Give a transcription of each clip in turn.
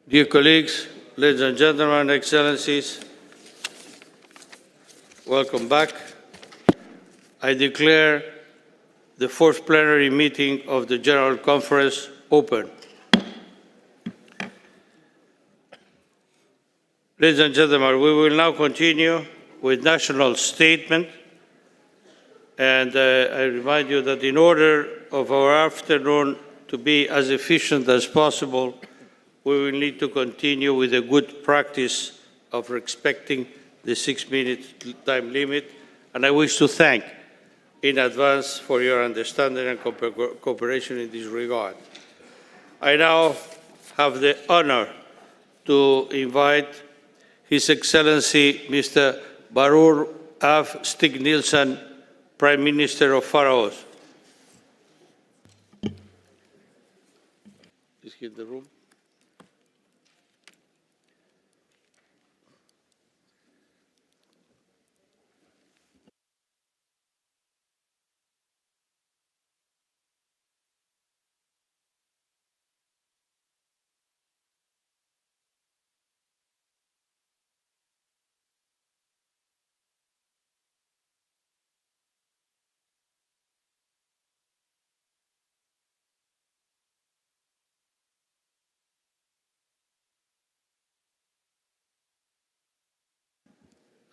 Dear colleagues, ladies and gentlemen, excellencies, welcome back. I declare the fourth plenary meeting of the General Conference open. Ladies and gentlemen, we will now continue with national statement. And I remind you that in order of our afternoon to be as efficient as possible, we will need to continue with a good practice of respecting the 6-minute time limit. And I wish to thank in advance for your understanding and cooperation in this regard. I now have the honor to invite His Excellency Mr. Barur Af Stig-Nielsen, Prime Minister of Faroes. Is he in the room?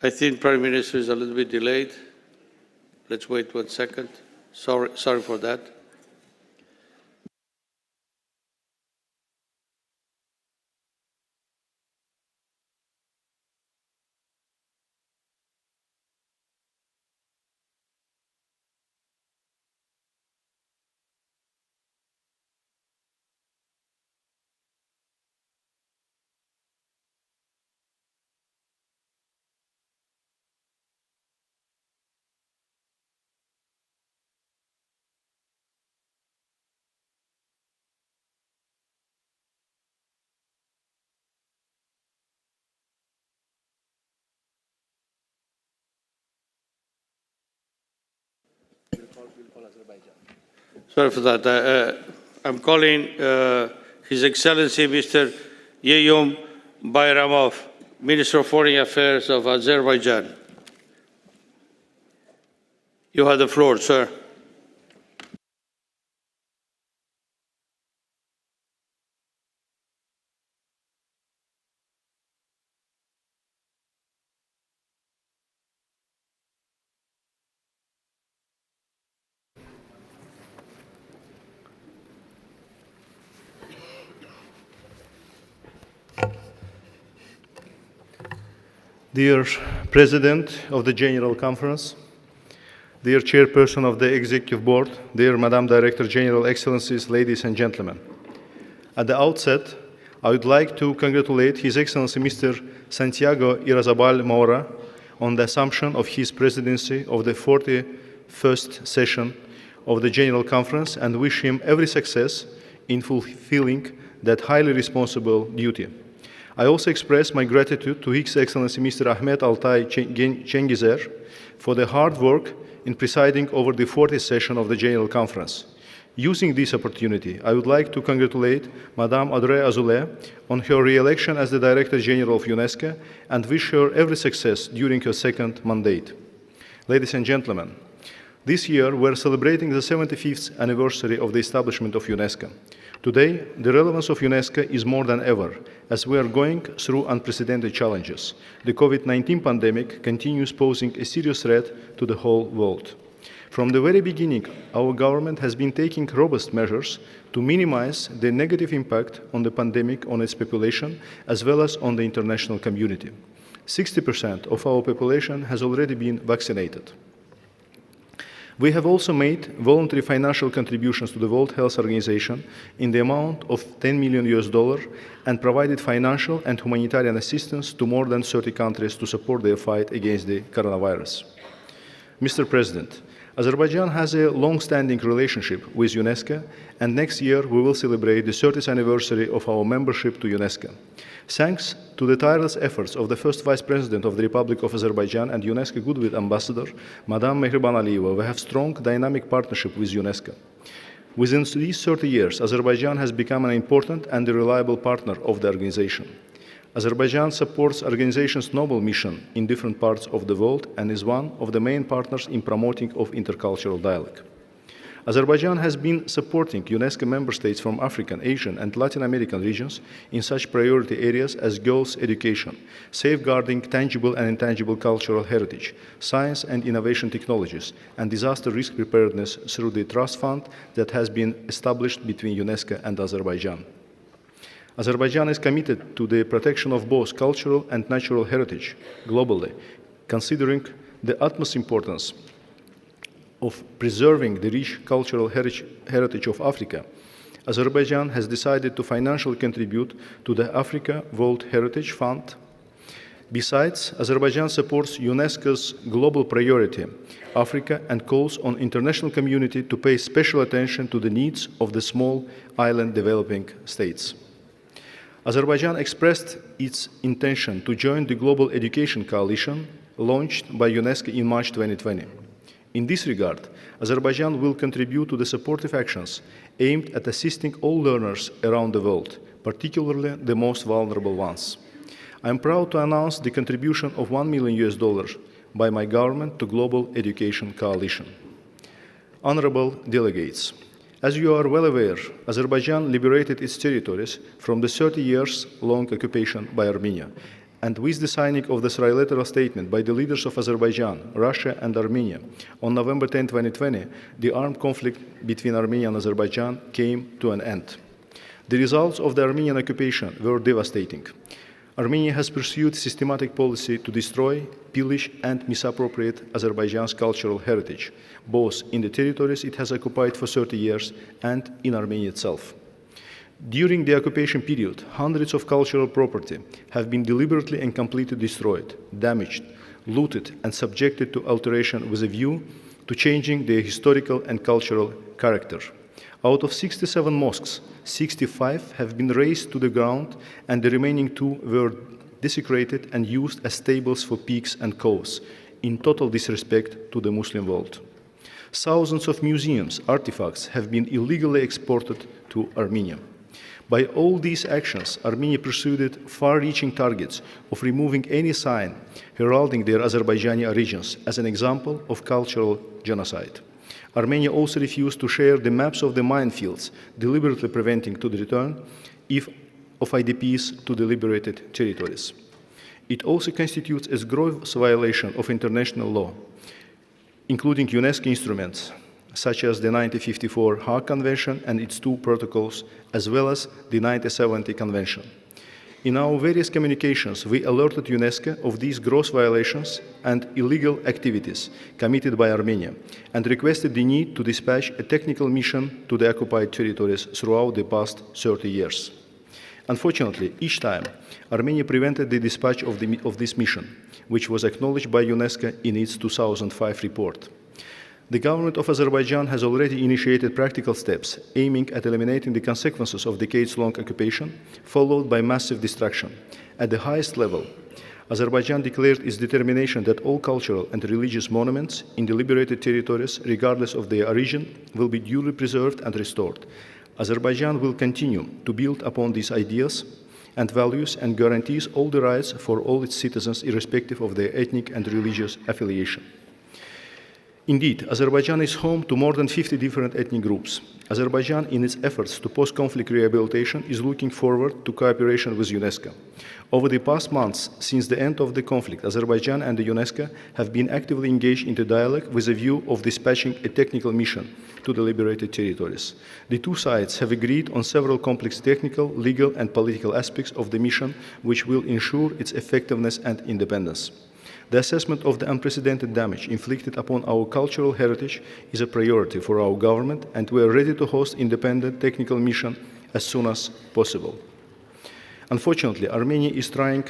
I think Prime Minister is a little bit delayed. Let's wait 1 second. Sorry for that. Sorry for that. I'm calling His Excellency Mr. Yeyom Bayramov, Minister of Foreign Affairs of Azerbaijan. You have the floor, sir. Dear President of the General Conference, dear Chairperson of the Executive Board, dear Madam Director General, Excellencies, ladies and gentlemen. At the outset, I would like to congratulate His Excellency Mr. Santiago Irazabal Moura on the assumption of his presidency of the 41st session of the General Conference and wish him every success in fulfilling that highly responsible duty. I also express my gratitude to His Excellency Mr. Ahmet Altay Cengizer for the hard work in presiding over the 40th session of the General Conference. Using this opportunity, I would like to congratulate Madame Audrey Azoulay on her re-election as the Director General of UNESCO and wish her every success during her second mandate. Ladies and gentlemen, this year we're celebrating the 75th anniversary of the establishment of UNESCO. Today, the relevance of UNESCO is more than ever, as we are going through unprecedented challenges. The COVID-19 pandemic continues posing a serious threat to the whole world. From the very beginning, our government has been taking robust measures to minimize the negative impact on the pandemic on its population, as well as on the international community. 60% of our population has already been vaccinated. We have also made voluntary financial contributions to the World Health Organization in the amount of $10 million and provided financial and humanitarian assistance to more than 30 countries to support their fight against the coronavirus. Mr. President, Azerbaijan has a long-standing relationship with UNESCO, and next year we will celebrate the 30th anniversary of our membership to UNESCO. Thanks to the tireless efforts of the first Vice President of the Republic of Azerbaijan and UNESCO Goodwill Ambassador, Madame Mehriban Aliyeva, we have strong, dynamic partnership with UNESCO. Within these 30 years, Azerbaijan has become an important and a reliable partner of the organization. Azerbaijan supports the organization's noble mission in different parts of the world and is one of the main partners in promoting of intercultural dialogue. Azerbaijan has been supporting UNESCO member states from African, Asian, and Latin American regions in such priority areas as girls' education, safeguarding tangible and intangible cultural heritage, science and innovation technologies, and disaster risk preparedness through the trust fund that has been established between UNESCO and Azerbaijan. Azerbaijan is committed to the protection of both cultural and natural heritage globally, considering the utmost importance of preserving the rich cultural heritage of Africa. Azerbaijan has decided to financially contribute to the Africa World Heritage Fund. Besides, Azerbaijan supports UNESCO's global priority, Africa, and calls on the international community to pay special attention to the needs of the small island developing states. Azerbaijan expressed its intention to join the Global Education Coalition launched by UNESCO in March 2020. In this regard, Azerbaijan will contribute to the supportive actions aimed at assisting all learners around the world, particularly the most vulnerable ones. I am proud to announce the contribution of $1 million by my government to Global Education Coalition. Honorable delegates, as you are well aware, Azerbaijan liberated its territories from the 30 years-long occupation by Armenia, and with the signing of the trilateral statement by the leaders of Azerbaijan, Russia, and Armenia on November 10, 2020, the armed conflict between Armenia and Azerbaijan came to an end. The results of the Armenian occupation were devastating. Armenia has pursued systematic policy to destroy, pillage, and misappropriate Azerbaijan's cultural heritage, both in the territories it has occupied for 30 years and in Armenia itself. During the occupation period, hundreds of cultural property have been deliberately and completely destroyed, damaged, looted, and subjected to alteration with a view to changing their historical and cultural character. Out of 67 mosques, 65 have been razed to the ground, and the remaining 2 were desecrated and used as stables for pigs and cows, in total disrespect to the Muslim world. Thousands of museums, artifacts have been illegally exported to Armenia. By all these actions, Armenia pursued far-reaching targets of removing any sign heralding their Azerbaijani origins as an example of cultural genocide. Armenia also refused to share the maps of the minefields, deliberately preventing the return of IDPs to the liberated territories. It also constitutes a gross violation of international law, including UNESCO instruments, such as the 1954 Hague Convention and its 2 protocols, as well as the 1970 Convention. In our various communications, we alerted UNESCO of these gross violations and illegal activities committed by Armenia and requested the need to dispatch a technical mission to the occupied territories throughout the past 30 years. Unfortunately, each time, Armenia prevented the dispatch of this mission, which was acknowledged by UNESCO in its 2005 report. The government of Azerbaijan has already initiated practical steps aiming at eliminating the consequences of decades-long occupation, followed by massive destruction. At the highest level, Azerbaijan declared its determination that all cultural and religious monuments in the liberated territories, regardless of their origin, will be duly preserved and restored. Azerbaijan will continue to build upon these ideas and values and guarantees all the rights for all its citizens, irrespective of their ethnic and religious affiliation. Indeed, Azerbaijan is home to more than 50 different ethnic groups. Azerbaijan, in its efforts to post-conflict rehabilitation, is looking forward to cooperation with UNESCO. Over the past months, since the end of the conflict, Azerbaijan and the UNESCO have been actively engaged in the dialogue with a view of dispatching a technical mission to the liberated territories. The 2 sides have agreed on several complex technical, legal, and political aspects of the mission, which will ensure its effectiveness and independence. The assessment of the unprecedented damage inflicted upon our cultural heritage is a priority for our government, and we are ready to host independent technical mission as soon as possible. Unfortunately, Armenia is trying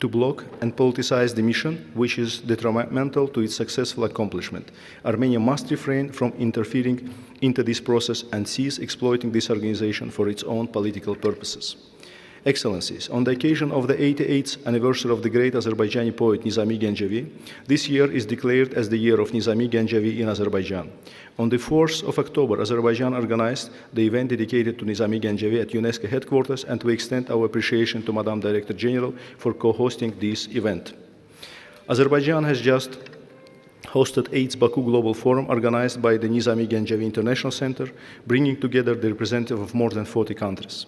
to block and politicize the mission, which is detrimental to its successful accomplishment. Armenia must refrain from interfering into this process and cease exploiting this organization for its own political purposes. Excellencies, on the occasion of the 88th anniversary of the great Azerbaijani poet Nizami Gencevi, this year is declared as the year of Nizami Gencevi in Azerbaijan. On the 4th of October, Azerbaijan organized the event dedicated to Nizami Gencevi at UNESCO headquarters, and we extend our appreciation to Madam Director General for co-hosting this event. Azerbaijan has just hosted 8th Baku Global Forum organized by the Nizami Gencevi International Center, bringing together the representatives of more than 40 countries.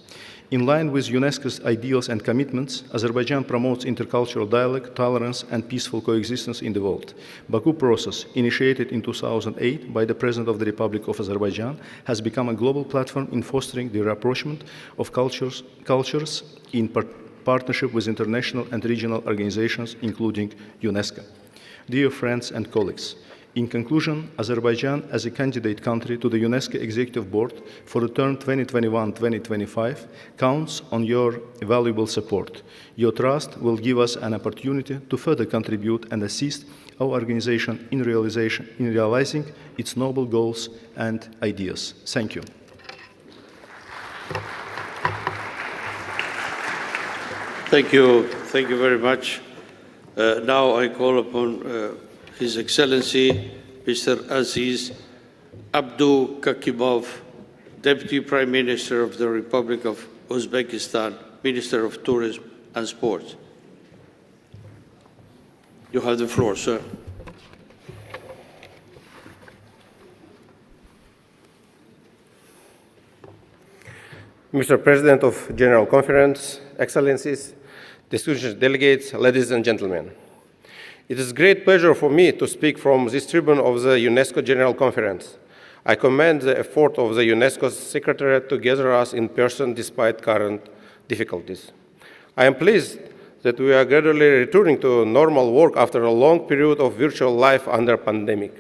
In line with UNESCO's ideals and commitments, Azerbaijan promotes intercultural dialogue, tolerance, and peaceful coexistence in the world. Baku process, initiated in 2008 by the President of the Republic of Azerbaijan, has become a global platform in fostering the rapprochement of cultures in partnership with international and regional organizations, including UNESCO. Dear friends and colleagues, in conclusion, Azerbaijan, as a candidate country to the UNESCO Executive Board for the term 2021-2025, counts on your valuable support. Your trust will give us an opportunity to further contribute and assist our organization in realizing its noble goals and ideas. Thank you. Thank you very much. Now I call upon His Excellency Mr. Aziz Abdu Kakimov, Deputy Prime Minister of the Republic of Uzbekistan, Minister of Tourism and Sports. You have the floor, sir. Mr. President of General Conference, Excellencies, distinguished delegates, ladies and gentlemen. It is a great pleasure for me to speak from this tribune of the UNESCO General Conference. I commend the effort of the UNESCO Secretariat to gather us in person despite current difficulties. I am pleased that we are gradually returning to normal work after a long period of virtual life under pandemic.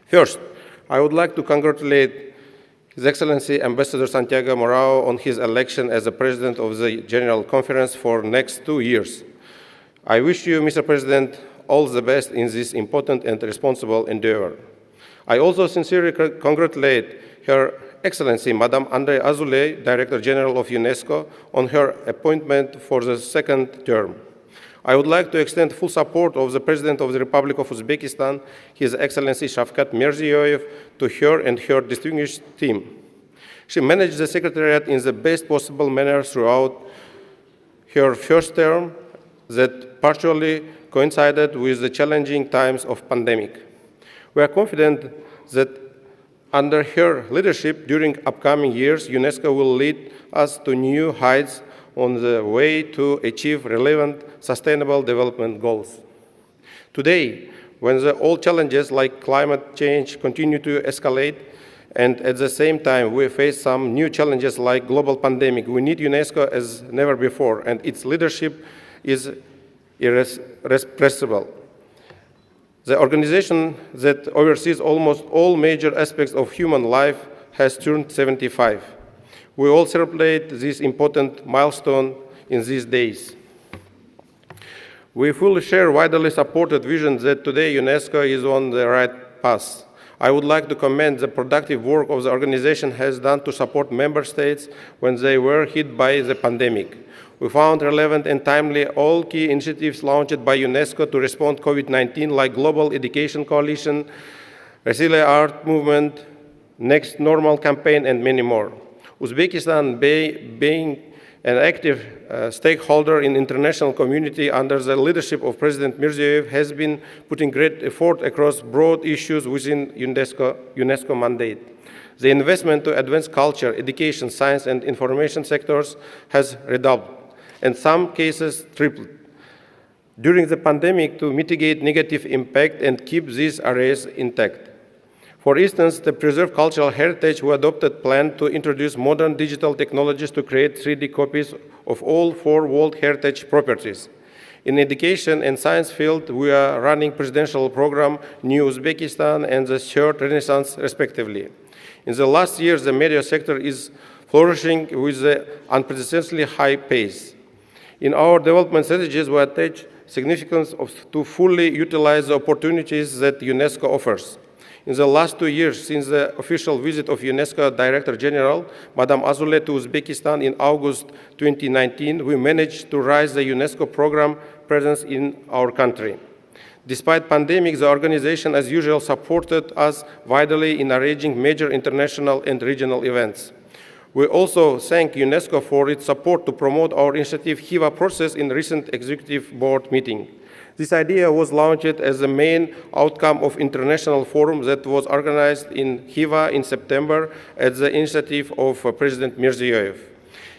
First, I would like to congratulate His Excellency Ambassador Santiago Morao on his election as the President of the General Conference for the next 2 years. I wish you, Mr. President, all the best in this important and responsible endeavor. I also sincerely congratulate Her Excellency Madame Andrei Azoulay, Director General of UNESCO, on her appointment for the second term. I would like to extend full support of the President of the Republic of Uzbekistan, His Excellency Shavkat Mirziyoyev, to her and her distinguished team. She managed the Secretariat in the best possible manner throughout her first term that partially coincided with the challenging times of pandemic. We are confident that under her leadership during upcoming years, UNESCO will lead us to new heights on the way to achieve relevant sustainable development goals. Today, when the old challenges like climate change continue to escalate, and at the same time we face some new challenges like global pandemic, we need UNESCO as never before, and its leadership is irrepressible. The organization that oversees almost all major aspects of human life has turned 75. We all celebrate this important milestone in these days. We fully share widely supported vision that today UNESCO is on the right path. I would like to commend the productive work of the organization has done to support member states when they were hit by the pandemic. We found relevant and timely all key initiatives launched by UNESCO to respond to COVID-19, like Global Education Coalition, Resilient Art Movement, Next Normal campaign, and many more. Uzbekistan, being an active stakeholder in the international community under the leadership of President Mirziyoyev, has been putting great effort across broad issues within UNESCO mandate. The investment to advance culture, education, science, and information sectors has redoubled, in some cases tripled, during the pandemic to mitigate negative impact and keep these areas intact. For instance, the preserved cultural heritage we adopted plan to introduce modern digital technologies to create 3D copies of all 4 World Heritage properties. In education and science field, we are running presidential program New Uzbekistan and the Third Renaissance, respectively. In the last years, the media sector is flourishing with an unprecedentedly high pace. In our development strategies, we attach significance to fully utilize the opportunities that UNESCO offers. In the last 2 years, since the official visit of UNESCO Director General, Madame Azoulay, to Uzbekistan in August 2019, we managed to raise the UNESCO program presence in our country. Despite pandemic, the organization, as usual, supported us vitally in arranging major international and regional events. We also thank UNESCO for its support to promote our initiative HIVA process in recent executive board meeting. This idea was launched as the main outcome of international forum that was organized in HIVA in September at the initiative of President Mirziyoyev.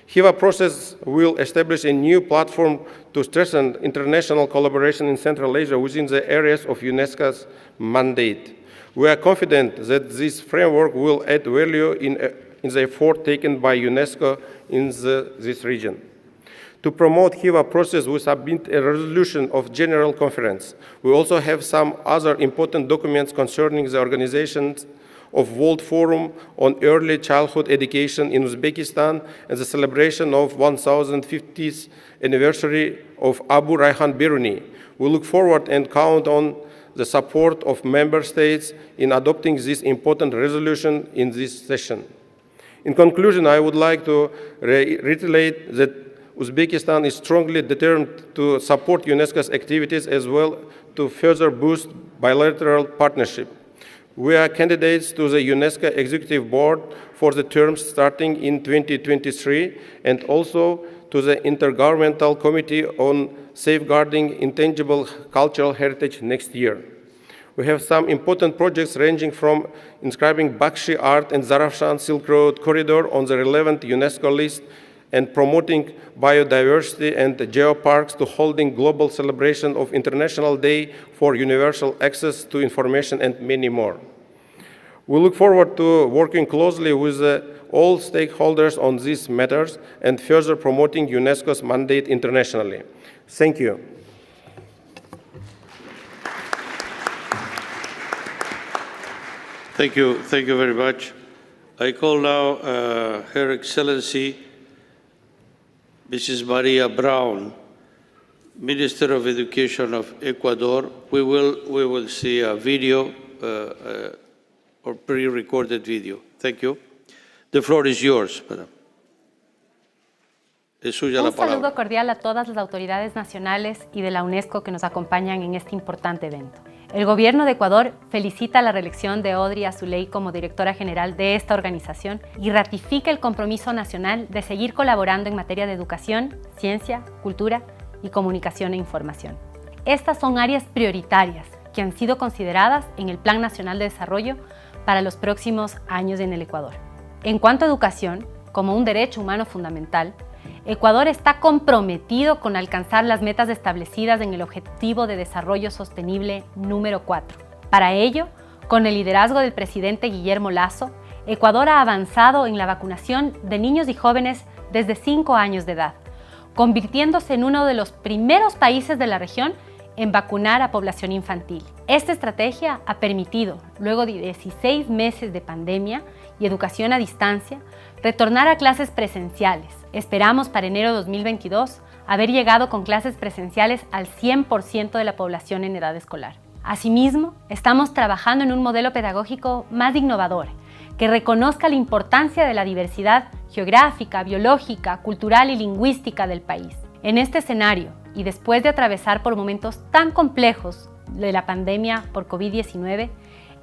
HIVA process will establish a new platform to strengthen international collaboration in Central Asia within the areas of UNESCO's mandate. We are confident that this framework will add value in the effort taken by UNESCO in this region. To promote HIVA process, we submit a resolution of General Conference. We also have some other important documents concerning the organization of World Forum on Early Childhood Education in Uzbekistan and the celebration of 1050th anniversary of Abu Rayhan Biruni. We look forward and count on the support of member states in adopting this important resolution in this session. In conclusion, I would like to reiterate that Uzbekistan is strongly determined to support UNESCO's activities as well to further boost bilateral partnership. We are candidates to the UNESCO Executive Board for the terms starting in 2023 and also to the Intergovernmental Committee on Safeguarding Intangible Cultural Heritage next year. We have some important projects ranging from inscribing Bakshi art and Zarafshan Silk Road corridor on the relevant UNESCO list and promoting biodiversity and geoparks to holding global celebration of International Day for Universal Access to Information and many more. We look forward to working closely with all stakeholders on these matters and further promoting UNESCO's mandate internationally. Thank you. Thank you very much. I call now Her Excellency Mrs. Maria Brown, Minister of Education of Ecuador. We will see a video or pre-recorded video. Thank you. The floor is yours, madam. Es suya la palabra. Un saludo cordial a todas las autoridades nacionales y de la UNESCO que nos acompañan en este importante evento. El Gobierno de Ecuador felicita la reelección de Audrey Azoulay como directora general de esta organización y ratifica el compromiso nacional de seguir colaborando en materia de educación, ciencia, cultura y comunicación e información. Estas son áreas prioritarias que han sido consideradas en el Plan Nacional de Desarrollo para los próximos años en el Ecuador. En cuanto a educación, como un derecho humano fundamental, Ecuador está comprometido con alcanzar las metas establecidas en el Objetivo de Desarrollo Sostenible número 4. Para ello, con el liderazgo del presidente Guillermo Lasso, Ecuador ha avanzado en la vacunación de niños y jóvenes desde 5 años de edad, convirtiéndose en uno de los primeros países de la región en vacunar a población infantil. Esta estrategia ha permitido, luego de 16 meses de pandemia y educación a distancia, retornar a clases presenciales. Esperamos para enero de 2022 haber llegado con clases presenciales al 100% de la población en edad escolar. Asimismo, estamos trabajando en un modelo pedagógico más innovador, que reconozca la importancia de la diversidad geográfica, biológica, cultural y lingüística del país. En este escenario, y después de atravesar por momentos tan complejos de la pandemia por COVID-19,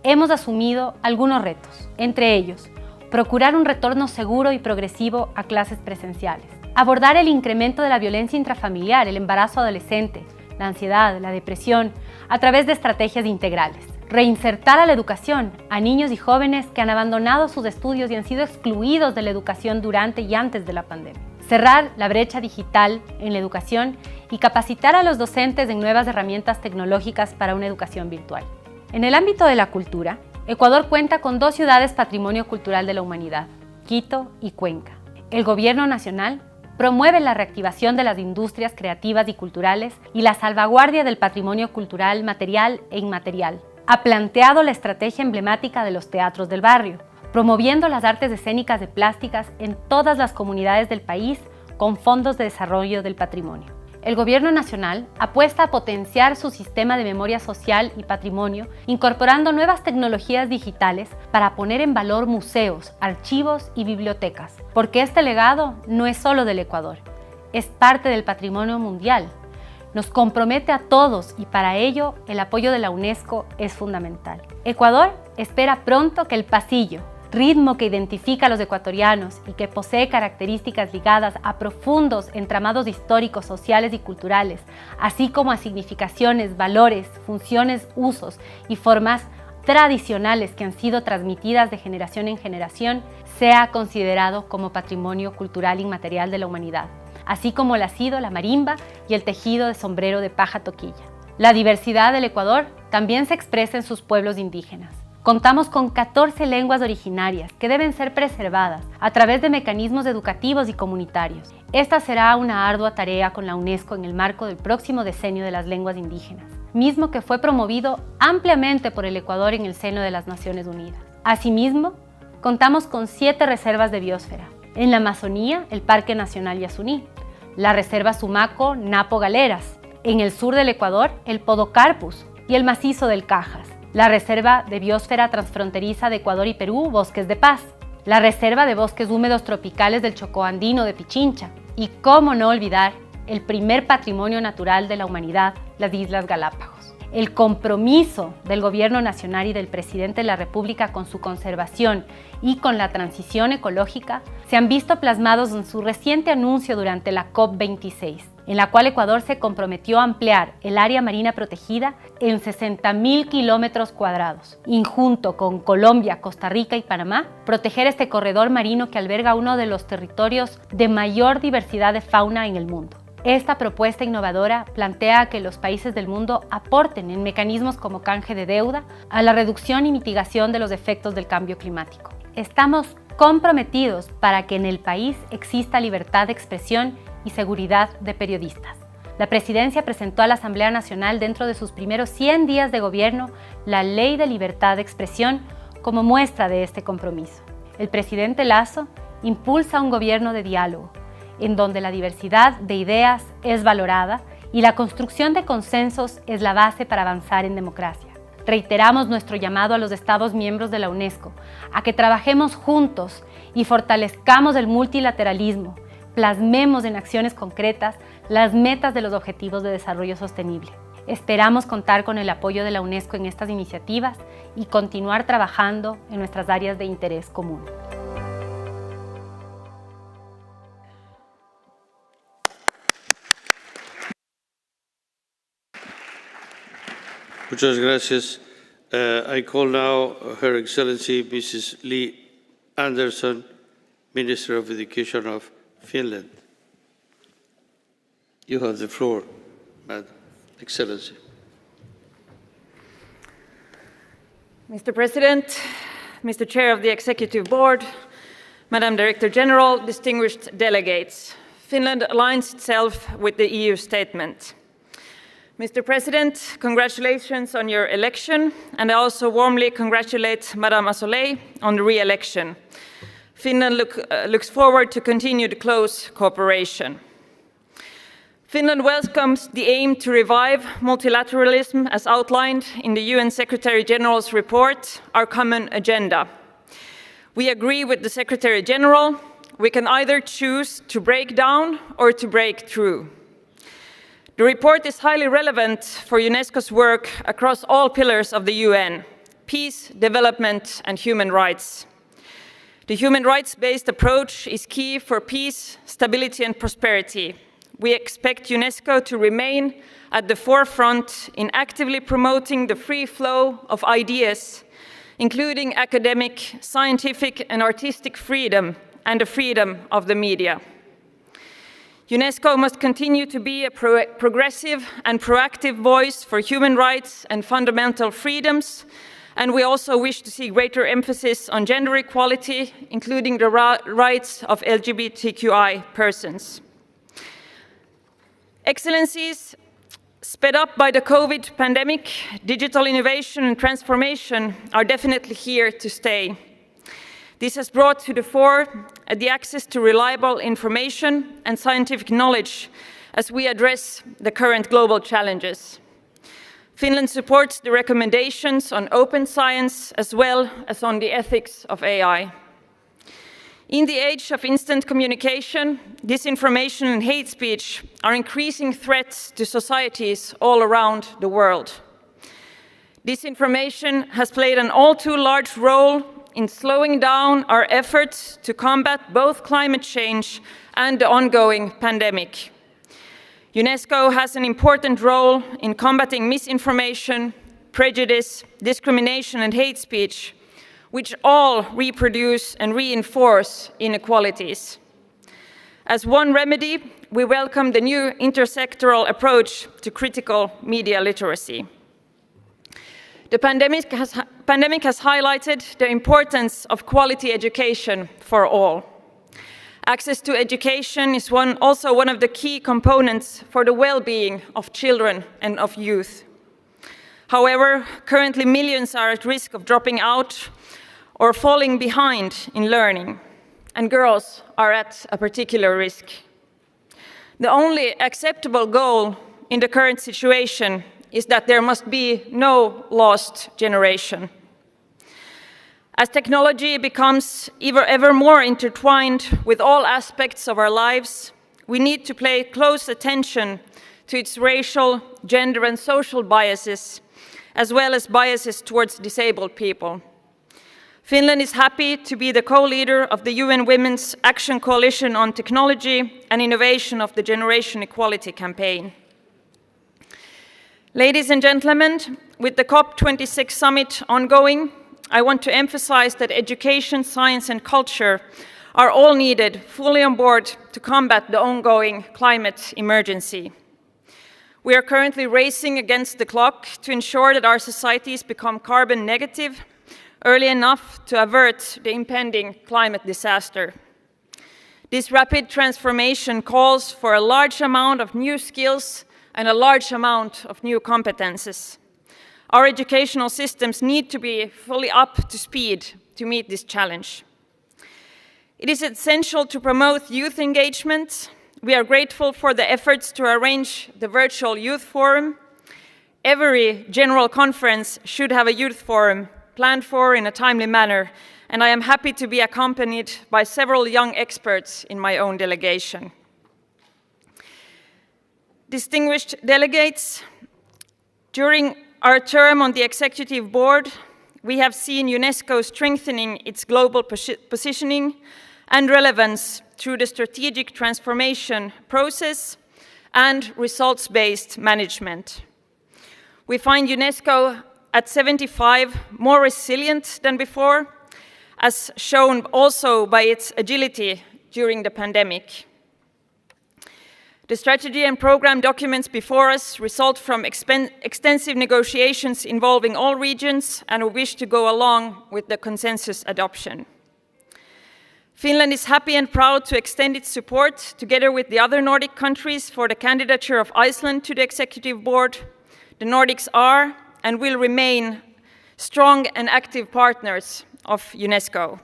hemos asumido algunos retos, entre ellos, procurar un retorno seguro y progresivo a clases presenciales, abordar el incremento de la violencia intrafamiliar, el embarazo adolescente, la ansiedad, la depresión, a través de estrategias integrales, reinsertar a la educación a niños y jóvenes que han abandonado sus estudios y han sido excluidos de la educación durante y antes de la pandemia, cerrar la brecha digital en la educación y capacitar a los docentes en nuevas herramientas tecnológicas para una educación virtual. En el ámbito de la cultura, Ecuador cuenta con 2 ciudades Patrimonio Cultural de la Humanidad, Quito y Cuenca. El Gobierno Nacional promueve la reactivación de las industrias creativas y culturales y la salvaguardia del patrimonio cultural material e inmaterial. Ha planteado la estrategia emblemática de los teatros del barrio, promoviendo las artes escénicas de plásticas en todas las comunidades del país con fondos de desarrollo del patrimonio. El Gobierno Nacional apuesta a potenciar su sistema de memoria social y patrimonio, incorporando nuevas tecnologías digitales para poner en valor museos, archivos y bibliotecas, porque este legado no es solo del Ecuador, es parte del patrimonio mundial. Nos compromete a todos y para ello el apoyo de la UNESCO es fundamental. Ecuador espera pronto que el pasillo, ritmo que identifica a los ecuatorianos y que posee características ligadas a profundos entramados históricos, sociales y culturales, así como a significaciones, valores, funciones, usos y formas tradicionales que han sido transmitidas de generación en generación, sea considerado como patrimonio cultural inmaterial de la humanidad, así como lo ha sido la marimba y el tejido de sombrero de paja toquilla. La diversidad del Ecuador también se expresa en sus pueblos indígenas. Contamos con 14 lenguas originarias que deben ser preservadas a través de mecanismos educativos y comunitarios. Esta será una ardua tarea con la UNESCO en el marco del próximo decenio de las lenguas indígenas, mismo que fue promovido ampliamente por el Ecuador en el seno de las Naciones Unidas. Asimismo, contamos con 7 reservas de biosfera. En la Amazonía, el Parque Nacional Yasuní, la Reserva Sumaco Napo Galeras, en el sur del Ecuador, el Podocarpus y el Macizo del Cajas, la Reserva de Biosfera Transfronteriza de Ecuador y Perú, Bosques de Paz, la Reserva de Bosques Húmedos Tropicales del Chocó Andino de Pichincha y, cómo no olvidar, el primer patrimonio natural de la humanidad, las Islas Galápagos. El compromiso del Gobierno Nacional y del Presidente de la República con su conservación y con la transición ecológica se han visto plasmados en su reciente anuncio durante la COP26, en la cual Ecuador se comprometió a ampliar el área marina protegida en 60.000 kilómetros cuadrados y, junto con Colombia, Costa Rica y Panamá, proteger este corredor marino que alberga uno de los territorios de mayor diversidad de fauna en el mundo. Esta propuesta innovadora plantea que los países del mundo aporten en mecanismos como canje de deuda a la reducción y mitigación de los efectos del cambio climático. Estamos comprometidos para que en el país exista libertad de expresión y seguridad de periodistas. La Presidencia presentó a la Asamblea Nacional dentro de sus primeros 100 días de gobierno la Ley de Libertad de Expresión como muestra de este compromiso. El presidente Lasso impulsa un gobierno de diálogo, en donde la diversidad de ideas es valorada y la construcción de consensos es la base para avanzar en democracia. Reiteramos nuestro llamado a los Estados miembros de la UNESCO a que trabajemos juntos y fortalezcamos el multilateralismo, plasmemos en acciones concretas las metas de los Objetivos de Desarrollo Sostenible. Esperamos contar con el apoyo de la UNESCO en estas iniciativas y continuar trabajando en nuestras áreas de interés común. Muchas gracias. I call now Her Excellency Mrs. Lee Anderson, Minister of Education of Finland. You have the floor, Madam Excellency. Mr. President, Mr. Chair of the Executive Board, Madam Director General, distinguished delegates, Finland aligns itself with the EU statement. Mr. President, congratulations on your election, and I also warmly congratulate Madame Azoulay on the re-election. Finland looks forward to continued close cooperation. Finland welcomes the aim to revive multilateralism as outlined in the UN Secretary General's report, Our Common Agenda. We agree with the Secretary General. We can either choose to break down or to break through. The report is highly relevant for UNESCO's work across all pillars of the UN: peace, development, and human rights. The human rights-based approach is key for peace, stability, and prosperity. We expect UNESCO to remain at the forefront in actively promoting the free flow of ideas, including academic, scientific, and artistic freedom, and the freedom of the media. UNESCO must continue to be a progressive and proactive voice for human rights and fundamental freedoms, and we also wish to see greater emphasis on gender equality, including the rights of LGBTQI persons. Excellencies, sped up by the COVID pandemic, digital innovation and transformation are definitely here to stay. This has brought to the fore the access to reliable information and scientific knowledge, as we address the current global challenges. Finland supports the recommendations on open science as well as on the ethics of AI. In the age of instant communication, disinformation and hate speech are increasing threats to societies all around the world. Disinformation has played an all too large role in slowing down our efforts to combat both climate change and the ongoing pandemic. UNESCO has an important role in combating misinformation, prejudice, discrimination, and hate speech, which all reproduce and reinforce inequalities. As one remedy, we welcome the new intersectoral approach to critical media literacy. The pandemic has highlighted the importance of quality education for all. Access to education is also one of the key components for the well-being of children and of youth. However, currently millions are at risk of dropping out or falling behind in learning, and girls are at a particular risk. The only acceptable goal in the current situation is that there must be no lost generation. As technology becomes ever more intertwined with all aspects of our lives, we need to pay close attention to its racial, gender, and social biases, as well as biases towards disabled people. Finland is happy to be the co-leader of the UN Women's Action Coalition on Technology and Innovation of the Generation Equality Campaign. Ladies and gentlemen, with the COP26 summit ongoing, I want to emphasize that education, science, and culture are all needed fully on board to combat the ongoing climate emergency. We are currently racing against the clock to ensure that our societies become carbon negative early enough to avert the impending climate disaster. This rapid transformation calls for a large amount of new skills and a large amount of new competences. Our educational systems need to be fully up to speed to meet this challenge. It is essential to promote youth engagement. We are grateful for the efforts to arrange the virtual youth forum. Every general conference should have a youth forum planned for in a timely manner, and I am happy to be accompanied by several young experts in my own delegation. Distinguished delegates, during our term on the Executive Board, we have seen UNESCO strengthening its global positioning and relevance through the strategic transformation process and results-based management. We find UNESCO at 75 more resilient than before, as shown also by its agility during the pandemic. The strategy and program documents before us result from extensive negotiations involving all regions, and we wish to go along with the consensus adoption. Finland is happy and proud to extend its support, together with the other Nordic countries, for the candidature of Iceland to the Executive Board. The Nordics are and will remain strong and active partners of UNESCO.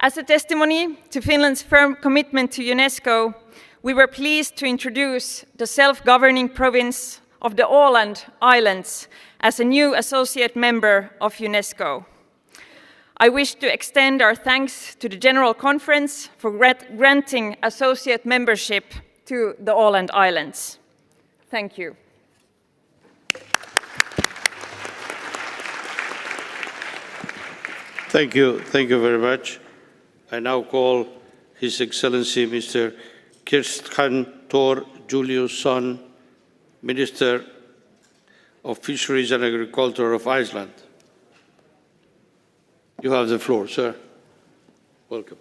As a testimony to Finland's firm commitment to UNESCO, we were pleased to introduce the self-governing province of the Åland Islands as a new associate member of UNESCO. I wish to extend our thanks to the General Conference for granting associate membership to the Åland Islands. Thank you. Thank you very much. I now call His Excellency Mr. Kirsten Thor Juliusson, Minister of Fisheries and Agriculture of Iceland. You have the floor, sir. Welcome.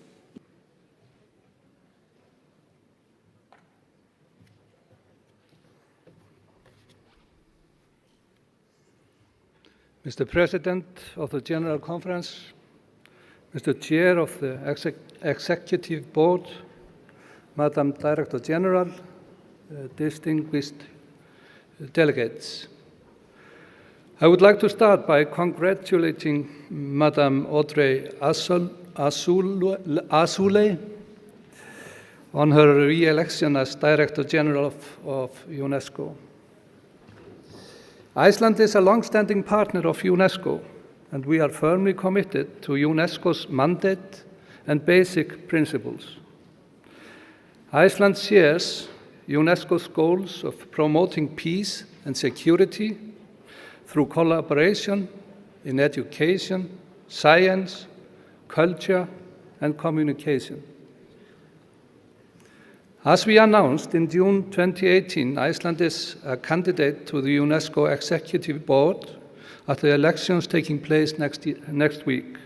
Mr. President of the General Conference, Mr. Chair of the Executive Board, Madam Director General, distinguished delegates. I would like to start by congratulating Madam Audrey Azoulay on her re-election as Director General of UNESCO. Iceland is a long-standing partner of UNESCO, and we are firmly committed to UNESCO's mandate and basic principles. Iceland shares UNESCO's goals of promoting peace and security through collaboration in education, science, culture, and communication. As we announced in June 2018, Iceland is a candidate to the UNESCO Executive Board at the elections taking place next week.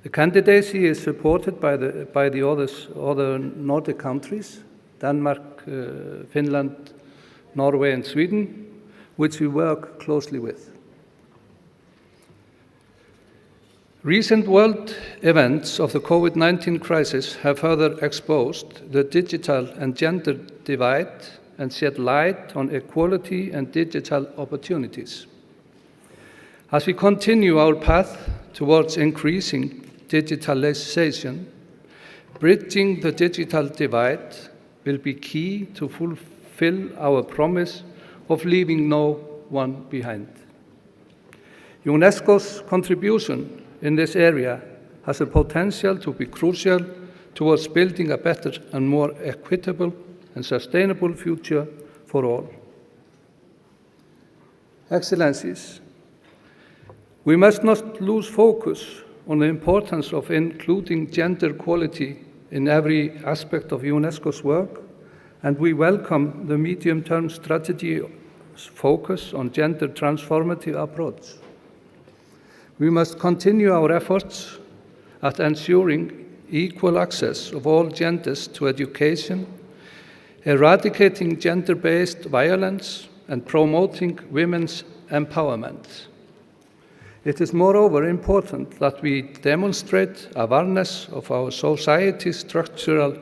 The candidacy is supported by the other Nordic countries, Denmark, Finland, Norway, and Sweden, which we work closely with. Recent world events of the COVID-19 crisis have further exposed the digital and gender divide and shed light on equality and digital opportunities. As we continue our path towards increasing digitalization, bridging the digital divide will be key to fulfill our promise of leaving no one behind. UNESCO's contribution in this area has the potential to be crucial towards building a better and more equitable and sustainable future for all. Excellencies, we must not lose focus on the importance of including gender equality in every aspect of UNESCO's work, and we welcome the medium-term strategy's focus on gender transformative approach. We must continue our efforts at ensuring equal access of all genders to education, eradicating gender-based violence, and promoting women's empowerment. It is moreover important that we demonstrate awareness of our society's structural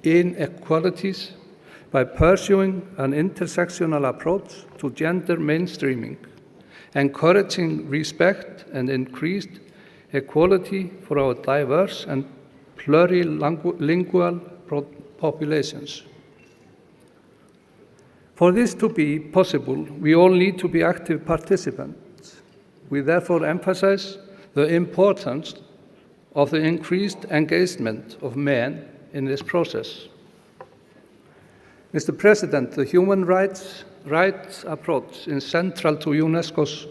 inequalities by pursuing an intersectional approach to gender mainstreaming, encouraging respect and increased equality for our diverse and plurilingual populations. For this to be possible, we all need to be active participants. We therefore emphasize the importance of the increased engagement of men in this process. Mr. President, the human rights approach is central to UNESCO's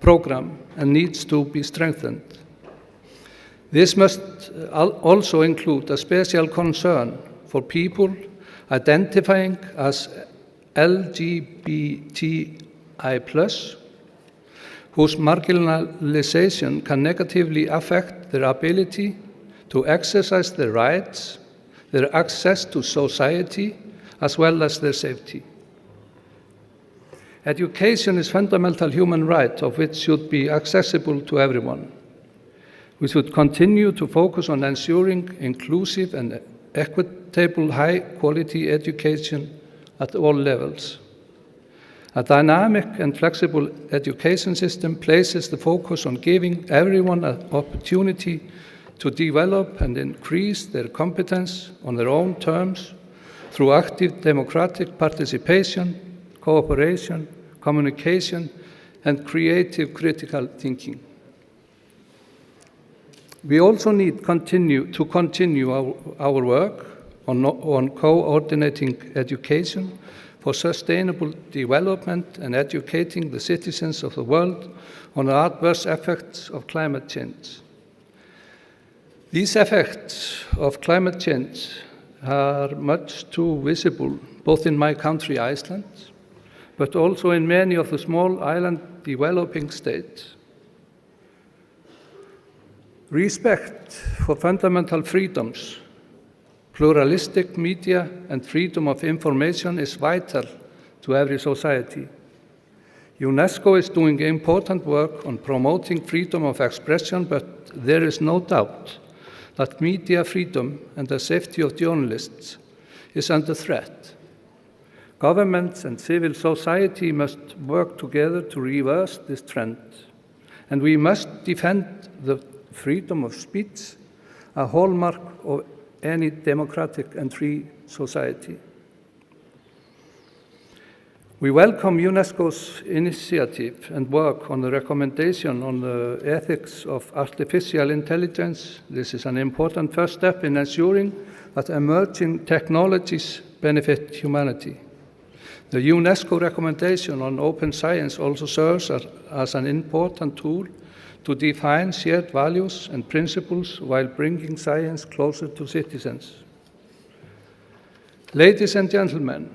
program and needs to be strengthened. This must also include a special concern for people identifying as LGBTI+, whose marginalization can negatively affect their ability to exercise their rights, their access to society, as well as their safety. Education is a fundamental human right of which should be accessible to everyone. We should continue to focus on ensuring inclusive and equitable high-quality education at all levels. A dynamic and flexible education system places the focus on giving everyone an opportunity to develop and increase their competence on their own terms through active democratic participation, cooperation, communication, and creative critical thinking. We also need to continue our work on coordinating education for sustainable development and educating the citizens of the world on the adverse effects of climate change. These effects of climate change are much too visible, both in my country, Iceland, but also in many of the small island developing states. Respect for fundamental freedoms, pluralistic media, and freedom of information is vital to every society. UNESCO is doing important work on promoting freedom of expression, but there is no doubt that media freedom and the safety of journalists is under threat. Governments and civil society must work together to reverse this trend, and we must defend the freedom of speech, a hallmark of any democratic and free society. We welcome UNESCO's initiative and work on the recommendation on the ethics of artificial intelligence. This is an important first step in ensuring that emerging technologies benefit humanity. The UNESCO recommendation on open science also serves as an important tool to define shared values and principles while bringing science closer to citizens. Ladies and gentlemen,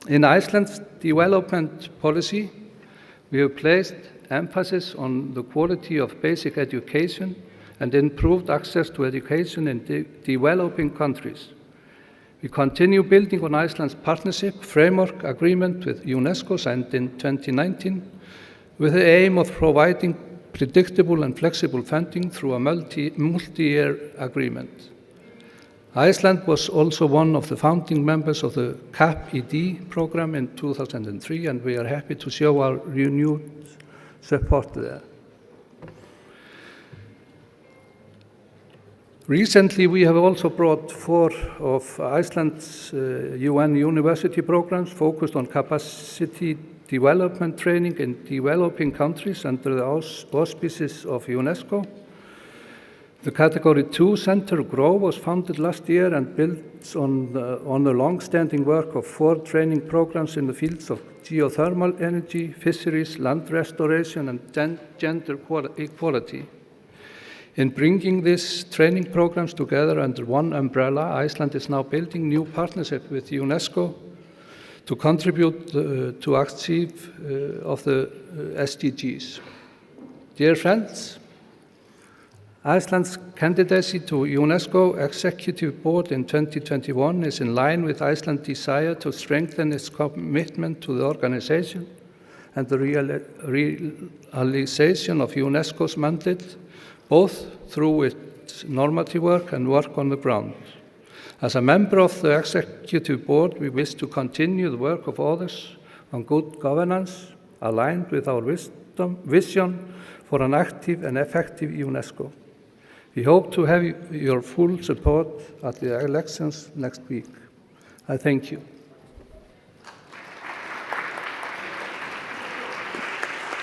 in Iceland's development policy, we have placed emphasis on the quality of basic education and improved access to education in developing countries. We continue building on Iceland's partnership framework agreement with UNESCO signed in 2019 with the aim of providing predictable and flexible funding through a multi-year agreement. Iceland was also one of the founding members of the CAP-ED program in 2003, and we are happy to show our renewed support there. Recently, we have also brought 4 of Iceland's UN university programs focused on capacity development training in developing countries under the auspices of UNESCO. The Category 2 Center GROW was founded last year and builds on the long-standing work of 4 training programs in the fields of geothermal energy, fisheries, land restoration, and gender equality. In bringing these training programs together under one umbrella, Iceland is now building new partnership with UNESCO to contribute to achieve of the SDGs. Dear friends, Iceland's candidacy to UNESCO Executive Board in 2021 is in line with Iceland's desire to strengthen its commitment to the organization and the realization of UNESCO's mandate, both through its normative work and work on the ground. As a member of the Executive Board, we wish to continue the work of others on good governance, aligned with our vision for an active and effective UNESCO. We hope to have your full support at the elections next week. I thank you.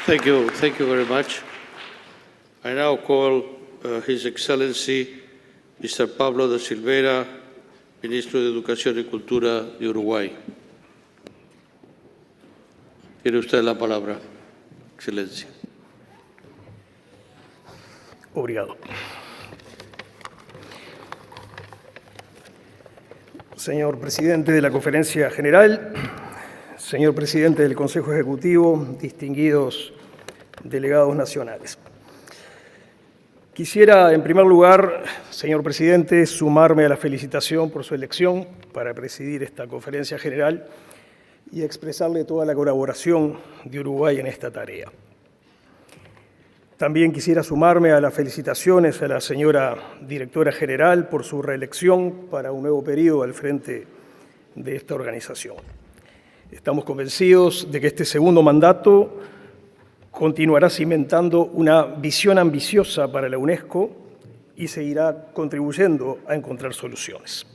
Thank you very much. I now call His Excellency Mr. Pablo de Silveira, Ministro de Educación y Cultura de Uruguay. Tiene usted la palabra, Excelencia. Obrigado. Señor Presidente de la Conferencia General, señor Presidente del Consejo Ejecutivo, distinguidos delegados nacionales. Quisiera, en primer lugar, señor Presidente, sumarme a la felicitación por su elección para presidir esta Conferencia General y expresarle toda la colaboración de Uruguay en esta tarea. También quisiera sumarme a las felicitaciones a la señora Directora General por su reelección para un nuevo periodo al frente de esta organización. Estamos convencidos de que este segundo mandato continuará cimentando una visión ambiciosa para la UNESCO y seguirá contribuyendo a encontrar soluciones.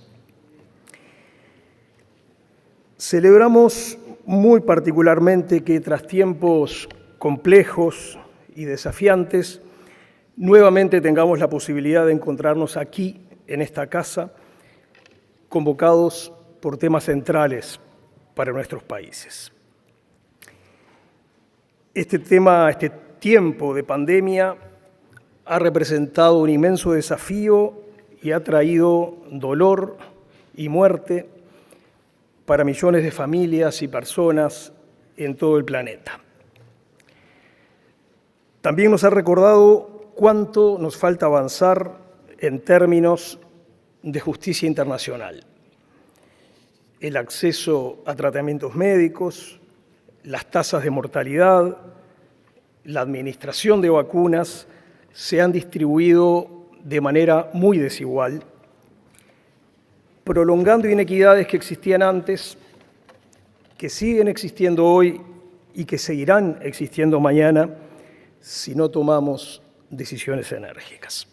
Celebramos muy particularmente que tras tiempos complejos y desafiantes, nuevamente tengamos la posibilidad de encontrarnos aquí, en esta casa, convocados por temas centrales para nuestros países. Este tiempo de pandemia ha representado un inmenso desafío y ha traído dolor y muerte para millones de familias y personas en todo el planeta. También nos ha recordado cuánto nos falta avanzar en términos de justicia internacional. El acceso a tratamientos médicos, las tasas de mortalidad, la administración de vacunas se han distribuido de manera muy desigual, prolongando inequidades que existían antes, que siguen existiendo hoy y que seguirán existiendo mañana si no tomamos decisiones enérgicas.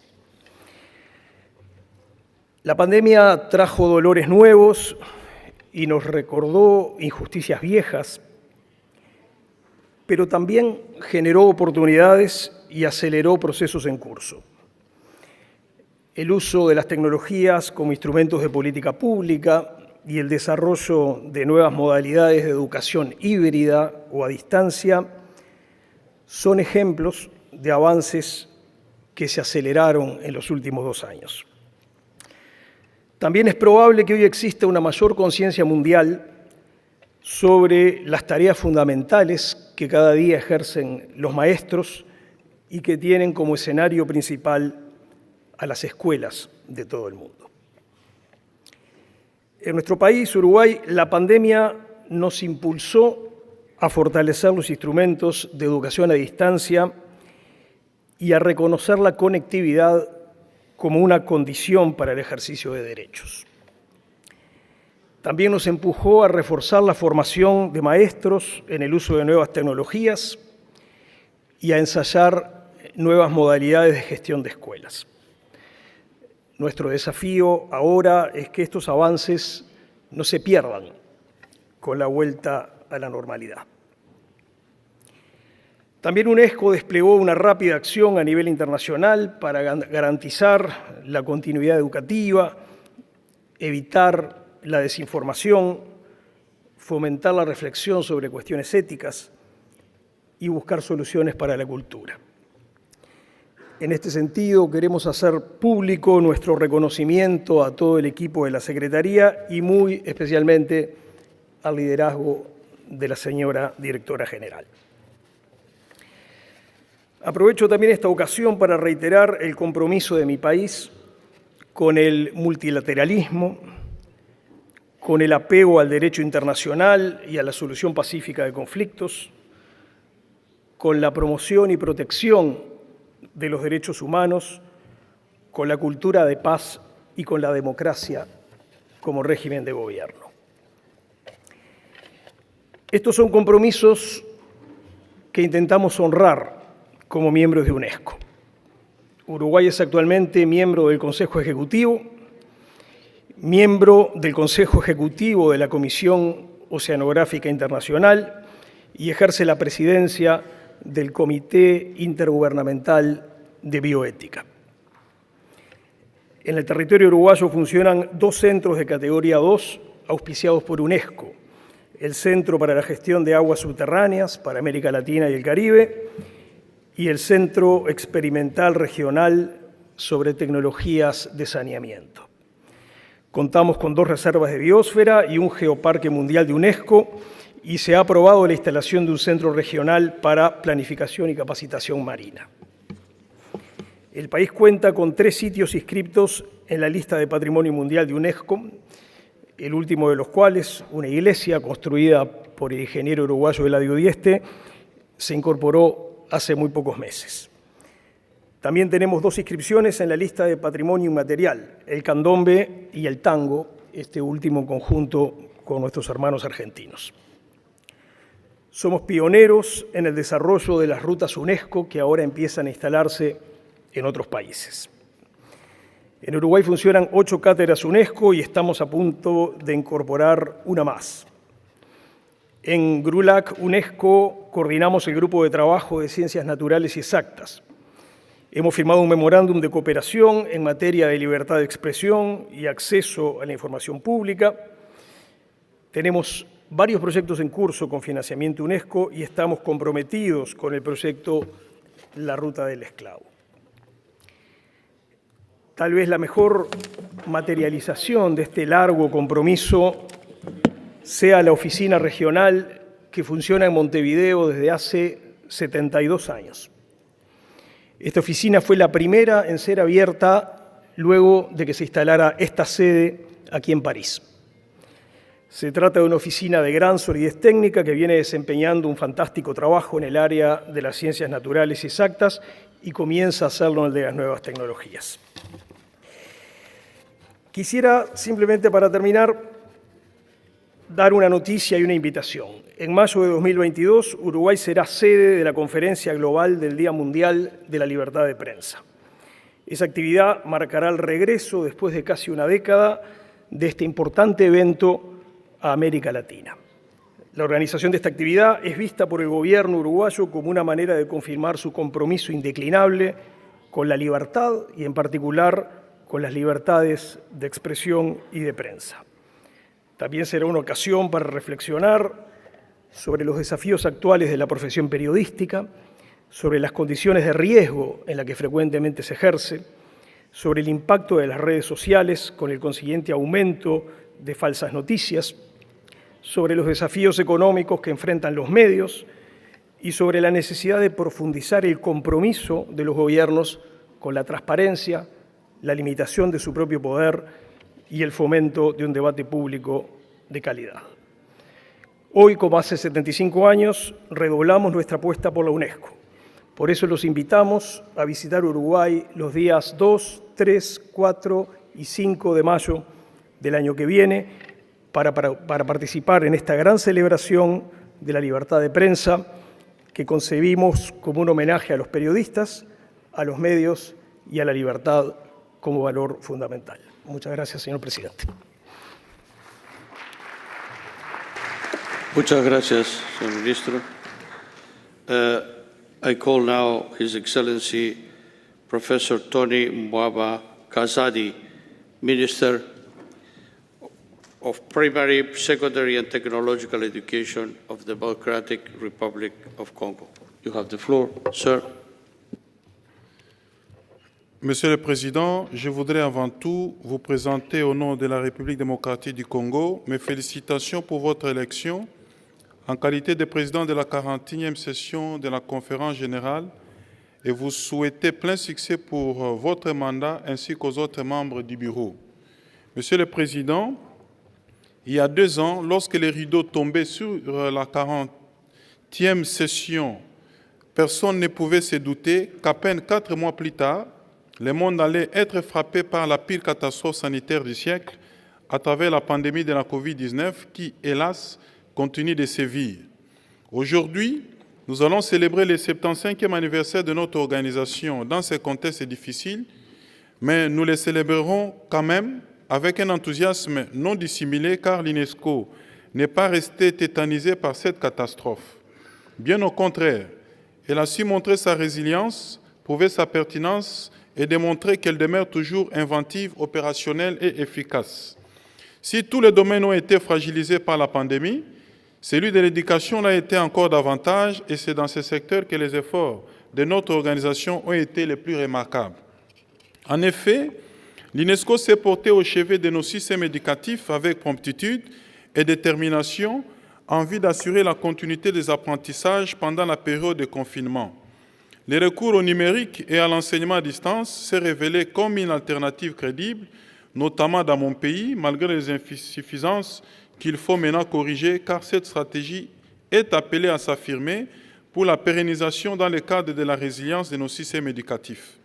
La pandemia trajo dolores nuevos y nos recordó injusticias viejas, pero también generó oportunidades y aceleró procesos en curso. El uso de las tecnologías como instrumentos de política pública y el desarrollo de nuevas modalidades de educación híbrida o a distancia son ejemplos de avances que se aceleraron en los últimos 2 años. También es probable que hoy exista una mayor conciencia mundial sobre las tareas fundamentales que cada día ejercen los maestros y que tienen como escenario principal a las escuelas de todo el mundo. En nuestro país, Uruguay, la pandemia nos impulsó a fortalecer los instrumentos de educación a distancia y a reconocer la conectividad como una condición para el ejercicio de derechos. También nos empujó a reforzar la formación de maestros en el uso de nuevas tecnologías y a ensayar nuevas modalidades de gestión de escuelas. Nuestro desafío ahora es que estos avances no se pierdan con la vuelta a la normalidad. También UNESCO desplegó una rápida acción a nivel internacional para garantizar la continuidad educativa, evitar la desinformación, fomentar la reflexión sobre cuestiones éticas y buscar soluciones para la cultura. En este sentido, queremos hacer público nuestro reconocimiento a todo el equipo de la Secretaría y muy especialmente al liderazgo de la señora Directora General. Aprovecho también esta ocasión para reiterar el compromiso de mi país con el multilateralismo, con el apego al derecho internacional y a la solución pacífica de conflictos, con la promoción y protección de los derechos humanos, con la cultura de paz y con la democracia como régimen de gobierno. Estos son compromisos que intentamos honrar como miembros de UNESCO. Uruguay es actualmente miembro del Consejo Ejecutivo, miembro del Consejo Ejecutivo de la Comisión Oceanográfica Internacional y ejerce la presidencia del Comité Intergubernamental de Bioética. En el territorio uruguayo funcionan 2 centros de categoría 2 auspiciados por UNESCO, el Centro para la Gestión de Aguas Subterráneas para América Latina y el Caribe y el Centro Experimental Regional sobre Tecnologías de Saneamiento. Contamos con 2 reservas de biosfera y un geoparque mundial de UNESCO y se ha aprobado la instalación de un centro regional para planificación y capacitación marina. El país cuenta con 3 sitios inscriptos en la lista de Patrimonio Mundial de UNESCO, el último de los cuales, una iglesia construida por el ingeniero uruguayo Eladio Dieste, se incorporó hace muy pocos meses. También tenemos 2 inscripciones en la lista de Patrimonio Inmaterial, el candombe y el tango, este último conjunto con nuestros hermanos argentinos. Somos pioneros en el desarrollo de las rutas UNESCO que ahora empiezan a instalarse en otros países. En Uruguay funcionan 8 cátedras UNESCO y estamos a punto de incorporar una más. En GRULAC UNESCO coordinamos el Grupo de Trabajo de Ciencias Naturales y Exactas. Hemos firmado un memorándum de cooperación en materia de libertad de expresión y acceso a la información pública. Tenemos varios proyectos en curso con financiamiento UNESCO y estamos comprometidos con el proyecto La Ruta del Esclavo. Tal vez la mejor materialización de este largo compromiso sea la oficina regional que funciona en Montevideo desde hace 72 años. Esta oficina fue la primera en ser abierta luego de que se instalara esta sede aquí en París. Se trata de una oficina de gran solidez técnica que viene desempeñando un fantástico trabajo en el área de las ciencias naturales y exactas y comienza a hacerlo en el de las nuevas tecnologías. Quisiera simplemente para terminar dar una noticia y una invitación. En mayo de 2022, Uruguay será sede de la Conferencia Global del Día Mundial de la Libertad de Prensa. Esa actividad marcará el regreso, después de casi una década, de este importante evento a América Latina. La organización de esta actividad es vista por el gobierno uruguayo como una manera de confirmar su compromiso indeclinable con la libertad y, en particular, con las libertades de expresión y de prensa. También será una ocasión para reflexionar sobre los desafíos actuales de la profesión periodística, sobre las condiciones de riesgo en las que frecuentemente se ejerce, sobre el impacto de las redes sociales con el consiguiente aumento de falsas noticias, sobre los desafíos económicos que enfrentan los medios y sobre la necesidad de profundizar el compromiso de los gobiernos con la transparencia, la limitación de su propio poder y el fomento de un debate público de calidad. Hoy, como hace 75 años, redoblamos nuestra apuesta por la UNESCO. Por eso los invitamos a visitar Uruguay los días 2, 3, 4 y 5 de mayo del año que viene para participar en esta gran celebración de la libertad de prensa que concebimos como un homenaje a los periodistas, a los medios y a la libertad como valor fundamental. Muchas gracias, señor presidente. Muchas gracias, señor ministro. I call now His Excellency Professor Tony Mwaba Kazadi, Minister of Primary, Secondary and Technological Education of the Democratic Republic of Congo. You have the floor, sir. Monsieur le Président, je voudrais avant tout vous présenter au nom de la République démocratique du Congo mes félicitations pour votre élection en qualité de président de la 41e session de la Conférence générale et vous souhaiter plein succès pour votre mandat ainsi qu'aux autres membres du bureau. Monsieur le Président, il y a 2 ans, lorsque les rideaux tombaient sur la 40e session, personne ne pouvait se douter qu'à peine 4 mois plus tard, le monde allait être frappé par la pire catastrophe sanitaire du siècle à travers la pandémie de la COVID-19 qui, hélas, continue de sévir. Aujourd'hui, nous allons célébrer le 75e anniversaire de notre organisation dans ce contexte difficile, mais nous le célébrerons quand même avec un enthousiasme non dissimulé car l'UNESCO n'est pas restée tétanisée par cette catastrophe. Bien au contraire, elle a su montrer sa résilience, prouver sa pertinence et démontrer qu'elle demeure toujours inventive, opérationnelle et efficace. Si tous les domaines ont été fragilisés par la pandémie, celui de l'éducation l'a été encore davantage et c'est dans ce secteur que les efforts de notre organisation ont été les plus remarquables. En effet, l'UNESCO s'est portée au chevet de nos systèmes éducatifs avec promptitude et détermination en vue d'assurer la continuité des apprentissages pendant la période de confinement. Le recours au numérique et à l'enseignement à distance s'est révélé comme une alternative crédible, notamment dans mon pays, malgré les insuffisances qu'il faut maintenant corriger, car cette stratégie est appelée à s'affirmer pour la pérennisation dans le cadre de la résilience de nos systèmes éducatifs.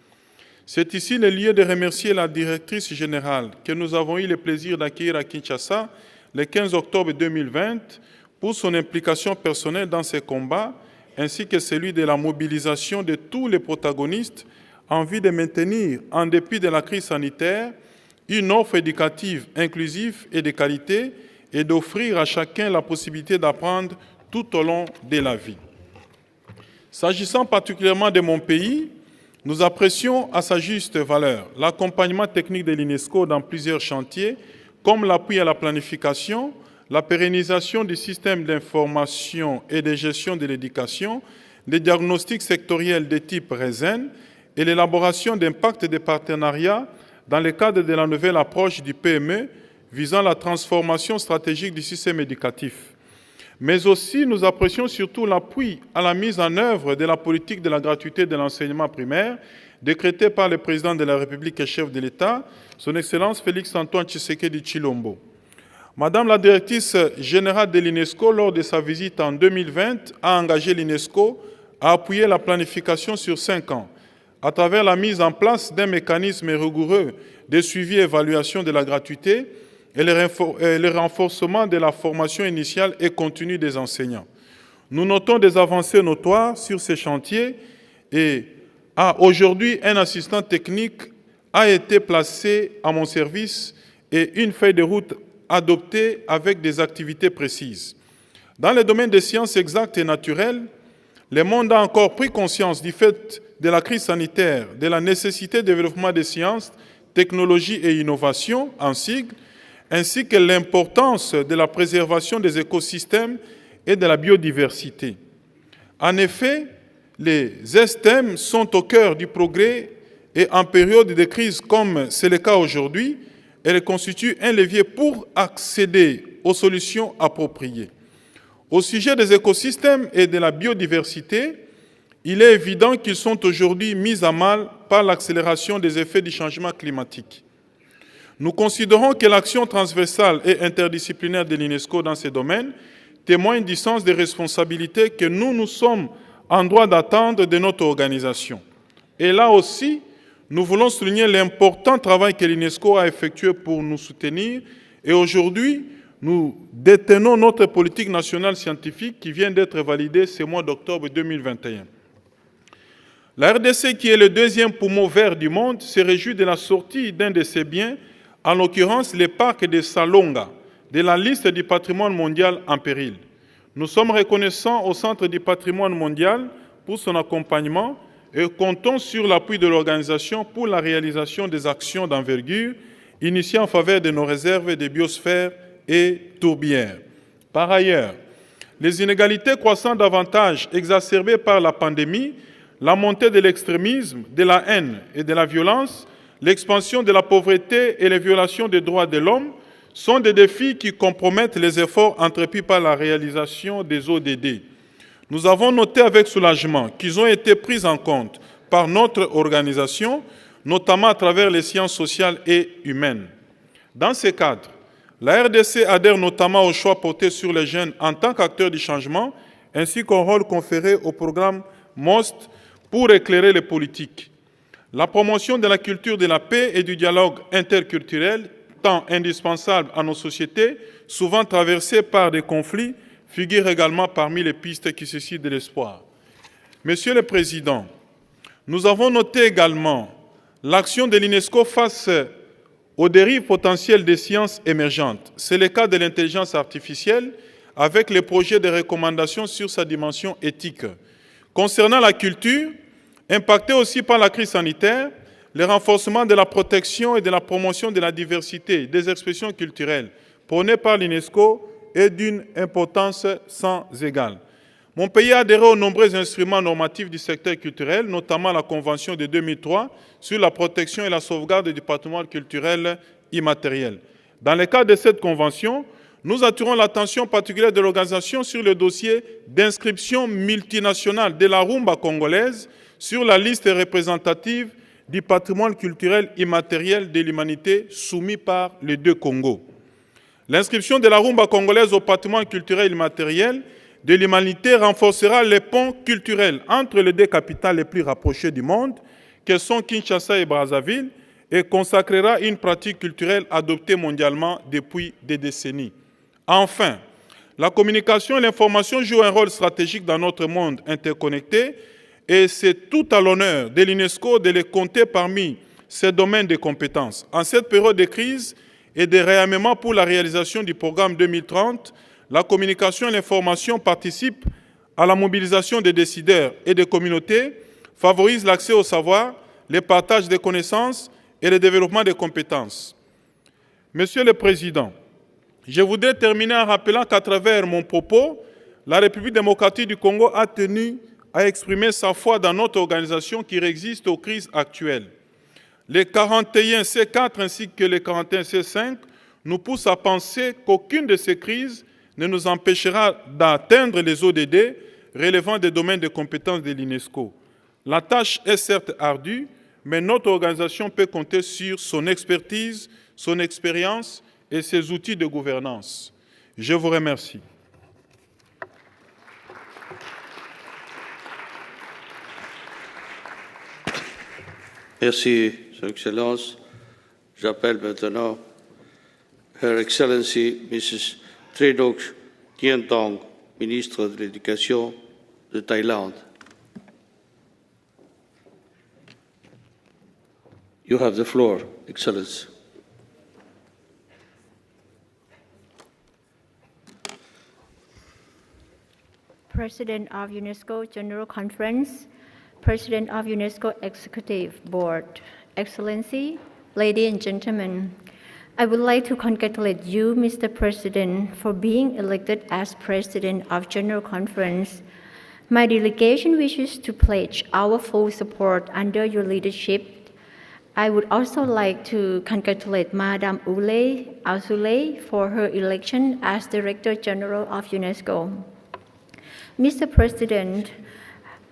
C'est ici le lieu de remercier la directrice générale que nous avons eu le plaisir d'accueillir à Kinshasa le 15 octobre 2020 pour son implication personnelle dans ces combats, ainsi que celui de la mobilisation de tous les protagonistes en vue de maintenir, en dépit de la crise sanitaire, une offre éducative inclusive et de qualité et d'offrir à chacun la possibilité d'apprendre tout au long de la vie. S'agissant particulièrement de mon pays, nous apprécions à sa juste valeur l'accompagnement technique de l'UNESCO dans plusieurs chantiers, comme l'appui à la planification, la pérennisation du système d'information et de gestion de l'éducation, des diagnostics sectoriels de type RESEN et l'élaboration d'impacts de partenariats dans le cadre de la nouvelle approche du PME visant la transformation stratégique du système éducatif. Mais aussi, nous apprécions surtout l'appui à la mise en œuvre de la politique de la gratuité de l'enseignement primaire décrétée par le président de la République et chef de l'État, son Excellence Félix-Antoine Tshisekedi Tshilombo. Madame la directrice générale de l'UNESCO, lors de sa visite en 2020, a engagé l'UNESCO à appuyer la planification sur 5 ans, à travers la mise en place d'un mécanisme rigoureux de suivi et évaluation de la gratuité et le renforcement de la formation initiale et continue des enseignants. Nous notons des avancées notoires sur ces chantiers et a aujourd'hui un assistant technique a été placée à mon service et une feuille de route adoptée avec des activités précises. Dans le domaine des sciences exactes et naturelles, le monde a encore pris conscience du fait de la crise sanitaire, de la nécessité de développement des sciences, technologies et innovations, en sigle, ainsi que l'importance de la préservation des écosystèmes et de la biodiversité. En effet, les STEM sont au cœur du progrès et en période de crise comme c'est le cas aujourd'hui, elles constituent un levier pour accéder aux solutions appropriées. Au sujet des écosystèmes et de la biodiversité, il est évident qu'ils sont aujourd'hui mis à mal par l'accélération des effets du changement climatique. Nous considérons que l'action transversale et interdisciplinaire de l'UNESCO dans ces domaines témoigne du sens des responsabilités que nous sommes en droit d'attendre de notre organisation. Et là aussi, nous voulons souligner l'important travail que l'UNESCO a effectué pour nous soutenir. Et aujourd'hui, nous détenons notre politique nationale scientifique qui vient d'être validée ce mois d'octobre 2021. La RDC, qui est le deuxième poumon vert du monde, se réjouit de la sortie d'un de ses biens, en l'occurrence les parcs de Salonga, de la liste du patrimoine mondial en péril. Nous sommes reconnaissants au Centre du patrimoine mondial pour son accompagnement et comptons sur l'appui de l'organisation pour la réalisation des actions d'envergure initiées en faveur de nos réserves de biosphère et tourbières. Par ailleurs, les inégalités croissant davantage exacerbées par la pandémie, la montée de l'extrémisme, de la haine et de la violence, l'expansion de la pauvreté et les violations des droits de l'homme sont des défis qui compromettent les efforts entrepris par la réalisation des ODD. Nous avons noté avec soulagement qu'ils ont été pris en compte par notre organisation, notamment à travers les sciences sociales et humaines. Dans ce cadre, la RDC adhère notamment au choix porté sur les jeunes en tant qu'acteurs du changement, ainsi qu'au rôle conféré au programme MOST pour éclairer les politiques. La promotion de la culture de la paix et du dialogue interculturel, tant indispensable à nos sociétés, souvent traversées par des conflits, figure également parmi les pistes qui suscitent de l'espoir. Monsieur le Président, nous avons noté également l'action de l'UNESCO face aux dérives potentielles des sciences émergentes. C'est le cas de l'intelligence artificielle avec les projets de recommandations sur sa dimension éthique. Concernant la culture, impactée aussi par la crise sanitaire, le renforcement de la protection et de la promotion de la diversité des expressions culturelles prônées par l'UNESCO est d'une importance sans égale. Mon pays a adhéré aux nombreux instruments normatifs du secteur culturel, notamment la Convention de 2003 sur la protection et la sauvegarde du patrimoine culturel immatériel. Dans le cadre de cette convention, nous attirons l'attention particulière de l'organisation sur le dossier d'inscription multinationale de la rumba congolaise sur la liste représentative du patrimoine culturel immatériel de l'humanité soumis par les deux Congos. L'inscription de la rumba congolaise au patrimoine culturel immatériel de l'humanité renforcera les ponts culturels entre les deux capitales les plus rapprochées du monde, que sont Kinshasa et Brazzaville, et consacrera une pratique culturelle adoptée mondialement depuis des décennies. Enfin, la communication et l'information jouent un rôle stratégique dans notre monde interconnecté, et c'est tout à l'honneur de l'UNESCO de les compter parmi ces domaines de compétences. En cette période de crise et de réarmement pour la réalisation du programme 2030, la communication et l'information participent à la mobilisation des décideurs et des communautés, favorisent l'accès au savoir, le partage des connaissances et le développement des compétences. Monsieur le Président, je voudrais terminer en rappelant qu'à travers mon propos, la République démocratique du Congo a tenu à exprimer sa foi dans notre organisation qui résiste aux crises actuelles. Les 41C4 ainsi que les 41C5 nous poussent à penser qu'aucune de ces crises ne nous empêchera d'atteindre les ODD relevant des domaines de compétences de l'UNESCO. La tâche est certes ardue, mais notre organisation peut compter sur son expertise, son expérience et ses outils de gouvernance. Je vous remercie. Merci, Son Excellence. J'appelle maintenant Her Excellency Mrs. Trinok Tientong, ministre de l'Éducation de Thaïlande. You have the floor, Excellency. President of UNESCO General Conference, President of UNESCO Executive Board, Excellency, ladies and gentlemen, I would like to congratulate you, Mr. President, for being elected as President of General Conference. My delegation wishes to pledge our full support under your leadership. I would also like to congratulate Madame Azulay for her election as Director General of UNESCO. Mr. President,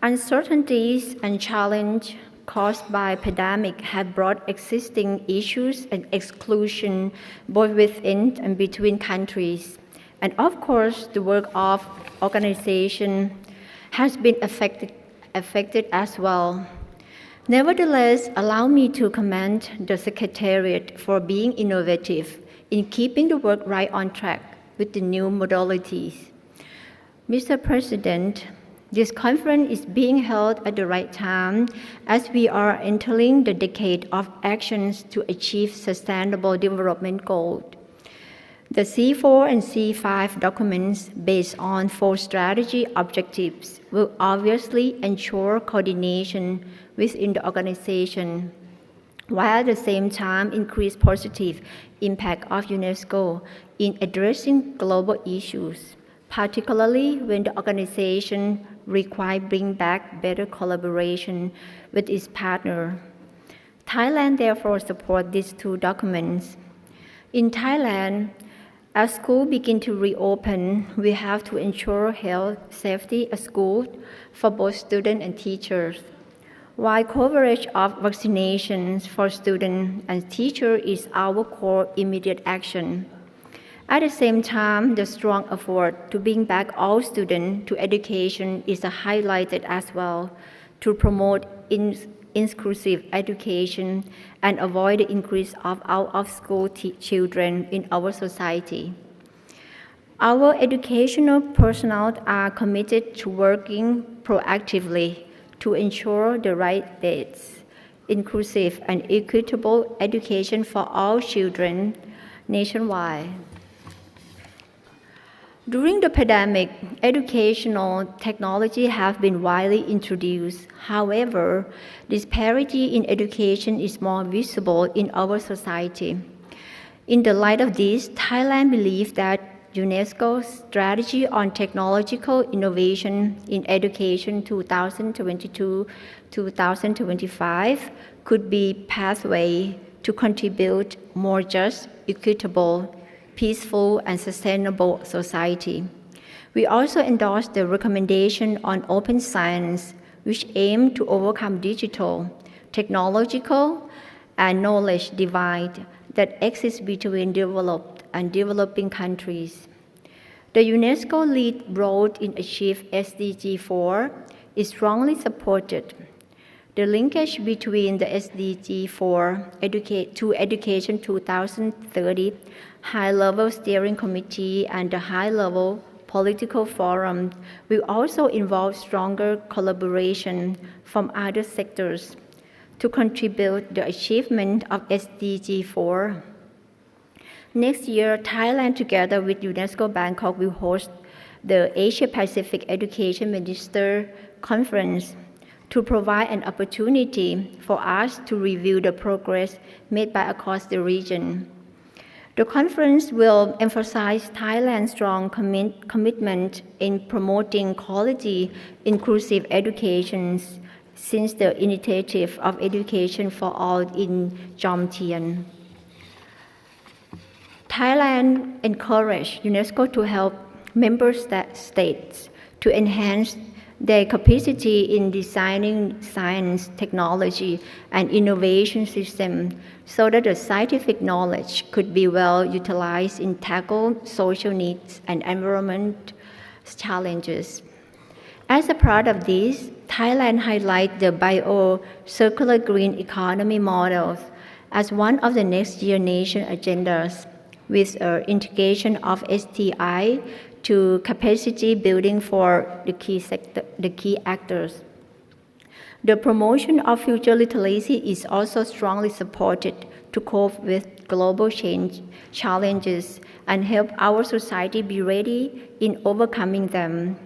uncertainties and challenges caused by pandemic have brought existing issues and exclusion both within and between countries. And of course, the work of organization has been affected as well. Nevertheless, allow me to commend the Secretariat for being innovative in keeping the work right on track with the new modalities. Mr. President, this conference is being held at the right time as we are entering the decade of actions to achieve Sustainable Development Goals. The C4 and C5 documents based on 4 strategy objectives will obviously ensure coordination within the organization, while at the same time increase positive impact of UNESCO in addressing global issues, particularly when the organization requires bring back better collaboration with its partner. Thailand therefore supports these 2 documents. In Thailand, as schools begin to reopen, we have to ensure health safety at school for both students and teachers. While coverage of vaccinations for students and teachers is our core immediate action, at the same time, the strong effort to bring back all students to education is highlighted as well to promote inclusive education and avoid the increase of out-of-school children in our society. Our educational personnel are committed to working proactively to ensure the right dates, inclusive and equitable education for all children nationwide. During the pandemic, educational technology have been widely introduced. However, disparity in education is more visible in our society. In the light of this, Thailand believes that UNESCO's strategy on technological innovation in education 2022-2025 could be pathway to contribute more just, equitable, peaceful and sustainable society. We also endorse the recommendation on open science, which aim to overcome digital, technological, and knowledge divide that exists between developed and developing countries. The UNESCO lead role in achieving SDG 4 is strongly supported. The linkage between the SDG 4 to Education 2030 High-Level Steering Committee and the High-Level Political Forum will also involve stronger collaboration from other sectors to contribute the achievement of SDG 4. Next year, Thailand, together with UNESCO Bangkok, will host the Asia-Pacific Education Minister Conference to provide an opportunity for us to review the progress made by across the region. The conference will emphasize Thailand's strong commitment in promoting quality, inclusive education since the initiative of Education for All in Jomtien. Thailand encouraged UNESCO to help member states to enhance their capacity in designing science, technology, and innovation systems so that the scientific knowledge could be well utilized in tackle social needs and environment challenges. As a part of this, Thailand highlights the bio-circular green economy models as one of the next year nation agendas, with integration of STI to capacity building for the key actors. The promotion of future literacy is also strongly supported to cope with global change challenges and help our society be ready in overcoming them.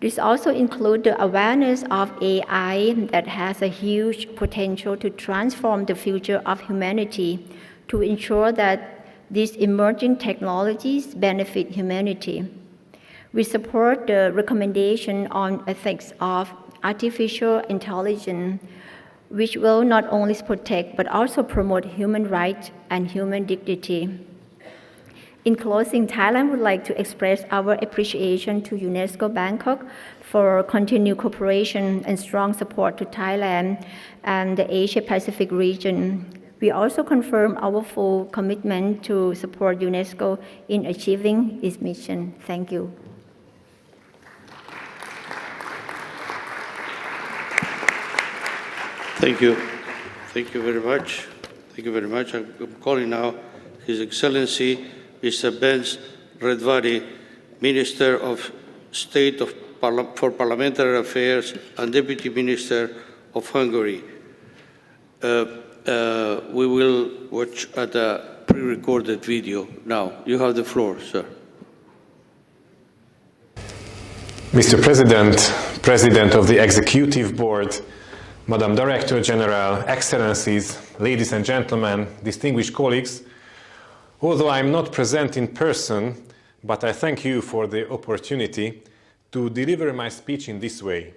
This also includes the awareness of AI that has a huge potential to transform the future of humanity to ensure that these emerging technologies benefit humanity. We support the recommendation on ethics of artificial intelligence, which will not only protect but also promote human rights and human dignity. In closing, Thailand would like to express our appreciation to UNESCO Bangkok for continued cooperation and strong support to Thailand and the Asia-Pacific region. We also confirm our full commitment to support UNESCO in achieving its mission. Thank you. Thank you. Thank you very much. Thank you very much. I'm calling now His Excellency Mr. Benz Redvari, Minister of State for Parliamentary Affairs and Deputy Minister of Hungary. We will watch at a pre-recorded video now. You have the floor, sir. Mr. President, President of the Executive Board, Madam Director General, Excellencies, ladies and gentlemen, distinguished colleagues, although I am not present in person, but I thank you for the opportunity to deliver my speech in this way.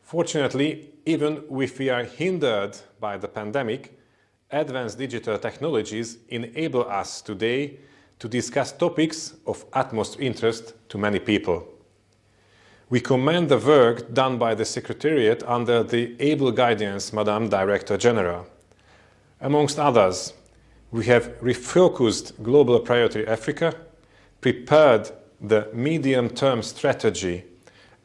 Fortunately, even if we are hindered by the pandemic, advanced digital technologies enable us today to discuss topics of utmost interest to many people. We commend the work done by the Secretariat under the able guidance, Madam Director General. Amongst others, we have refocused Global Priority Africa, prepared the medium-term strategy,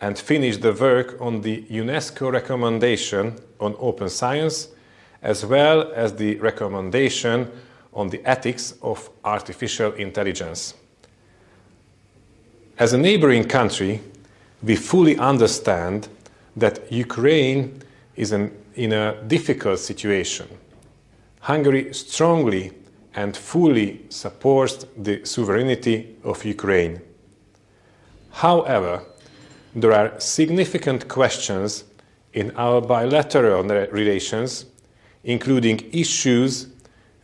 and finished the work on the UNESCO recommendation on open science, as well as the recommendation on the ethics of artificial intelligence. As a neighboring country, we fully understand that Ukraine is in a difficult situation. Hungary strongly and fully supports the sovereignty of Ukraine. However, there are significant questions in our bilateral relations, including issues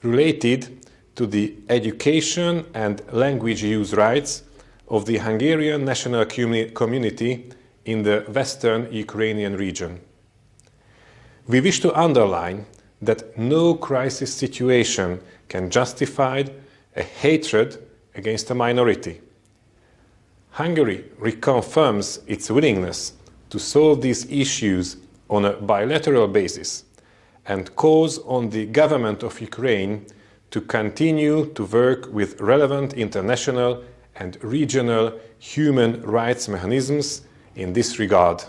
related to the education and language use rights of the Hungarian national community in the western Ukrainian region. We wish to underline that no crisis situation can justify a hatred against a minority. Hungary reconfirms its willingness to solve these issues on a bilateral basis and calls on the government of Ukraine to continue to work with relevant international and regional human rights mechanisms in this regard.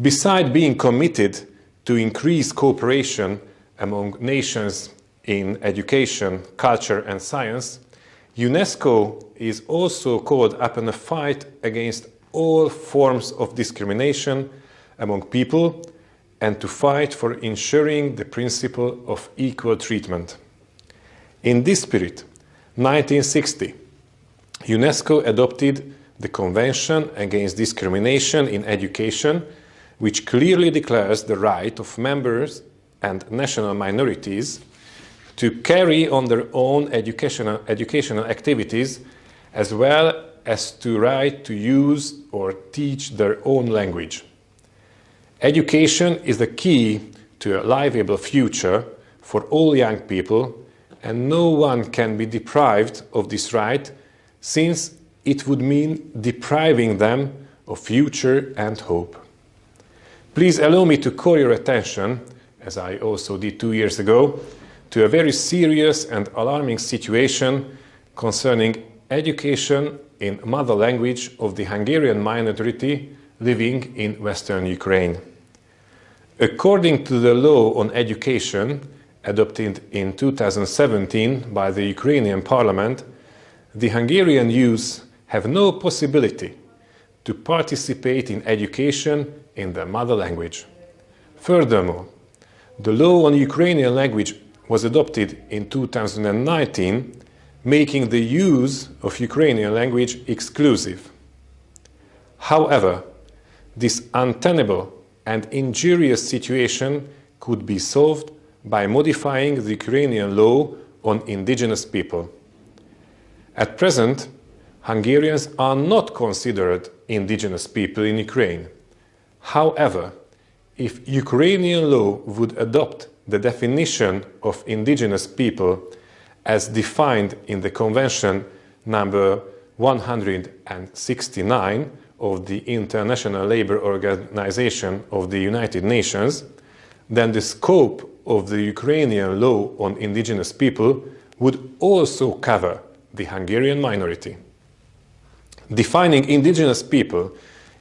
Besides being committed to increase cooperation among nations in education, culture and science, UNESCO is also called upon a fight against all forms of discrimination among people and to fight for ensuring the principle of equal treatment. In this spirit, 1960, UNESCO adopted the Convention Against Discrimination in Education, which clearly declares the right of members and national minorities to carry on their own educational activities, as well as to right to use or teach their own language. Education is the key to a livable future for all young people, and no one can be deprived of this right, since it would mean depriving them of future and hope. Please allow me to call your attention, as I also did 2 years ago, to a very serious and alarming situation concerning education in mother language of the Hungarian minority living in Western Ukraine. According to the law on education, adopted in 2017 by the Ukrainian Parliament, the Hungarian youth have no possibility to participate in education in their mother language. Furthermore, the law on Ukrainian language was adopted in 2019, making the use of Ukrainian language exclusive. However, this untenable and injurious situation could be solved by modifying the Ukrainian law on indigenous people. At present, Hungarians are not considered indigenous people in Ukraine. However, if Ukrainian law would adopt the definition of indigenous people as defined in the Convention number 169 of the International Labour Organization of the United Nations, then the scope of the Ukrainian law on indigenous people would also cover the Hungarian minority. Defining indigenous people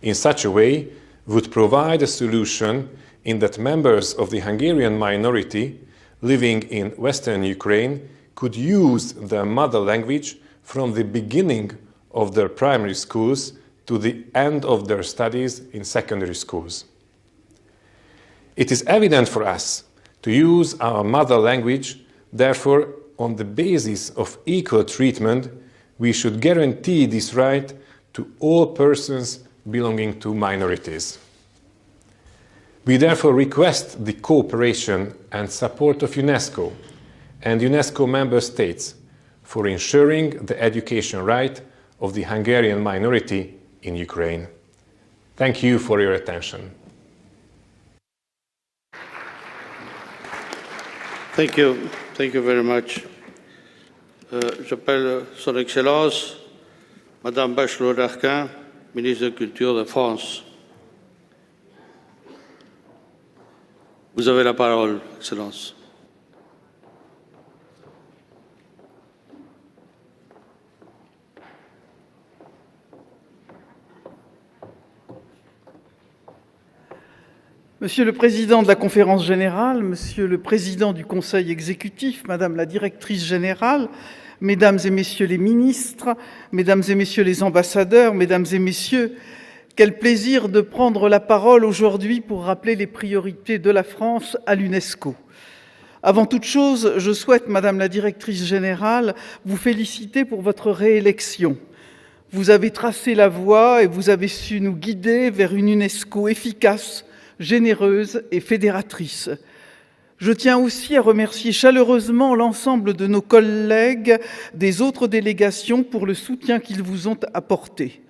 in such a way would provide a solution in that members of the Hungarian minority living in Western Ukraine could use their mother language from the beginning of their primary schools to the end of their studies in secondary schools. It is evident for us to use our mother language, therefore, on the basis of equal treatment, we should guarantee this right to all persons belonging to minorities. We therefore request the cooperation and support of UNESCO and UNESCO member states for ensuring the education right of the Hungarian minority in Ukraine. Thank you for your attention. Thank you. Thank you very much. J'appelle Son Excellence, Madame Bachelot-Darquin, ministre de la Culture de France. Vous avez la parole, Excellence. Monsieur le Président de la Conférence générale, Monsieur le Président du Conseil exécutif, Madame la Directrice générale, Mesdames et Messieurs les ministres, Mesdames et Messieurs les ambassadeurs, Mesdames et Messieurs, quel plaisir de prendre la parole aujourd'hui pour rappeler les priorités de la France à l'UNESCO. Avant toute chose, je souhaite, Madame la Directrice générale, vous féliciter pour votre réélection. Vous avez tracé la voie et vous avez su nous guider vers une UNESCO efficace, généreuse et fédératrice. Je tiens aussi à remercier chaleureusement l'ensemble de nos collègues des autres délégations pour le soutien qu'ils vous ont apporté.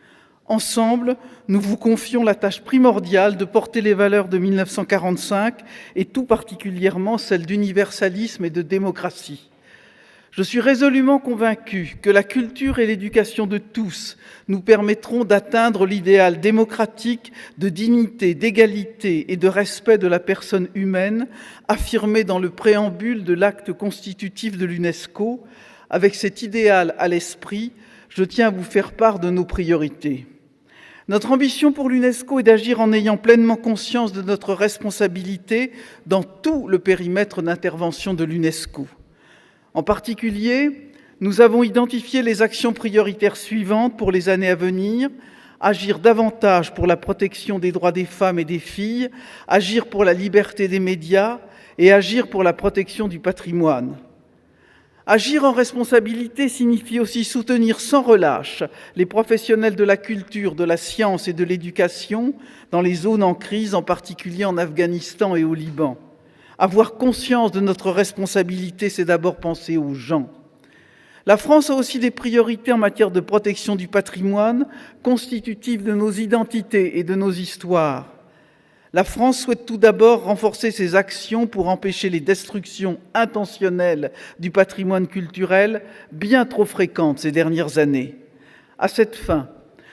Ensemble, nous vous confions la tâche primordiale de porter les valeurs de 1945 et tout particulièrement celles d'universalisme et de démocratie. Je suis résolument convaincu que la culture et l'éducation de tous nous permettront d'atteindre l'idéal démocratique de dignité, d'égalité et de respect de la personne humaine affirmé dans le préambule de l'acte constitutif de l'UNESCO. Avec cet idéal à l'esprit, je tiens à vous faire part de nos priorités. Notre ambition pour l'UNESCO est d'agir en ayant pleinement conscience de notre responsabilité dans tout le périmètre d'intervention de l'UNESCO. En particulier, nous avons identifié les actions prioritaires suivantes pour les années à venir: agir davantage pour la protection des droits des femmes et des filles, agir pour la liberté des médias et agir pour la protection du patrimoine. Agir en responsabilité signifie aussi soutenir sans relâche les professionnels de la culture, de la science et de l'éducation dans les zones en crise, en particulier en Afghanistan et au Liban. Avoir conscience de notre responsabilité, c'est d'abord penser aux gens. La France a aussi des priorités en matière de protection du patrimoine, constitutives de nos identités et de nos histoires. La France souhaite tout d'abord renforcer ses actions pour empêcher les destructions intentionnelles du patrimoine culturel, bien trop fréquentes ces dernières années. À cette fin,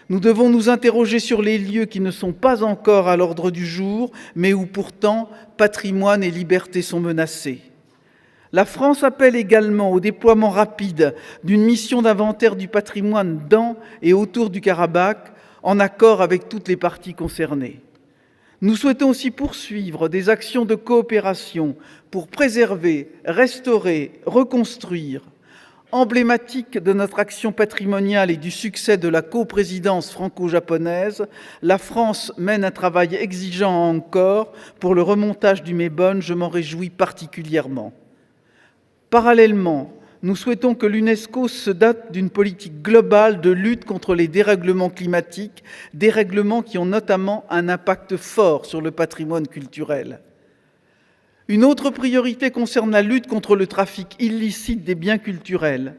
nous devons nous interroger sur les lieux qui ne sont pas encore à l'ordre du jour, mais où pourtant patrimoine et liberté sont menacés. La France appelle également au déploiement rapide d'une mission d'inventaire du patrimoine dans et autour du Karabakh, en accord avec toutes les parties concernées. Nous souhaitons aussi poursuivre des actions de coopération pour préserver, restaurer, reconstruire. Emblématique de notre action patrimoniale et du succès de la coprésidence franco-japonaise, la France mène un travail exigeant à Angkor pour le remontage du Mébone. Je m'en réjouis particulièrement. Parallèlement, nous souhaitons que l'UNESCO se dote d'une politique globale de lutte contre les dérèglements climatiques, dérèglements qui ont notamment un impact fort sur le patrimoine culturel. Une autre priorité concerne la lutte contre le trafic illicite des biens culturels.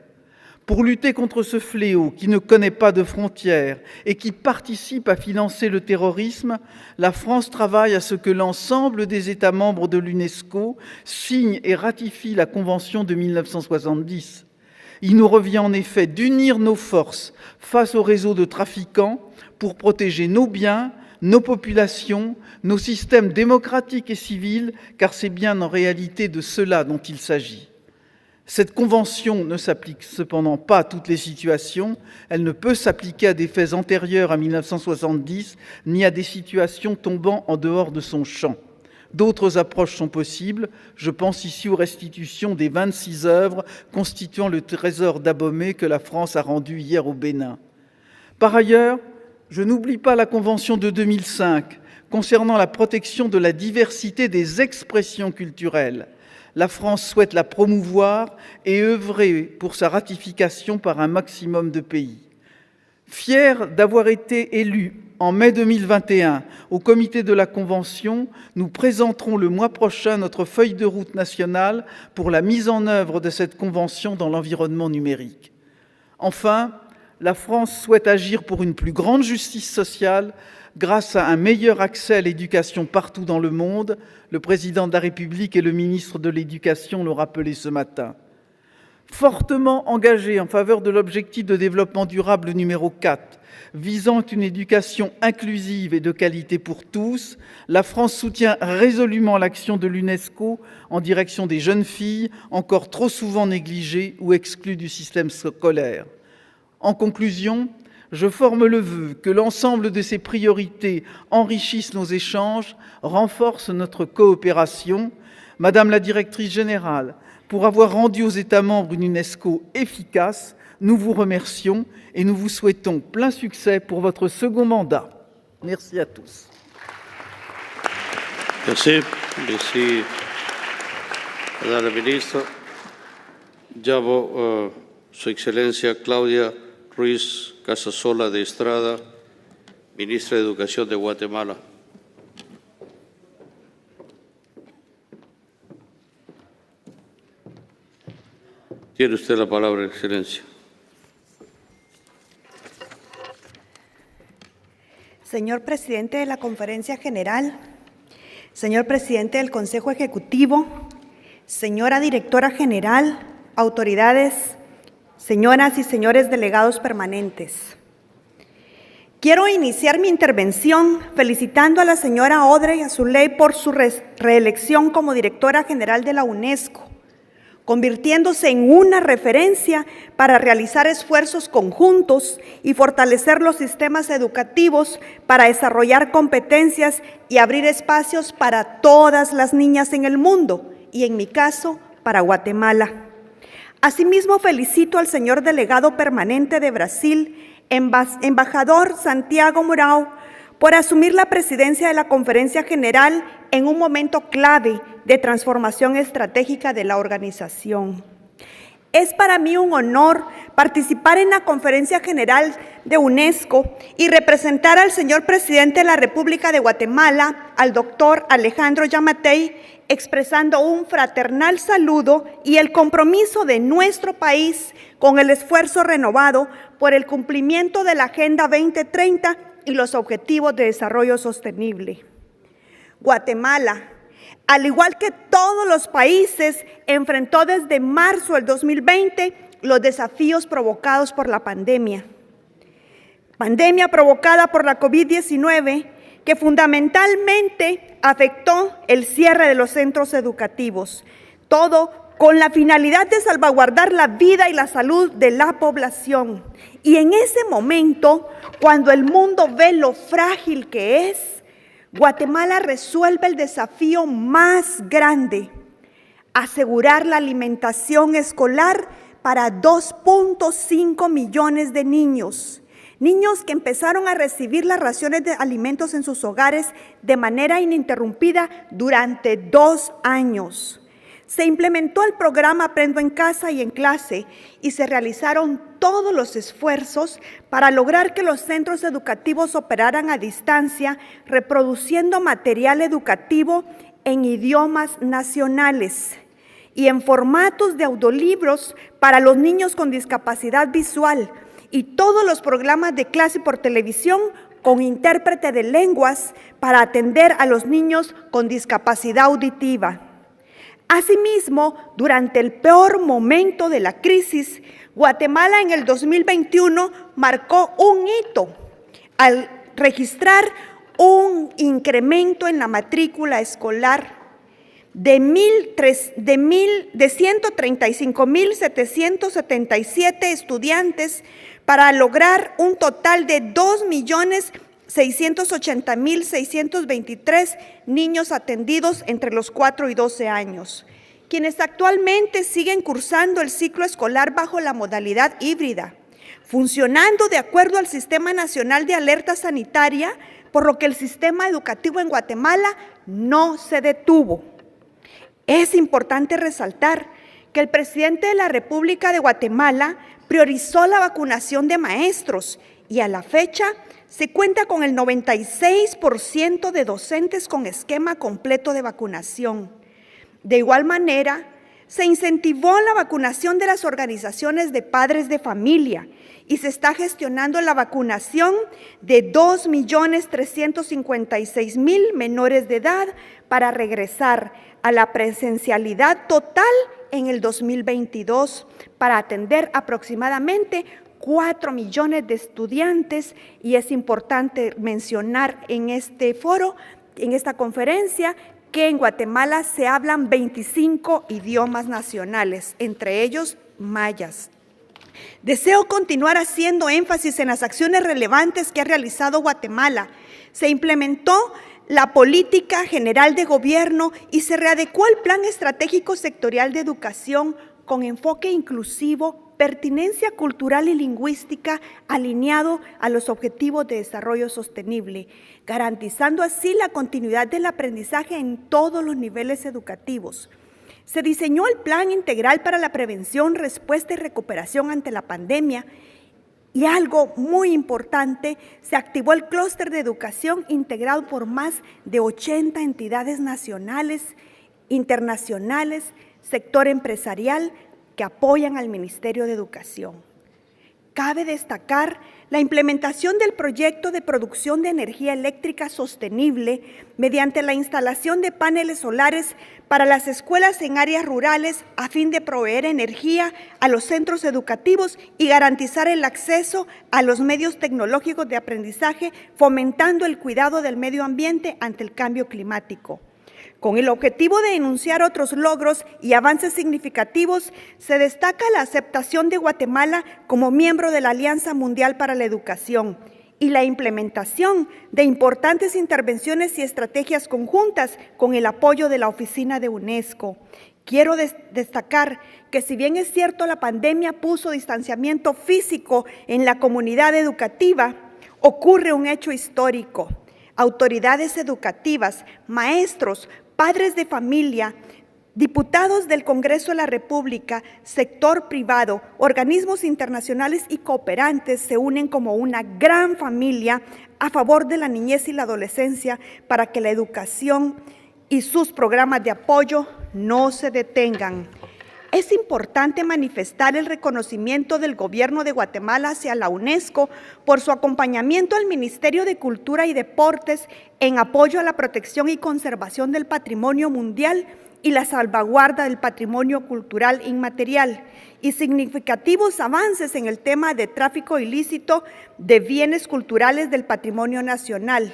Pour lutter contre ce fléau qui ne connaît pas de frontières et qui participe à financer le terrorisme, la France travaille à ce que l'ensemble des États membres de l'UNESCO signent et ratifient la Convention de 1970. Il nous revient en effet d'unir nos forces face aux réseaux de trafiquants pour protéger nos biens, nos populations, nos systèmes démocratiques et civils, car c'est bien en réalité de cela dont il s'agit. Cette convention ne s'applique cependant pas à toutes les situations. Elle ne peut s'appliquer à des faits antérieurs à 1970, ni à des situations tombant en dehors de son champ. D'autres approches sont possibles. Je pense ici aux restitutions des 26 œuvres constituant le trésor d'Abomey que la France a rendu hier au Bénin. Par ailleurs, je n'oublie pas la Convention de 2005 concernant la protection de la diversité des expressions culturelles. La France souhaite la promouvoir et œuvrer pour sa ratification par un maximum de pays. Fiers d'avoir été élus en mai 2021 au comité de la Convention, nous présenterons le mois prochain notre feuille de route nationale pour la mise en œuvre de cette Convention dans l'environnement numérique. Enfin, la France souhaite agir pour une plus grande justice sociale grâce à un meilleur accès à l'éducation partout dans le monde. Le président de la République et le ministre de l'Éducation l'ont rappelé ce matin. Fortement engagée en faveur de l'objectif de développement durable numéro 4, visant une éducation inclusive et de qualité pour tous, la France soutient résolument l'action de l'UNESCO en direction des jeunes filles, encore trop souvent négligées ou exclues du système scolaire. En conclusion, je forme le vœu que l'ensemble de ces priorités enrichissent nos échanges, renforcent notre coopération. Madame la directrice générale, pour avoir rendu aux États membres une UNESCO efficace, nous vous remercions et nous vous souhaitons plein succès pour votre second mandat. Merci à tous. Merci. Merci, Madame la Ministra. Llamo Su Excelencia Claudia Ruiz Casasola de Estrada, Ministra de Educación de Guatemala. Tiene usted la palabra, Excelencia. Señor Presidente de la Conferencia General, señor Presidente del Consejo Ejecutivo, señora Directora General, autoridades, señoras y señores delegados permanentes. Quiero iniciar mi intervención felicitando a la señora Audrey Azoulay por su reelección como Directora General de la UNESCO, convirtiéndose en una referencia para realizar esfuerzos conjuntos y fortalecer los sistemas educativos para desarrollar competencias y abrir espacios para todas las niñas en el mundo, y en mi caso, para Guatemala. Asimismo, felicito al señor delegado permanente de Brasil, embajador Santiago Mourão, por asumir la presidencia de la Conferencia General en un momento clave de transformación estratégica de la organización. Es para mí un honor participar en la Conferencia General de UNESCO y representar al señor presidente de la República de Guatemala, al doctor Alejandro Yamatei, expresando un fraternal saludo y el compromiso de nuestro país con el esfuerzo renovado por el cumplimiento de la Agenda 2030 y los Objetivos de Desarrollo Sostenible. Guatemala, al igual que todos los países, enfrentó desde marzo del 2020 los desafíos provocados por la pandemia. Pandemia provocada por la COVID-19, que fundamentalmente afectó el cierre de los centros educativos, todo con la finalidad de salvaguardar la vida y la salud de la población. Y en ese momento, cuando el mundo ve lo frágil que es, Guatemala resuelve el desafío más grande: asegurar la alimentación escolar para 2.5 millones de niños. Niños que empezaron a recibir las raciones de alimentos en sus hogares de manera ininterrumpida durante 2 años. Se implementó el programa Aprendo en Casa y en Clase y se realizaron todos los esfuerzos para lograr que los centros educativos operaran a distancia, reproduciendo material educativo en idiomas nacionales y en formatos de audiolibros para los niños con discapacidad visual, y todos los programas de clase por televisión con intérprete de lenguas para atender a los niños con discapacidad auditiva. Asimismo, durante el peor momento de la crisis, Guatemala en el 2021 marcó un hito al registrar un incremento en la matrícula escolar de 135.777 estudiantes para lograr un total de 2.680.623 niños atendidos entre los 4 y 12 años, quienes actualmente siguen cursando el ciclo escolar bajo la modalidad híbrida, funcionando de acuerdo al Sistema Nacional de Alerta Sanitaria, por lo que el sistema educativo en Guatemala no se detuvo. Es importante resaltar que el presidente de la República de Guatemala priorizó la vacunación de maestros y a la fecha se cuenta con el 96% de docentes con esquema completo de vacunación. De igual manera, se incentivó la vacunación de las organizaciones de padres de familia y se está gestionando la vacunación de 2.356.000 menores de edad para regresar a la presencialidad total en el 2022 para atender aproximadamente 4 millones de estudiantes, y es importante mencionar en este foro, en esta conferencia, que en Guatemala se hablan 25 idiomas nacionales, entre ellos mayas. Deseo continuar haciendo énfasis en las acciones relevantes que ha realizado Guatemala. Se implementó la política general de gobierno y se readecuó el plan estratégico sectorial de educación con enfoque inclusivo, pertinencia cultural y lingüística alineado a los objetivos de desarrollo sostenible, garantizando así la continuidad del aprendizaje en todos los niveles educativos. Se diseñó el Plan Integral para la Prevención, Respuesta y Recuperación ante la pandemia. Y algo muy importante, se activó el clúster de educación integrado por más de 80 entidades nacionales, internacionales, sector empresarial que apoyan al Ministerio de Educación. Cabe destacar la implementación del proyecto de producción de energía eléctrica sostenible mediante la instalación de paneles solares para las escuelas en áreas rurales a fin de proveer energía a los centros educativos y garantizar el acceso a los medios tecnológicos de aprendizaje, fomentando el cuidado del medio ambiente ante el cambio climático. Con el objetivo de enunciar otros logros y avances significativos, se destaca la aceptación de Guatemala como miembro de la Alianza Mundial para la Educación y la implementación de importantes intervenciones y estrategias conjuntas con el apoyo de la Oficina de UNESCO. Quiero destacar que si bien es cierto la pandemia puso distanciamiento físico en la comunidad educativa, ocurre un hecho histórico. Autoridades educativas, maestros, padres de familia, diputados del Congreso de la República, sector privado, organismos internacionales y cooperantes se unen como una gran familia a favor de la niñez y la adolescencia para que la educación y sus programas de apoyo no se detengan. Es importante manifestar el reconocimiento del Gobierno de Guatemala hacia la UNESCO por su acompañamiento al Ministerio de Cultura y Deportes en apoyo a la protección y conservación del patrimonio mundial y la salvaguarda del patrimonio cultural inmaterial, y significativos avances en el tema de tráfico ilícito de bienes culturales del patrimonio nacional,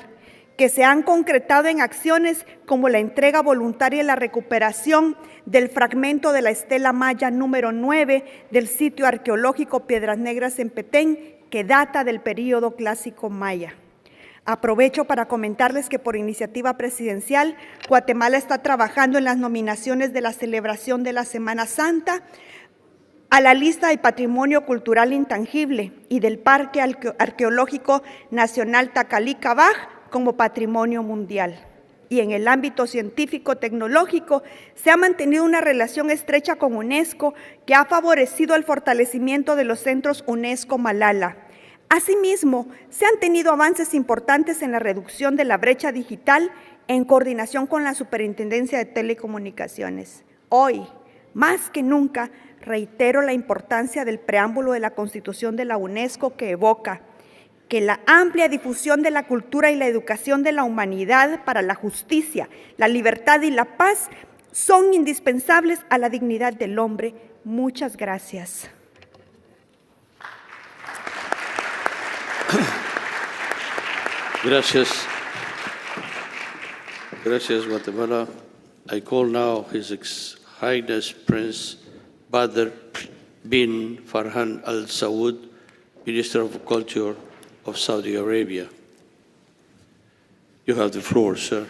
que se han concretado en acciones como la entrega voluntaria y la recuperación del fragmento de la estela maya número 9 del sitio arqueológico Piedras Negras en Petén, que data del período clásico maya. Aprovecho para comentarles que por iniciativa presidencial, Guatemala está trabajando en las nominaciones de la celebración de la Semana Santa a la lista de Patrimonio Cultural Intangible y del Parque Arqueológico Nacional Tacalica-Baj como Patrimonio Mundial. Y en el ámbito científico-tecnológico se ha mantenido una relación estrecha con UNESCO que ha favorecido el fortalecimiento de los centros UNESCO Malala. Asimismo, se han tenido avances importantes en la reducción de la brecha digital en coordinación con la Superintendencia de Telecomunicaciones. Hoy, más que nunca, reitero la importancia del preámbulo de la Constitución de la UNESCO que evoca que la amplia difusión de la cultura y la educación de la humanidad para la justicia, la libertad y la paz son indispensables a la dignidad del hombre. Muchas gracias. Gracias. Gracias, Guatemala. I call now His Highness Prince Badr bin Farhan Al Saud, Minister of Culture of Saudi Arabia. You have the floor, sir.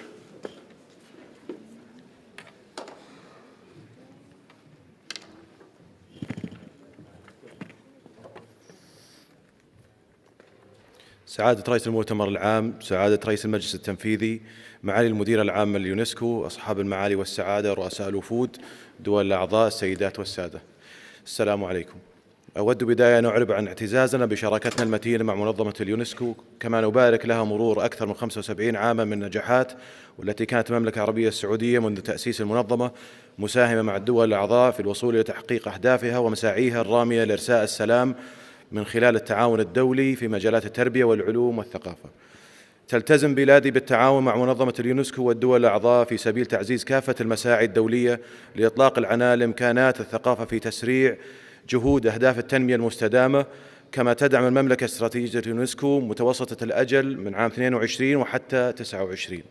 سعادة رئيس المؤتمر العام، سعادة رئيس المجلس التنفيذي، معالي المدير العام لليونسكو، أصحاب المعالي والسعادة، رؤساء الوفود، دول الأعضاء، السيدات والسادة، السلام عليكم. أود بداية أن أعرب عن اعتزازنا بشراكتنا المتينة مع منظمة اليونسكو، كما نبارك لها مرور أكثر من 75 عاما من نجاحات، والتي كانت المملكة العربية السعودية منذ تأسيس المنظمة مساهمة مع الدول الأعضاء في الوصول إلى تحقيق أهدافها ومساعيها الرامية لإرساء السلام من خلال التعاون الدولي في مجالات التربية والعلوم والثقافة. تلتزم بلادي بالتعاون مع منظمة اليونسكو والدول الأعضاء في سبيل تعزيز كافة المساعي الدولية لإطلاق العنان لإمكانات الثقافة في تسريع جهود أهداف التنمية المستدامة، كما تدعم المملكة استراتيجية اليونسكو متوسطة الأجل من عام 22 وحتى 29.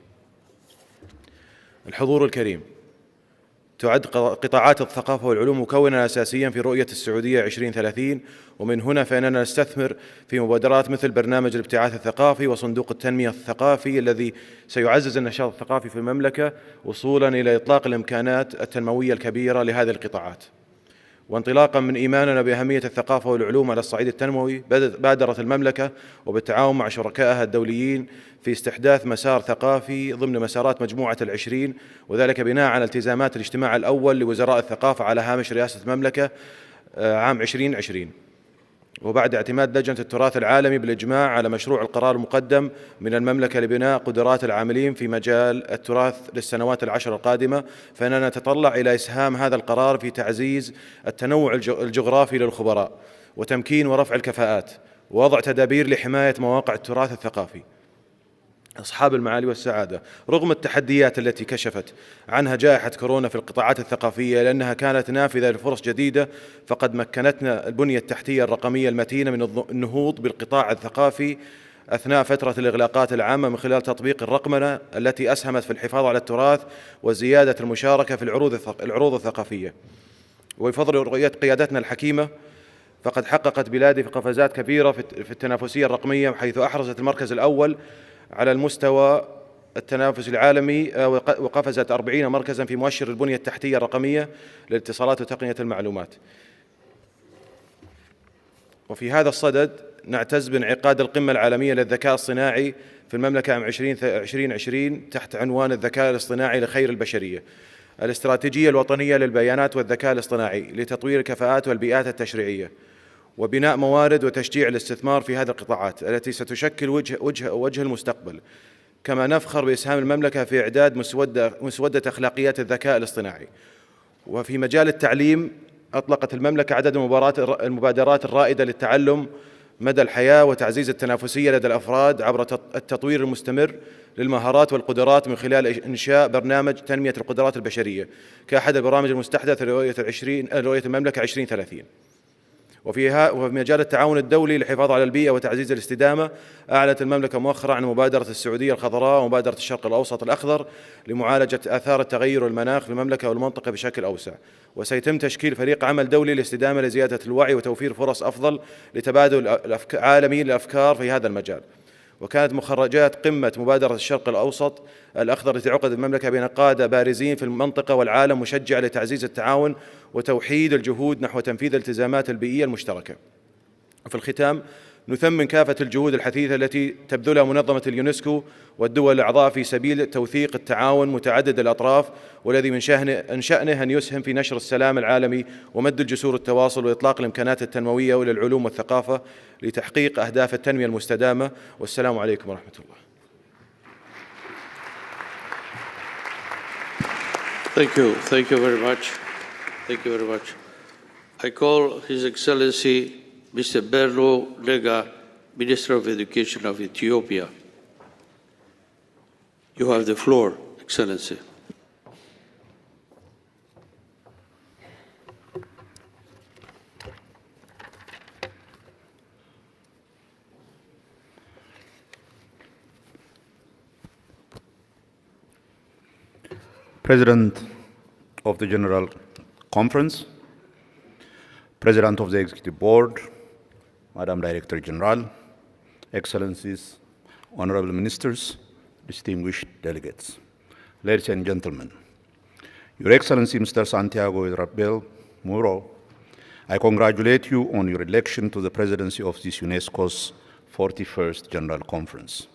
الحضور الكريم، تعد قطاعات الثقافة والعلوم مكونا أساسيا في رؤية السعودية 2030، ومن هنا فإننا نستثمر في مبادرات مثل برنامج الابتعاث الثقافي وصندوق التنمية الثقافي الذي سيعزز النشاط الثقافي في المملكة وصولا إلى إطلاق الإمكانات التنموية الكبيرة لهذه القطاعات. وانطلاقا من إيماننا بأهمية الثقافة والعلوم على الصعيد التنموي، بادرت المملكة وبالتعاون مع شركائها الدوليين في استحداث مسار ثقافي ضمن مسارات مجموعة ال20، وذلك بناء على التزامات الاجتماع الأول لوزراء الثقافة على هامش رئاسة المملكة عام 2020، وبعد اعتماد لجنة التراث العالمي بالإجماع على مشروع القرار المقدم من المملكة لبناء قدرات العاملين في مجال التراث للسنوات العشر القادمة، فإننا نتطلع إلى إسهام هذا القرار في تعزيز التنوع الجغرافي للخبراء وتمكين ورفع الكفاءات ووضع تدابير لحماية مواقع التراث الثقافي. أصحاب المعالي والسعادة، رغم التحديات التي كشفت عنها جائحة كورونا في القطاعات الثقافية لأنها كانت نافذة لفرص جديدة، فقد مكنتنا البنية التحتية الرقمية المتينة من النهوض بالقطاع الثقافي أثناء فترة الإغلاقات العامة من خلال تطبيق الرقمنة التي أسهمت في الحفاظ على التراث وزيادة المشاركة في العروض الثقافية. وبفضل رؤية قيادتنا الحكيمة فقد حققت بلادي قفزات كبيرة في التنافسية الرقمية، حيث أحرزت المركز الأول على المستوى التنافسي العالمي وقفزت 40 مركزا في مؤشر البنية التحتية الرقمية للاتصالات وتقنية المعلومات. وفي هذا الصدد نعتز بانعقاد القمة العالمية للذكاء الصناعي في المملكة عام 2020 تحت عنوان الذكاء الاصطناعي لخير البشرية، الاستراتيجية الوطنية للبيانات والذكاء الاصطناعي لتطوير الكفاءات والبيئات التشريعية وبناء موارد وتشجيع الاستثمار في هذه القطاعات التي ستشكل وجه المستقبل. كما نفخر بإسهام المملكة في إعداد مسودة أخلاقيات الذكاء الاصطناعي. وفي مجال التعليم أطلقت المملكة عدد المبادرات الرائدة للتعلم مدى الحياة وتعزيز التنافسية لدى الأفراد عبر التطوير المستمر للمهارات والقدرات من خلال إنشاء برنامج تنمية القدرات البشرية كأحد البرامج المستحدثة لرؤية المملكة 2030. وفي مجال التعاون الدولي للحفاظ على البيئة وتعزيز الاستدامة، أعلنت المملكة مؤخرا عن مبادرة السعودية الخضراء ومبادرة الشرق الأوسط الأخضر لمعالجة آثار التغير المناخ في المملكة والمنطقة بشكل أوسع. وسيتم تشكيل فريق عمل دولي للاستدامة لزيادة الوعي وتوفير فرص أفضل لتبادل عالمي للأفكار في هذا المجال. وكانت مخرجات قمة مبادرة الشرق الأوسط الأخضر التي عقدت المملكة بين قادة بارزين في المنطقة والعالم مشجعة لتعزيز التعاون وتوحيد الجهود نحو تنفيذ الالتزامات البيئية المشتركة. وفي الختام نثمن كافة الجهود الحثيثة التي تبذلها منظمة اليونسكو والدول الأعضاء في سبيل توثيق التعاون متعدد الأطراف، والذي من شأنه أن يسهم في نشر السلام العالمي ومد الجسور التواصل وإطلاق الإمكانات التنموية إلى العلوم والثقافة لتحقيق أهداف التنمية المستدامة. والسلام عليكم ورحمة الله. Thank you. Thank you very much. Thank you very much. I call His Excellency Mr. Berlo Lega, Minister of Education of Ethiopia. You have the floor, Excellency. President of the General Conference, President of the Executive Board, Madam Director General, Excellencies, Honorable Ministers, distinguished delegates, ladies and gentlemen, Your Excellency Mr. Santiago Israbel Muro, I congratulate you on your election to the presidency of this UNESCO's 41st General Conference.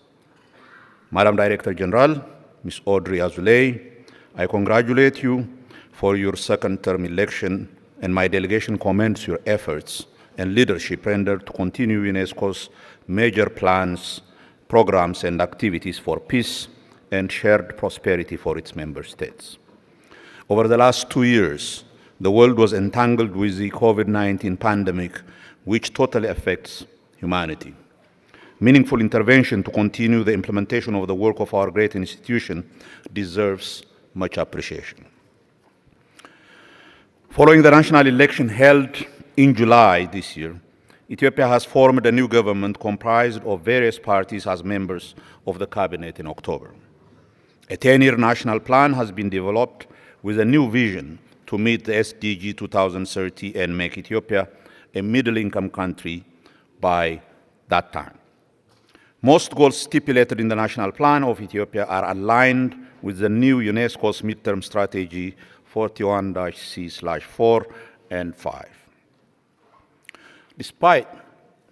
Madam Director General, Ms. Audrey Azoulay, I congratulate you for your second-term election, and my delegation commends your efforts and leadership rendered to continue UNESCO's major plans, programs, and activities for peace and shared prosperity for its member states. Over the last 2 years, the world was entangled with the COVID-19 pandemic, which totally affects humanity. Meaningful intervention to continue the implementation of the work of our great institution deserves much appreciation. Following the national election held in July this year, Ethiopia has formed a new government comprised of various parties as members of the cabinet in October. A 10-year national plan has been developed with a new vision to meet the SDG 2030 and make Ethiopia a middle-income country by that time. Most goals stipulated in the national plan of Ethiopia are aligned with the new UNESCO's midterm strategy 41-C/4 and 5. Despite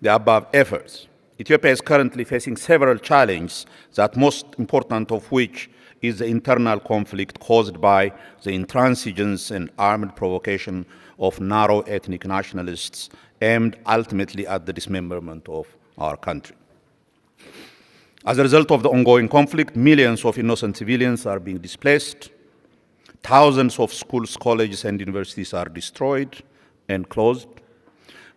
the above efforts, Ethiopia is currently facing several challenges, that most important of which is the internal conflict caused by the intransigence and armed provocation of narrow ethnic nationalists aimed ultimately at the dismemberment of our country. As a result of the ongoing conflict, millions of innocent civilians are being displaced. Thousands of schools, colleges, and universities are destroyed and closed.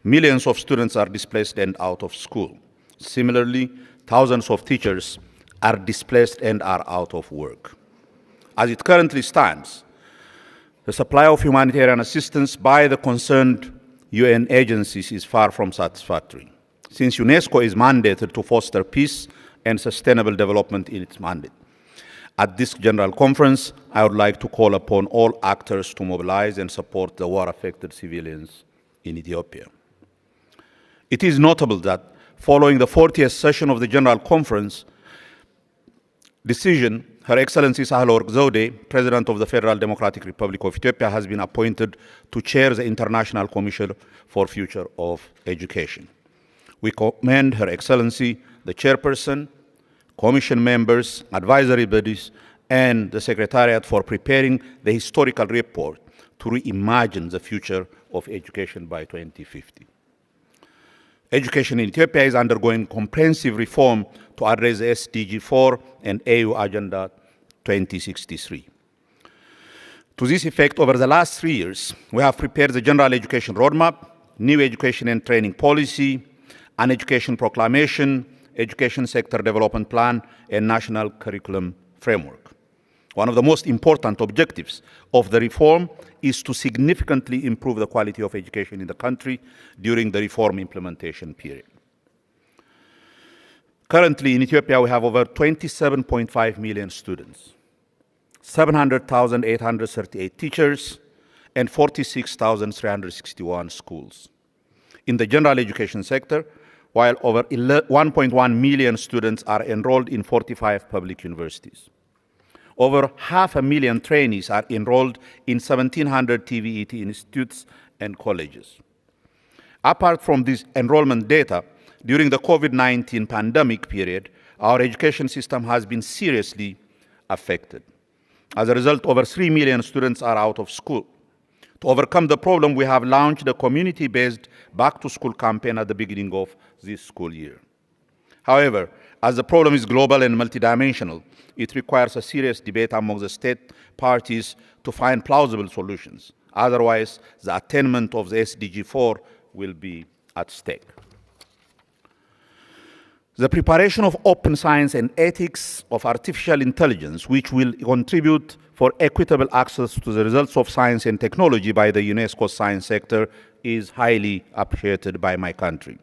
Millions of students are displaced and out of school. Similarly, thousands of teachers are displaced and are out of work. As it currently stands, the supply of humanitarian assistance by the concerned UN agencies is far from satisfactory, since UNESCO is mandated to foster peace and sustainable development in its mandate. At this General Conference, I would like to call upon all actors to mobilize and support the war-affected civilians in Ethiopia. It is notable that following the 40th session of the General Conference decision, Her Excellency Sahle-Work Zewde, President of the Federal Democratic Republic of Ethiopia, has been appointed to chair the International Commission for Future of Education. We commend Her Excellency, the chairperson, commission members, advisory bodies, and the Secretariat for preparing the historical report to reimagine the future of education by 2050. Education in Ethiopia is undergoing comprehensive reform to address the SDG 4 and AU Agenda 2063. To this effect, over the last 3 years, we have prepared the General Education Roadmap, New Education and Training Policy, an Education Proclamation, Education Sector Development Plan, and National Curriculum Framework. One of the most important objectives of the reform is to significantly improve the quality of education in the country during the reform implementation period. Currently, in Ethiopia, we have over 27.5 million students, 700,838 teachers, and 46,361 schools. In the general education sector, while over 1.1 million students are enrolled in 45 public universities. Over 500,000 trainees are enrolled in 1,700 TVET institutes and colleges. Apart from this enrollment data, during the COVID-19 pandemic period, our education system has been seriously affected. As a result, over 3 million students are out of school. To overcome the problem, we have launched a community-based back-to-school campaign at the beginning of this school year. However, as the problem is global and multidimensional, it requires a serious debate among the state parties to find plausible solutions. Otherwise, the attainment of the SDG 4 will be at stake. The preparation of open science and ethics of artificial intelligence, which will contribute for equitable access to the results of science and technology by the UNESCO science sector, is highly appreciated by my country.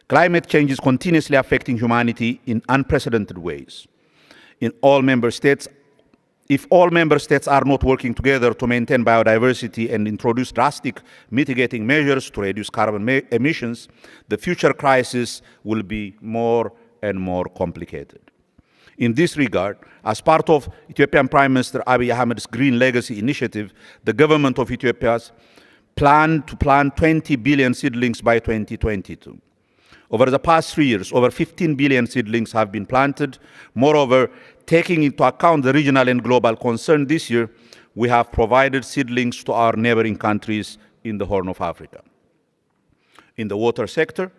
Climate change is continuously affecting humanity in unprecedented ways. If all member states are not working together to maintain biodiversity and introduce drastic mitigating measures to reduce carbon emissions, the future crisis will be more and more complicated. In this regard, as part of Ethiopian Prime Minister Abiy Ahmed's Green Legacy Initiative, the government of Ethiopia's planned to plant 20 billion seedlings by 2022. Over the past 3 years, over 15 billion seedlings have been planted. Moreover, taking into account the regional and global concern this year, we have provided seedlings to our neighboring countries in the Horn of Africa. In the water sector,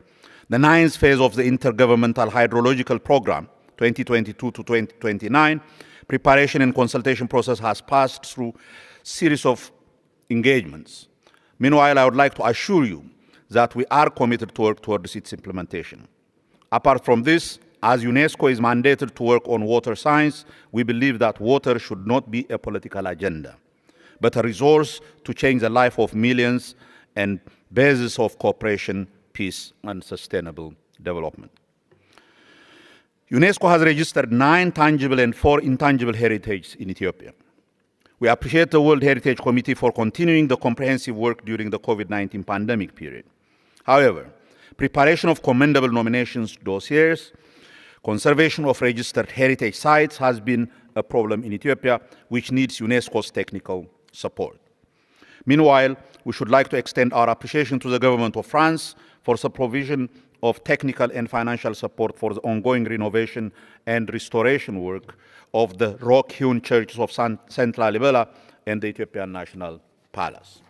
the 9th phase of the Intergovernmental Hydrological Program, 2022 to 2029, preparation and consultation process has passed through a series of engagements. Meanwhile, I would like to assure you that we are committed to work towards its implementation. Apart from this, as UNESCO is mandated to work on water science, we believe that water should not be a political agenda, but a resource to change the life of millions and basis of cooperation, peace, and sustainable development. UNESCO has registered 9 tangible and 4 intangible heritage in Ethiopia. We appreciate the World Heritage Committee for continuing the comprehensive work during the COVID-19 pandemic period. However, preparation of commendable nominations dossiers, conservation of registered heritage sites has been a problem in Ethiopia, which needs UNESCO's technical support. Meanwhile, we should like to extend our appreciation to the government of France for the provision of technical and financial support for the ongoing renovation and restoration work of the rock-hewn churches of Central Lalibela and the Ethiopian National Palace.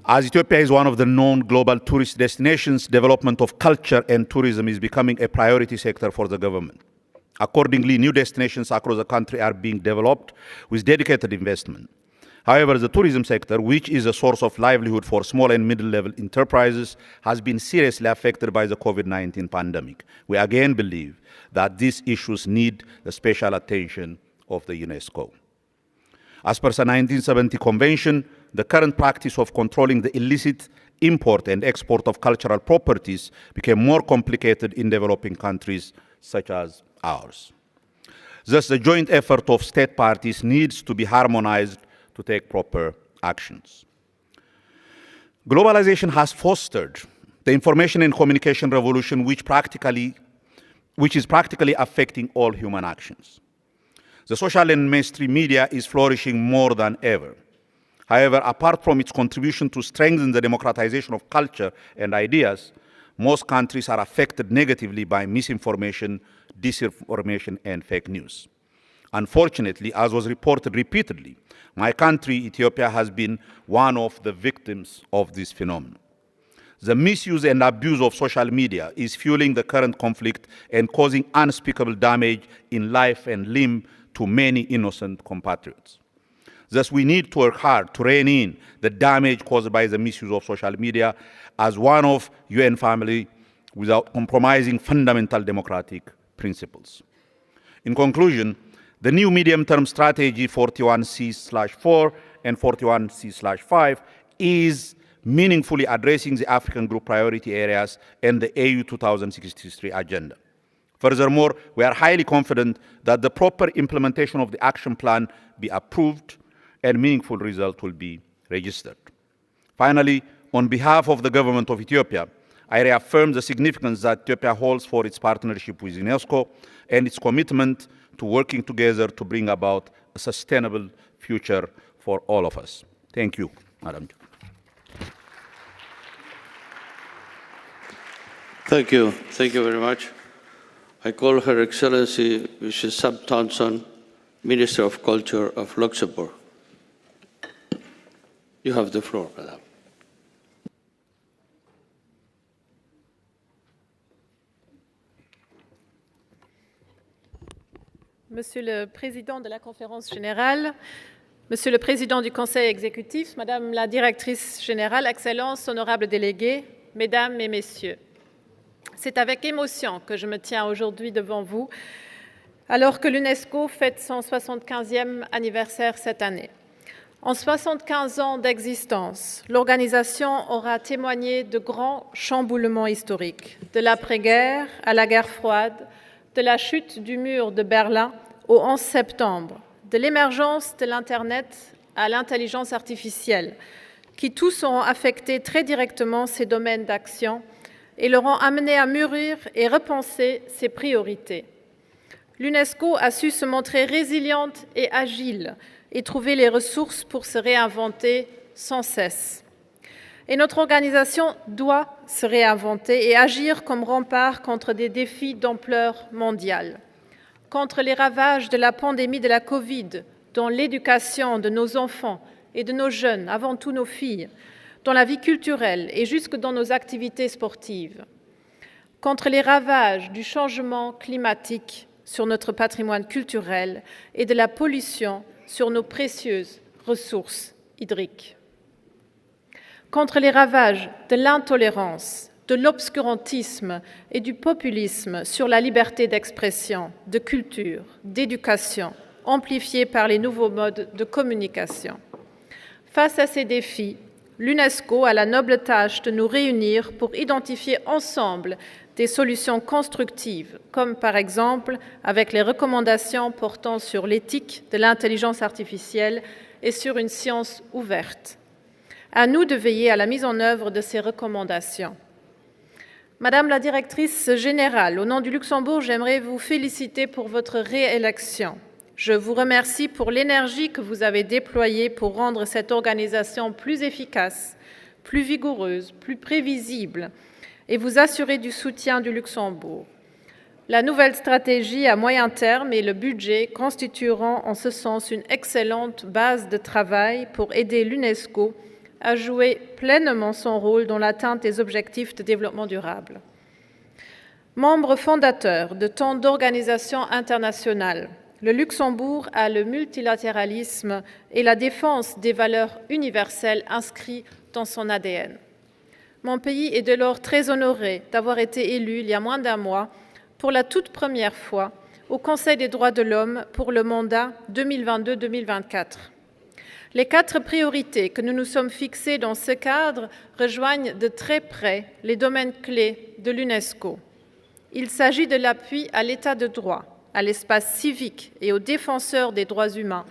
As Ethiopia is one of the known global tourist destinations, development of culture and tourism is becoming a priority sector for the government. Accordingly, new destinations across the country are being developed with dedicated investment. However, the tourism sector, which is a source of livelihood for small and middle-level enterprises, has been seriously affected by the COVID-19 pandemic. We again believe that these issues need the special attention of the UNESCO. As per the 1970 Convention, the current practice of controlling the illicit import and export of cultural properties became more complicated in developing countries such as ours. Thus, the joint effort of state parties needs to be harmonized to take proper actions. Globalization has fostered the information and communication revolution which is practically affecting all human actions. The social and mainstream media is flourishing more than ever. However, apart from its contribution to strengthen the democratization of culture and ideas, most countries are affected negatively by misinformation, disinformation, and fake news. Unfortunately, as was reported repeatedly, my country, Ethiopia, has been one of the victims of this phenomenon. The misuse and abuse of social media is fueling the current conflict and causing unspeakable damage in life and limb to many innocent compatriots. Thus, we need to work hard to rein in the damage caused by the misuse of social media as one of UN family without compromising fundamental democratic principles. In conclusion, the new medium-term strategy 41C/4 and 41C/5 is meaningfully addressing the African Group priority areas and the AU 2063 agenda. Furthermore, we are highly confident that the proper implementation of the action plan be approved and meaningful result will be registered. Finally, on behalf of the government of Ethiopia, I reaffirm the significance that Ethiopia holds for its partnership with UNESCO and its commitment to working together to bring about a sustainable future for all of us. Thank you, Madam Chair. Thank you. Thank you very much. I call Her Excellency Mrs. Sam Thompson, Minister of Culture of Luxembourg. You have the floor, Madam. Monsieur le Président de la Conférence générale, Monsieur le Président du Conseil exécutif, Madame la Directrice générale, Excellences, honorables délégués, Mesdames et Messieurs, c'est avec émotion que je me tiens aujourd'hui devant vous, alors que l'UNESCO fête son 75e anniversaire cette année. En 75 ans d'existence, l'organisation aura témoigné de grands chamboulements historiques, de l'après-guerre à la guerre froide, de la chute du mur de Berlin au 11 septembre, de l'émergence de l'Internet à l'intelligence artificielle, qui tous ont affecté très directement ces domaines d'action et leur ont amené à mûrir et repenser ses priorités. L'UNESCO a su se montrer résiliente et agile et trouver les ressources pour se réinventer sans cesse. Et notre organisation doit se réinventer et agir comme rempart contre des défis d'ampleur mondiale, contre les ravages de la pandémie de la Covid, dans l'éducation de nos enfants et de nos jeunes, avant tout nos filles, dans la vie culturelle et jusque dans nos activités sportives, contre les ravages du changement climatique sur notre patrimoine culturel et de la pollution sur nos précieuses ressources hydriques, contre les ravages de l'intolérance, de l'obscurantisme et du populisme sur la liberté d'expression, de culture, d'éducation, amplifiés par les nouveaux modes de communication. Face à ces défis, l'UNESCO a la noble tâche de nous réunir pour identifier ensemble des solutions constructives, comme par exemple avec les recommandations portant sur l'éthique de l'intelligence artificielle et sur une science ouverte. À nous de veiller à la mise en œuvre de ces recommandations. Madame la Directrice générale, au nom du Luxembourg, j'aimerais vous féliciter pour votre réélection. Je vous remercie pour l'énergie que vous avez déployée pour rendre cette organisation plus efficace, plus vigoureuse, plus prévisible et vous assurer du soutien du Luxembourg. La nouvelle stratégie à moyen terme et le budget constitueront en ce sens une excellente base de travail pour aider l'UNESCO à jouer pleinement son rôle dans l'atteinte des objectifs de développement durable. Membre fondateur de tant d'organisations internationales, le Luxembourg a le multilatéralisme et la défense des valeurs universelles inscrits dans son ADN. Mon pays est dès lors très honoré d'avoir été élu il y a moins d'un mois pour la toute première fois au Conseil des droits de l'homme pour le mandat 2022-2024. Les 4 priorités que nous nous sommes fixées dans ce cadre rejoignent de très près les domaines clés de l'UNESCO. Il s'agit de l'appui à l'état de droit, à l'espace civique et aux défenseurs des droits humains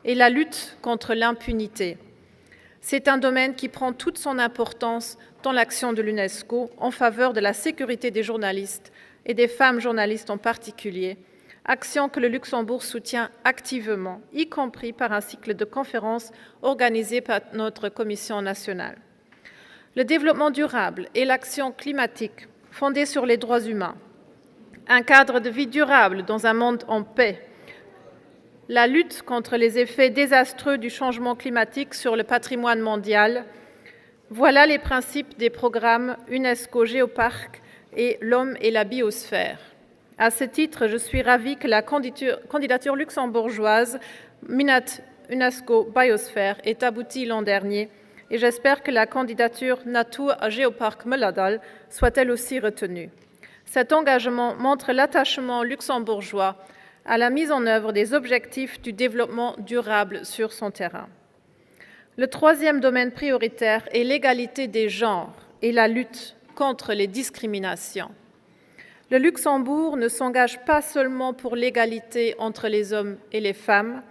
et la lutte contre l'impunité. C'est un domaine qui prend toute son importance dans l'action de l'UNESCO en faveur de la sécurité des journalistes et des femmes journalistes en particulier, action que le Luxembourg soutient activement, y compris par un cycle de conférences organisé par notre Commission nationale. Le développement durable et l'action climatique fondée sur les droits humains, un cadre de vie durable dans un monde en paix, la lutte contre les effets désastreux du changement climatique sur le patrimoine mondial, voilà les principes des programmes UNESCO Géoparc et L'homme et la biosphère. À ce titre, je suis ravie que la candidature luxembourgeoise Minat UNESCO Biosphère ait abouti l'an dernier et j'espère que la candidature Natur Géoparc Möladal soit elle aussi retenue. Cet engagement montre l'attachement luxembourgeois à la mise en œuvre des objectifs du développement durable sur son terrain. Le 3e domaine prioritaire est l'égalité des genres et la lutte contre les discriminations. Le Luxembourg ne s'engage pas seulement pour l'égalité entre les hommes et les femmes,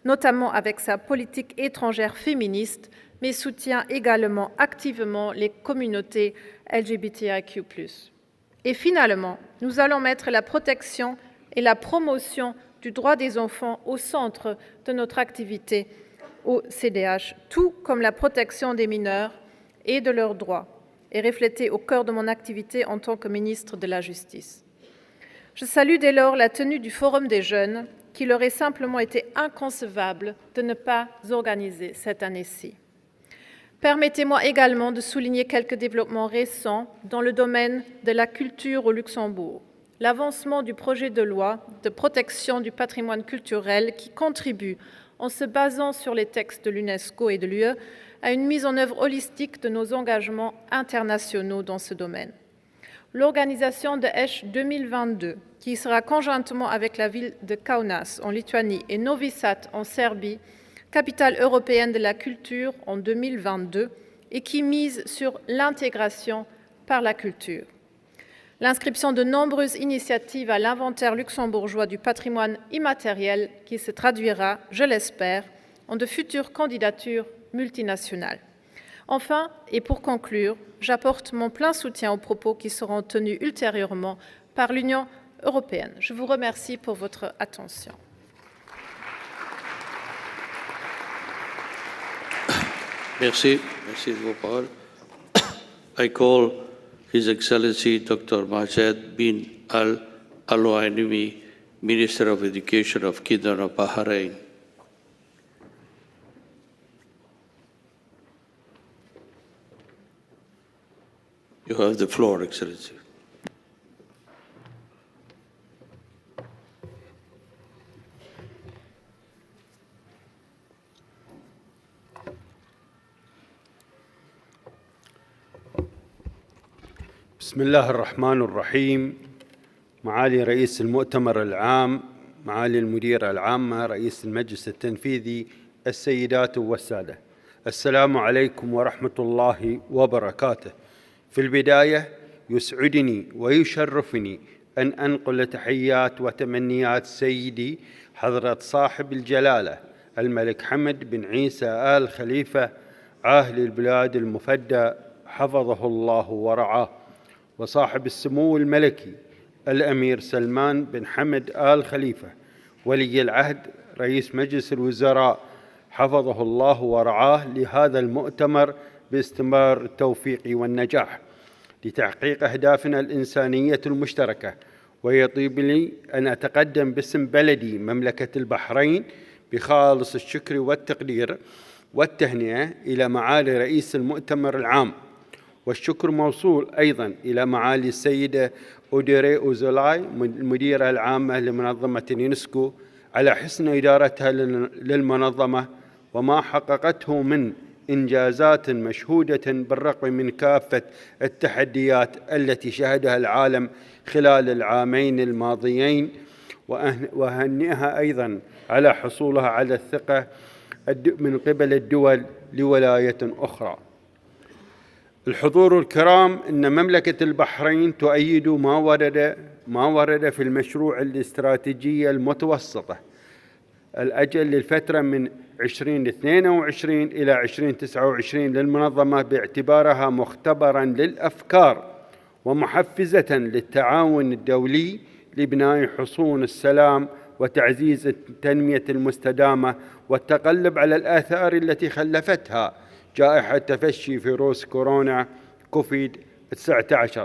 notamment avec sa politique étrangère féministe, mais soutient également activement les communautés LGBTIQ+. Et finalement, nous allons mettre la protection et la promotion du droit des enfants au centre de notre activité au CDH, tout comme la protection des mineurs et de leurs droits, est reflétée au cœur de mon activité en tant que ministre de la Justice. Je salue dès lors la tenue du Forum des jeunes, qu'il aurait simplement été inconcevable de ne pas organiser cette année-ci. Permettez-moi également de souligner quelques développements récents dans le domaine de la culture au Luxembourg. L'avancement du projet de loi de protection du patrimoine culturel qui contribue, en se basant sur les textes de l'UNESCO et de l'UE, à une mise en œuvre holistique de nos engagements internationaux dans ce domaine. L'organisation de ESH 2022, qui sera conjointement avec la ville de Kaunas en Lituanie et Novi Sad en Serbie, capitale européenne de la culture en 2022, et qui mise sur l'intégration par la culture. L'inscription de nombreuses initiatives à l'inventaire luxembourgeois du patrimoine immatériel qui se traduira, je l'espère, en de futures candidatures multinationales. Enfin, et pour conclure, j'apporte mon plein soutien aux propos qui seront tenus ultérieurement par l'Union européenne. Je vous remercie pour votre attention. Merci. Merci de vos paroles. I call His Excellency Dr. Majed bin Al-Aloainimi, Minister of Education of Kingdom of Bahrain. You have the floor, Excellency. بسم الله الرحمن الرحيم. معالي رئيس المؤتمر العام، معالي المديرة العامة، رئيس المجلس التنفيذي، السيدات والسادة، السلام عليكم ورحمة الله وبركاته. في البداية يسعدني ويشرفني أن أنقل تحيات وتمنيات سيدي حضرة صاحب الجلالة الملك حمد بن عيسى آل خليفة عاهل البلاد المفدى حفظه الله ورعاه، وصاحب السمو الملكي الأمير سلمان بن حمد آل خليفة ولي العهد رئيس مجلس الوزراء حفظه الله ورعاه لهذا المؤتمر باستمرار التوفيق والنجاح لتحقيق أهدافنا الإنسانية المشتركة. ويطيب لي أن أتقدم باسم بلدي مملكة البحرين بخالص الشكر والتقدير والتهنئة إلى معالي رئيس المؤتمر العام، والشكر موصول أيضا إلى معالي السيدة أوديري أوزولاي المديرة العامة لمنظمة اليونسكو على حسن إدارتها للمنظمة وما حققته من إنجازات مشهودة بالرغم من كافة التحديات التي شهدها العالم خلال العامين الماضيين، وأهنئها أيضا على حصولها على الثقة من قبل الدول لولاية أخرى. الحضور الكرام، إن مملكة البحرين تؤيد ما ورد في المشروع الاستراتيجي المتوسطة الأجل للفترة من 2022 إلى 2029 للمنظمة، باعتبارها مختبراً للأفكار ومحفزة للتعاون الدولي لبناء حصون السلام وتعزيز التنمية المستدامة والتغلب على الآثار التي خلفتها جائحة تفشي فيروس كورونا كوفيد-19،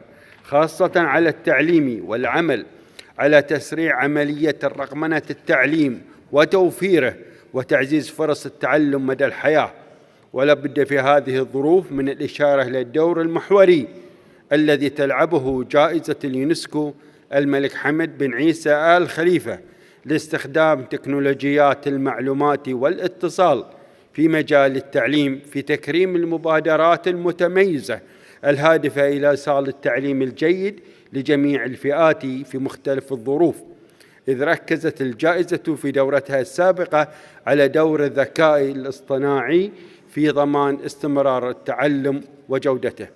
خاصة على التعليم والعمل على تسريع عملية رقمنة التعليم وتوفيره وتعزيز فرص التعلم مدى الحياة. ولا بد في هذه الظروف من الإشارة إلى الدور المحوري الذي تلعبه جائزة اليونسكو الملك حمد بن عيسى آل خليفة لاستخدام تكنولوجيات المعلومات والاتصال في مجال التعليم في تكريم المبادرات المتميزة الهادفة إلى إيصال التعليم الجيد لجميع الفئات في مختلف الظروف، إذ ركزت الجائزة في دورتها السابقة على دور الذكاء الاصطناعي في ضمان استمرار التعلم وجودته.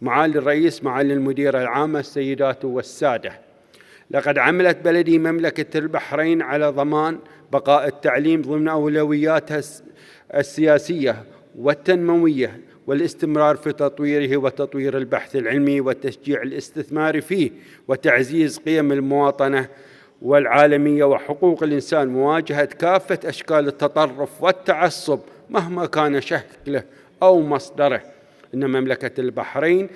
معالي الرئيس، معالي المديرة العامة، السيدات والسادة، لقد عملت بلدي مملكة البحرين على ضمان بقاء التعليم ضمن أولوياتها السياسية والتنموية والاستمرار في تطويره وتطوير البحث العلمي وتشجيع الاستثمار فيه وتعزيز قيم المواطنة والعالمية وحقوق الإنسان، مواجهة كافة أشكال التطرف والتعصب مهما كان شكله أو مصدره. إن مملكة البحرين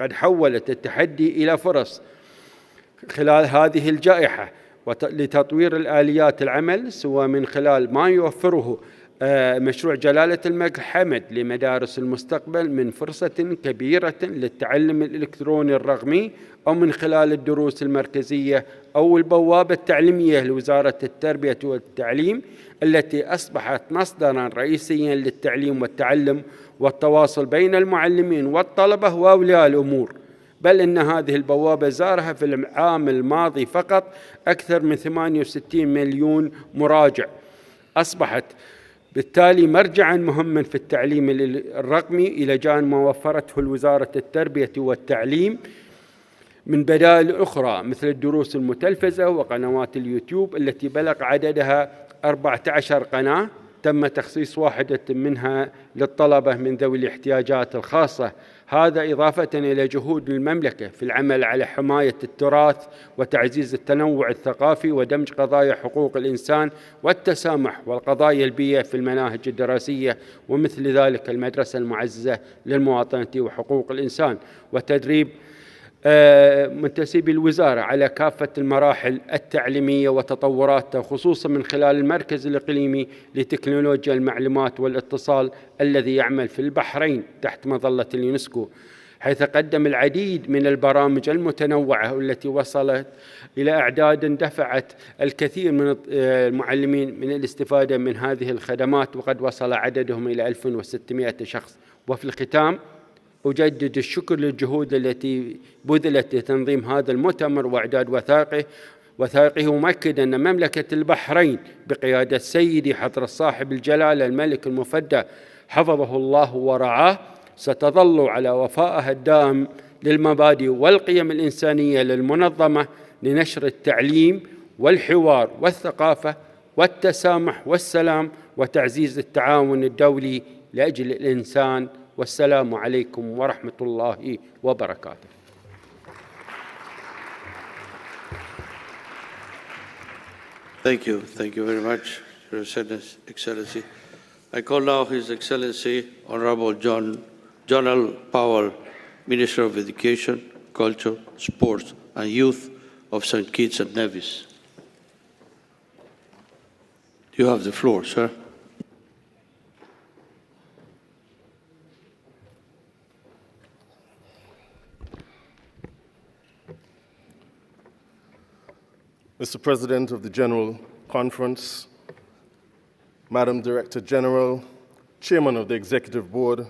قد حولت التحدي إلى فرص خلال هذه الجائحة لتطوير الآليات العمل، سواء من خلال ما يوفره مشروع جلالة الملك حمد لمدارس المستقبل من فرصة كبيرة للتعلم الإلكتروني الرقمي، أو من خلال الدروس المركزية أو البوابة التعليمية لوزارة التربية والتعليم التي أصبحت مصدراً رئيسياً للتعليم والتعلم والتواصل بين المعلمين والطلبة وأولياء الأمور. بل إن هذه البوابة زارها في العام الماضي فقط أكثر من 68 مليون مراجع، أصبحت بالتالي مرجعاً مهماً في التعليم الرقمي، إلى جانب ما وفرته وزارة التربية والتعليم من بدائل أخرى مثل الدروس المتلفزة وقنوات اليوتيوب التي بلغ عددها 14 قناة، تم تخصيص واحدة منها للطلبة من ذوي الاحتياجات الخاصة. هذا إضافة إلى جهود المملكة في العمل على حماية التراث وتعزيز التنوع الثقافي ودمج قضايا حقوق الإنسان والتسامح والقضايا البيئية في المناهج الدراسية، ومثل ذلك المدرسة المعززة للمواطنة وحقوق الإنسان، وتدريب منتسبي الوزارة على كافة المراحل التعليمية وتطوراتها، خصوصا من خلال المركز الإقليمي لتكنولوجيا المعلومات والاتصال الذي يعمل في البحرين تحت مظلة اليونسكو، حيث قدم العديد من البرامج المتنوعة والتي وصلت إلى أعداد دفعت الكثير من المعلمين من الاستفادة من هذه الخدمات، وقد وصل عددهم إلى 1600 شخص. وفي الختام أجدد الشكر للجهود التي بذلت لتنظيم هذا المؤتمر وإعداد وثائقه، مؤكدا أن مملكة البحرين بقيادة سيدي حضرة صاحب الجلالة الملك المفدى حفظه الله ورعاه ستظل على وفائها الدائم للمبادئ والقيم الإنسانية للمنظمة لنشر التعليم والحوار والثقافة والتسامح والسلام وتعزيز التعاون الدولي لأجل الإنسان. والسلام عليكم ورحمة الله وبركاته. Thank you. Thank you very much, Your Excellency. I call now His Excellency Honorable John L. Powell, Minister of Education, Culture, Sports and Youth of St. Kitts and Nevis. You have the floor, sir. Mr. President of the General Conference, Madam Director General, Chairman of the Executive Board,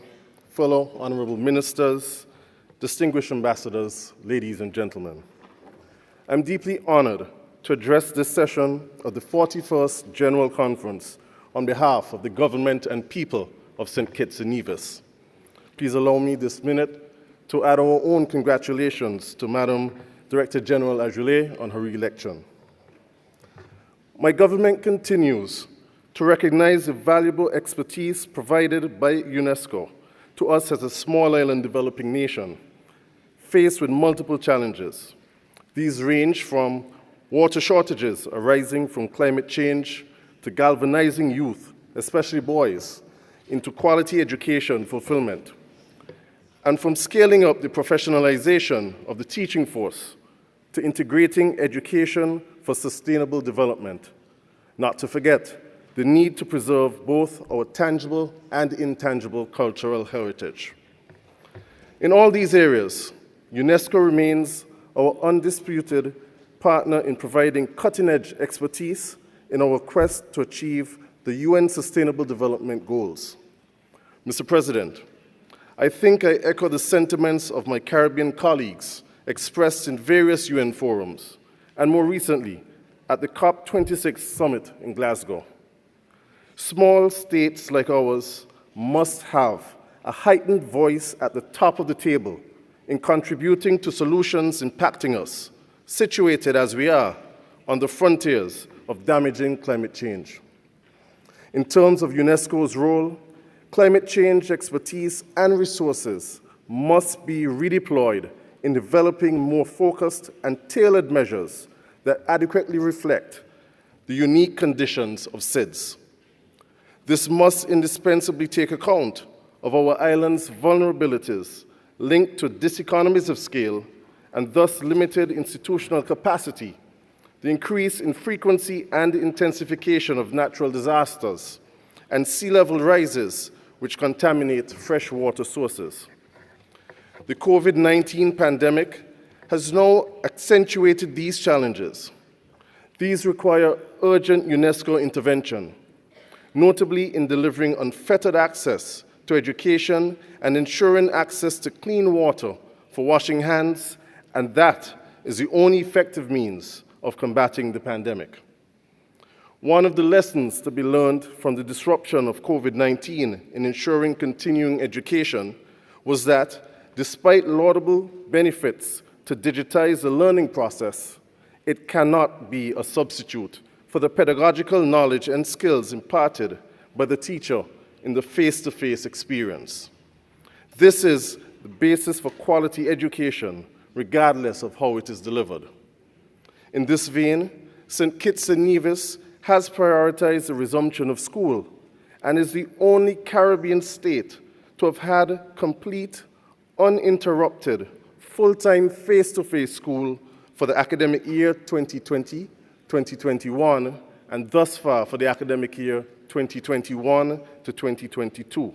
fellow honorable ministers, distinguished ambassadors, ladies and gentlemen. I'm deeply honored to address this session of the 41st General Conference on behalf of the government and people of St. Kitts and Nevis. Please allow me this minute to add our own congratulations to Madam Director General Ajoulay on her re-election. My government continues to recognize the valuable expertise provided by UNESCO to us as a small island developing nation, faced with multiple challenges. These range from water shortages arising from climate change to galvanizing youth, especially boys, into quality education fulfillment, and from scaling up the professionalization of the teaching force to integrating education for sustainable development, not to forget the need to preserve both our tangible and intangible cultural heritage. In all these areas, UNESCO remains our undisputed partner in providing cutting-edge expertise in our quest to achieve the UN Sustainable Development Goals. Mr. President, I think I echo the sentiments of my Caribbean colleagues expressed in various UN forums, and more recently at the COP26 summit in Glasgow. Small states like ours must have a heightened voice at the top of the table in contributing to solutions impacting us, situated as we are on the frontiers of damaging climate change. In terms of UNESCO's role, climate change expertise and resources must be redeployed in developing more focused and tailored measures that adequately reflect the unique conditions of SIDS. This must indispensably take account of our island's vulnerabilities linked to diseconomies of scale and thus limited institutional capacity, the increase in frequency and intensification of natural disasters, and sea level rises which contaminate freshwater sources. The COVID-19 pandemic has now accentuated these challenges. These require urgent UNESCO intervention, notably in delivering unfettered access to education and ensuring access to clean water for washing hands, and that is the only effective means of combating the pandemic. One of the lessons to be learned from the disruption of COVID-19 in ensuring continuing education was that, despite laudable benefits to digitize the learning process, it cannot be a substitute for the pedagogical knowledge and skills imparted by the teacher in the face-to-face experience. This is the basis for quality education, regardless of how it is delivered. In this vein, St. Kitts and Nevis has prioritized the resumption of school and is the only Caribbean state to have had complete, uninterrupted, full-time face-to-face school for the academic year 2020-2021, and thus far for the academic year 2021 to 2022.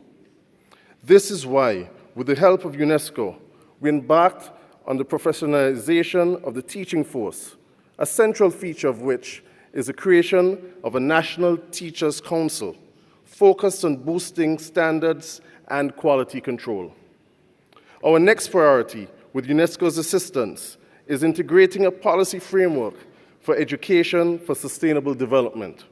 This is why, with the help of UNESCO, we embarked on the professionalization of the teaching force, a central feature of which is the creation of a National Teachers' Council focused on boosting standards and quality control. Our next priority, with UNESCO's assistance, is integrating a policy framework for education for sustainable development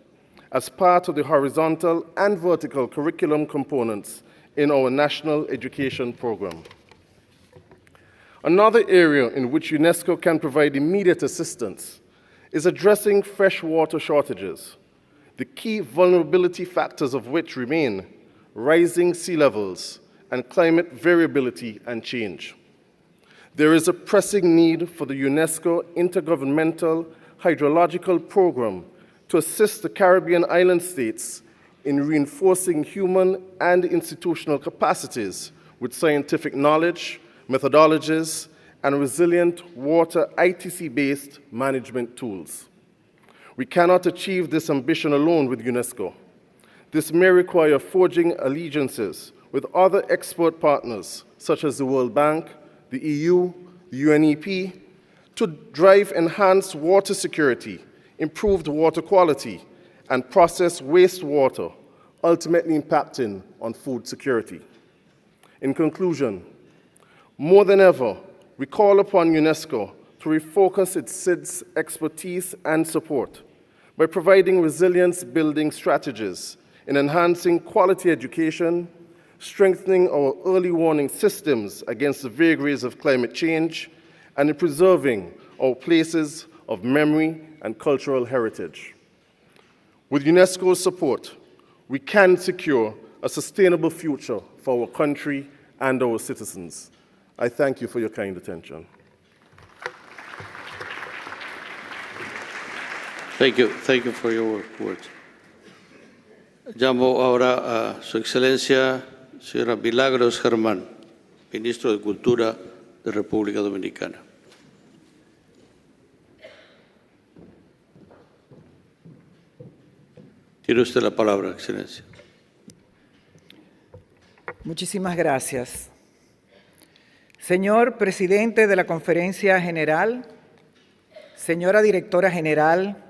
as part of the horizontal and vertical curriculum components in our national education program. Another area in which UNESCO can provide immediate assistance is addressing freshwater shortages, the key vulnerability factors of which remain rising sea levels and climate variability and change. There is a pressing need for the UNESCO Intergovernmental Hydrological Program to assist the Caribbean island states in reinforcing human and institutional capacities with scientific knowledge, methodologies, and resilient water ITC-based management tools. We cannot achieve this ambition alone with UNESCO. This may require forging alliances with other expert partners, such as the World Bank, the EU, the UNEP, to drive enhanced water security, improved water quality, and process wastewater, ultimately impacting on food security. In conclusion, more than ever, we call upon UNESCO to refocus its SIDS expertise and support by providing resilience-building strategies in enhancing quality education, strengthening our early warning systems against the vagaries of climate change, and in preserving our places of memory and cultural heritage. With UNESCO's support, we can secure a sustainable future for our country and our citizens. I thank you for your kind attention. Thank you for your words. Llamo ahora a Su Excelencia, señora Milagros Germán, Ministro de Cultura de República Dominicana. Tiene usted la palabra, Excelencia. Muchísimas gracias. Señor Presidente de la Conferencia General, señora Directora General,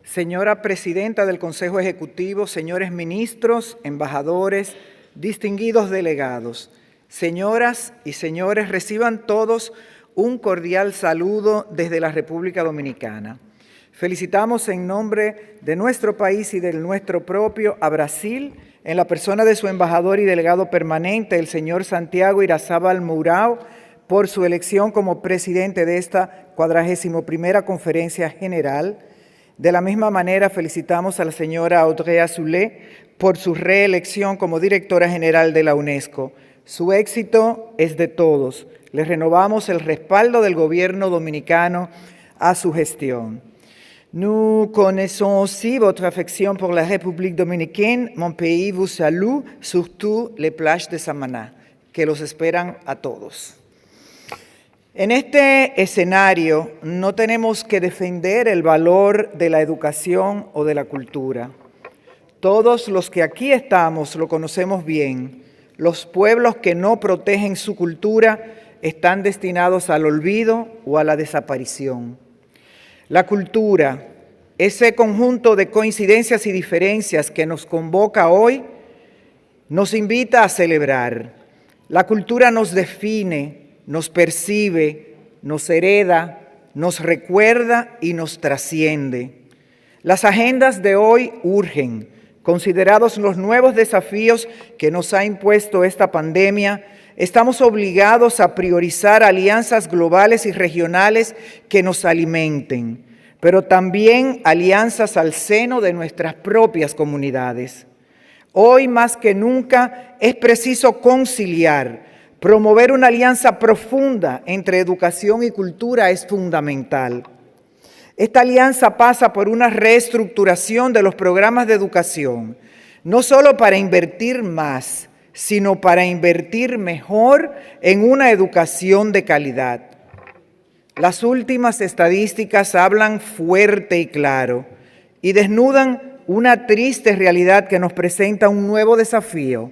señora Presidenta del Consejo Ejecutivo, señores ministros, embajadores, distinguidos delegados, señoras y señores, reciban todos un cordial saludo desde la República Dominicana. Felicitamos en nombre de nuestro país y del nuestro propio a Brasil, en la persona de su embajador y delegado permanente, el señor Santiago Irazábal Mourão, por su elección como presidente de esta 41ª Conferencia General, De la misma manera, felicitamos a la señora Audrey Azoulay por su reelección como directora general de la UNESCO. Su éxito es de todos. Les renovamos el respaldo del gobierno dominicano a su gestión. Nous connaissons aussi votre affection pour la République dominicaine. Mon pays vous salue, surtout les plages de Samaná, que los esperan a todos. En este escenario no tenemos que defender el valor de la educación o de la cultura. Todos los que aquí estamos lo conocemos bien. Los pueblos que no protegen su cultura están destinados al olvido o a la desaparición. La cultura, ese conjunto de coincidencias y diferencias que nos convoca hoy, nos invita a celebrar. La cultura nos define, nos percibe, nos hereda, nos recuerda y nos trasciende. Las agendas de hoy urgen, considerados los nuevos desafíos que nos ha impuesto esta pandemia. Estamos obligados a priorizar alianzas globales y regionales que nos alimenten, pero también alianzas al seno de nuestras propias comunidades. Hoy más que nunca es preciso conciliar. Promover una alianza profunda entre educación y cultura es fundamental. Esta alianza pasa por una reestructuración de los programas de educación, no solo para invertir más, sino para invertir mejor en una educación de calidad. Las últimas estadísticas hablan fuerte y claro y desnudan una triste realidad que nos presenta un nuevo desafío: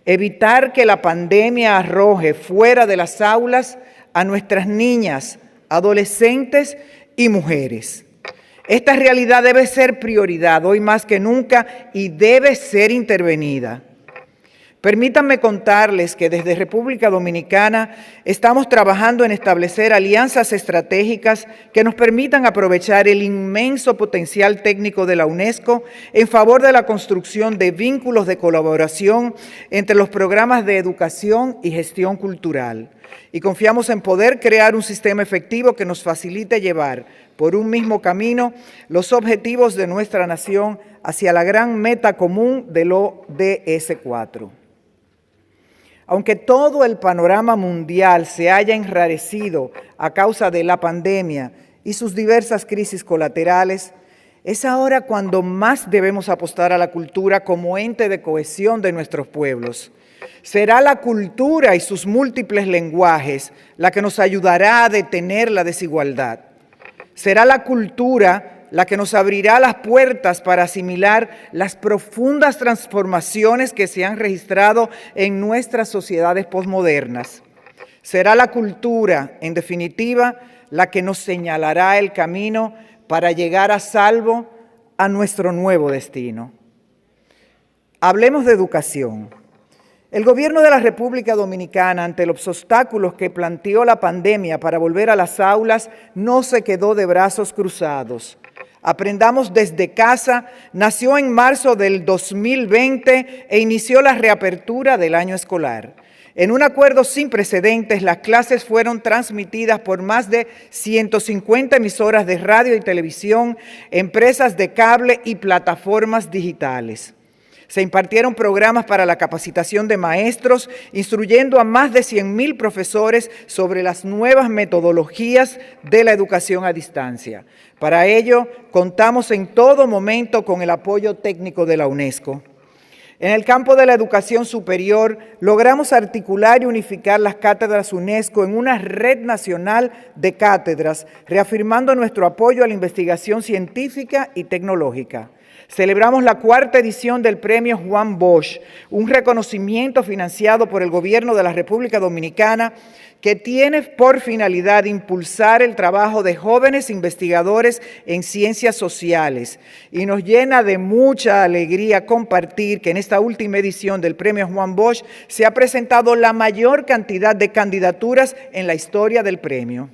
evitar que la pandemia arroje fuera de las aulas a nuestras niñas, adolescentes y mujeres. Esta realidad debe ser prioridad hoy más que nunca y debe ser intervenida. Permítanme contarles que desde República Dominicana estamos trabajando en establecer alianzas estratégicas que nos permitan aprovechar el inmenso potencial técnico de la UNESCO en favor de la construcción de vínculos de colaboración entre los programas de educación y gestión cultural. Y confiamos en poder crear un sistema efectivo que nos facilite llevar por un mismo camino los objetivos de nuestra nación hacia la gran meta común del ODS 4. Aunque todo el panorama mundial se haya enrarecido a causa de la pandemia y sus diversas crisis colaterales, es ahora cuando más debemos apostar a la cultura como ente de cohesión de nuestros pueblos. Será la cultura y sus múltiples lenguajes la que nos ayudará a detener la desigualdad. Será la cultura la que nos abrirá las puertas para asimilar las profundas transformaciones que se han registrado en nuestras sociedades posmodernas. Será la cultura, en definitiva, la que nos señalará el camino para llegar a salvo a nuestro nuevo destino. Hablemos de educación. El gobierno de la República Dominicana, ante los obstáculos que planteó la pandemia para volver a las aulas, no se quedó de brazos cruzados. Aprendamos desde casa nació en marzo del 2020 e inició la reapertura del año escolar. En un acuerdo sin precedentes, las clases fueron transmitidas por más de 150 emisoras de radio y televisión, empresas de cable y plataformas digitales. Se impartieron programas para la capacitación de maestros, instruyendo a más de 100,000 profesores sobre las nuevas metodologías de la educación a distancia. Para ello, contamos en todo momento con el apoyo técnico de la UNESCO. En el campo de la educación superior, logramos articular y unificar las cátedras UNESCO en una red nacional de cátedras, reafirmando nuestro apoyo a la investigación científica y tecnológica. Celebramos la 4ª edición del Premio Juan Bosch, un reconocimiento financiado por el Gobierno de la República Dominicana que tiene por finalidad impulsar el trabajo de jóvenes investigadores en ciencias sociales. Y nos llena de mucha alegría compartir que en esta última edición del Premio Juan Bosch se ha presentado la mayor cantidad de candidaturas en la historia del premio.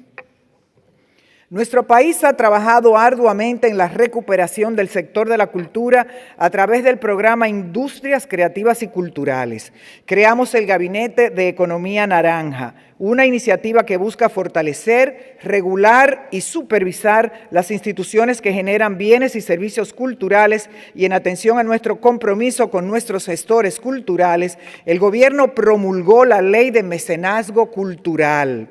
Nuestro país ha trabajado arduamente en la recuperación del sector de la cultura a través del programa Industrias Creativas y Culturales. Creamos el Gabinete de Economía Naranja, una iniciativa que busca fortalecer, regular y supervisar las instituciones que generan bienes y servicios culturales, y en atención a nuestro compromiso con nuestros gestores culturales, el gobierno promulgó la Ley de Mecenazgo Cultural,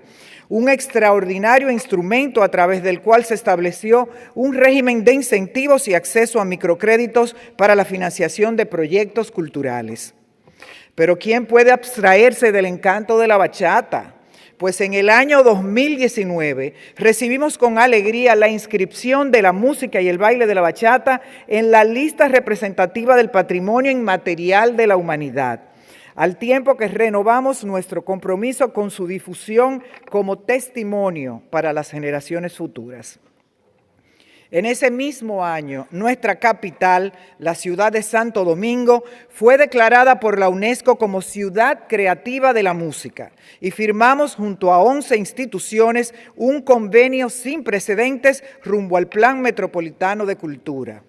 un extraordinario instrumento a través del cual se estableció un régimen de incentivos y acceso a microcréditos para la financiación de proyectos culturales. Pero ¿quién puede abstraerse del encanto de la bachata? Pues en el año 2019 recibimos con alegría la inscripción de la música y el baile de la bachata en la lista representativa del Patrimonio Inmaterial de la Humanidad, al tiempo que renovamos nuestro compromiso con su difusión como testimonio para las generaciones futuras. En ese mismo año, nuestra capital, la ciudad de Santo Domingo, fue declarada por la UNESCO como Ciudad Creativa de la Música y firmamos junto a 11 instituciones un convenio sin precedentes rumbo al Plan Metropolitano de Cultura.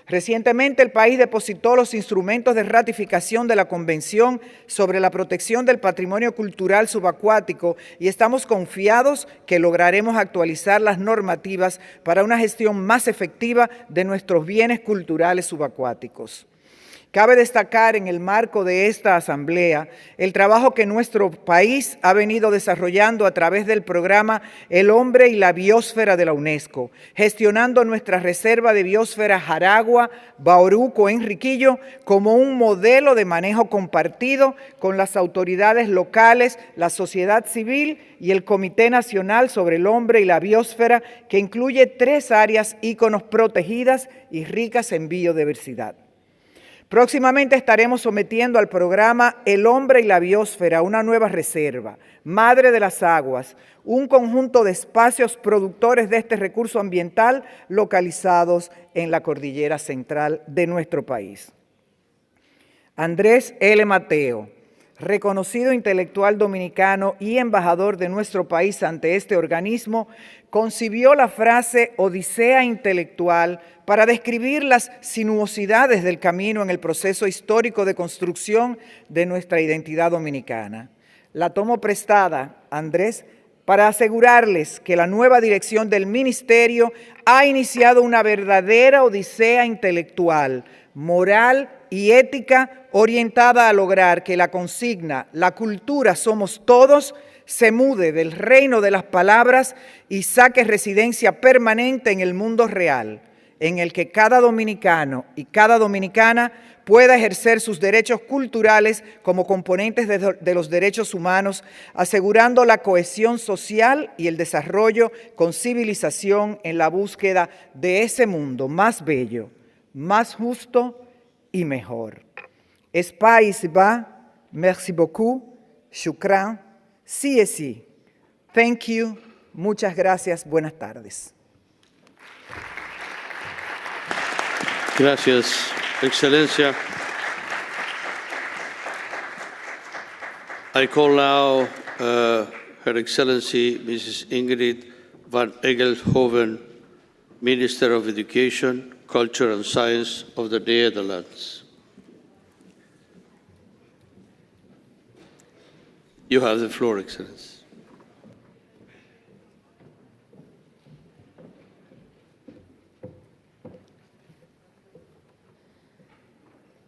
Recientemente el país depositó los instrumentos de ratificación de la Convención sobre la protección del patrimonio cultural subacuático y estamos confiados que lograremos actualizar las normativas para una gestión más efectiva de nuestros bienes culturales subacuáticos. Cabe destacar en el marco de esta asamblea el trabajo que nuestro país ha venido desarrollando a través del programa El Hombre y la Biosfera de la UNESCO, gestionando nuestra reserva de biosfera Jaragua, Bauruco, Enriquillo como un modelo de manejo compartido con las autoridades locales, la sociedad civil y el Comité Nacional sobre el Hombre y la Biosfera, que incluye 3 áreas íconos protegidas y ricas en biodiversidad. Próximamente estaremos sometiendo al programa El Hombre y la Biosfera una nueva reserva, Madre de las Aguas, un conjunto de espacios productores de este recurso ambiental localizados en la cordillera central de nuestro país. Andrés L. Mateo, reconocido intelectual dominicano y embajador de nuestro país ante este organismo, concibió la frase odisea intelectual para describir las sinuosidades del camino en el proceso histórico de construcción de nuestra identidad dominicana. La tomo prestada, Andrés, para asegurarles que la nueva dirección del ministerio ha iniciado una verdadera odisea intelectual, moral y ética orientada a lograr que la consigna «La cultura somos todos» se mude del reino de las palabras y saque residencia permanente en el mundo real, en el que cada dominicano y cada dominicana pueda ejercer sus derechos culturales como componentes de los derechos humanos, asegurando la cohesión social y el desarrollo con civilización en la búsqueda de ese mundo más bello, más justo y mejor. Espace ba, merci beaucoup, shukran, sí. Thank you, muchas gracias, buenas tardes. Gracias, Excelencia. I call now Her Excellency Mrs. Ingrid van Egelhoven, Minister of Education, Culture and Science of the Netherlands. You have the floor, Excellency.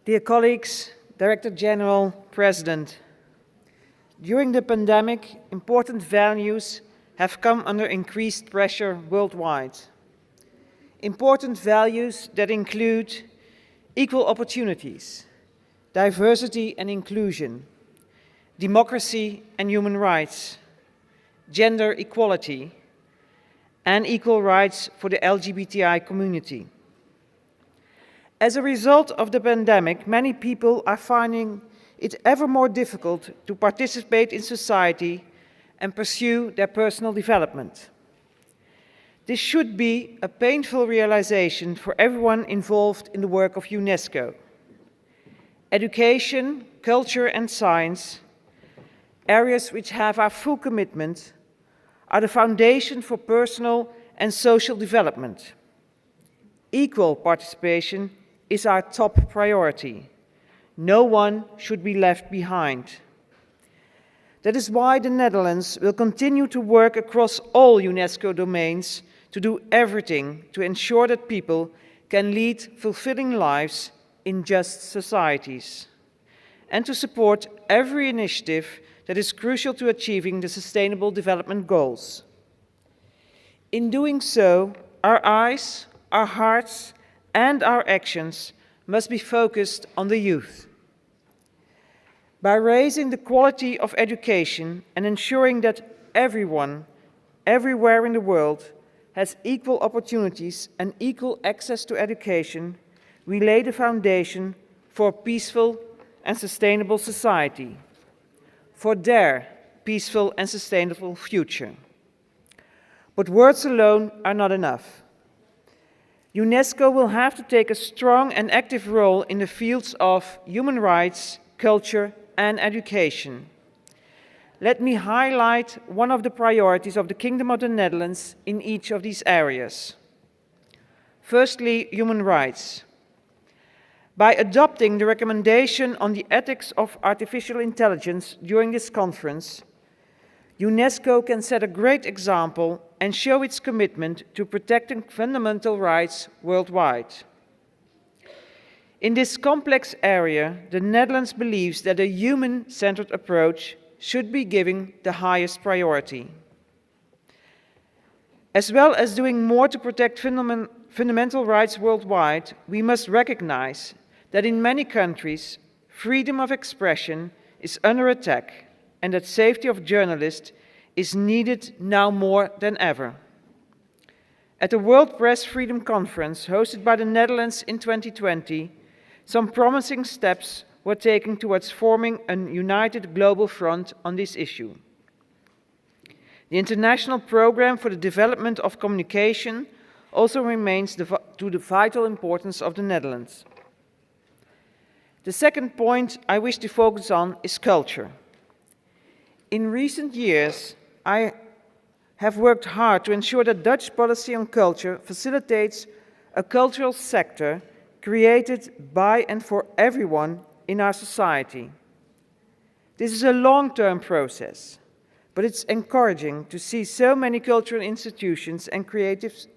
Dear colleagues, Director General, President, during the pandemic, important values have come under increased pressure worldwide. Important values that include equal opportunities, diversity and inclusion, democracy and human rights, gender equality, and equal rights for the LGBTI community. As a result of the pandemic, many people are finding it ever more difficult to participate in society and pursue their personal development. This should be a painful realization for everyone involved in the work of UNESCO. Education, culture, and science, areas which have our full commitment, are the foundation for personal and social development. Equal participation is our top priority. No one should be left behind. That is why the Netherlands will continue to work across all UNESCO domains to do everything to ensure that people can lead fulfilling lives in just societies, and to support every initiative that is crucial to achieving the Sustainable Development Goals. In doing so, our eyes, our hearts, and our actions must be focused on the youth. By raising the quality of education and ensuring that everyone, everywhere in the world, has equal opportunities and equal access to education, we lay the foundation for a peaceful and sustainable society, for their peaceful and sustainable future. But words alone are not enough. UNESCO will have to take a strong and active role in the fields of human rights, culture, and education. Let me highlight one of the priorities of the Kingdom of the Netherlands in each of these areas. Firstly, human rights. By adopting the recommendation on the ethics of artificial intelligence during this conference, UNESCO can set a great example and show its commitment to protecting fundamental rights worldwide. In this complex area, the Netherlands believes that a human-centered approach should be given the highest priority. As well as doing more to protect fundamental rights worldwide, we must recognize that in many countries, freedom of expression is under attack and that safety of journalists is needed now more than ever. At the World Press Freedom Conference hosted by the Netherlands in 2020, some promising steps were taken towards forming a united global front on this issue. The International Programme for the Development of Communication also remains to the vital importance of the Netherlands. The second point I wish to focus on is culture. In recent years, I have worked hard to ensure that Dutch policy on culture facilitates a cultural sector created by and for everyone in our society. This is a long-term process, but it's encouraging to see so many cultural institutions and creatives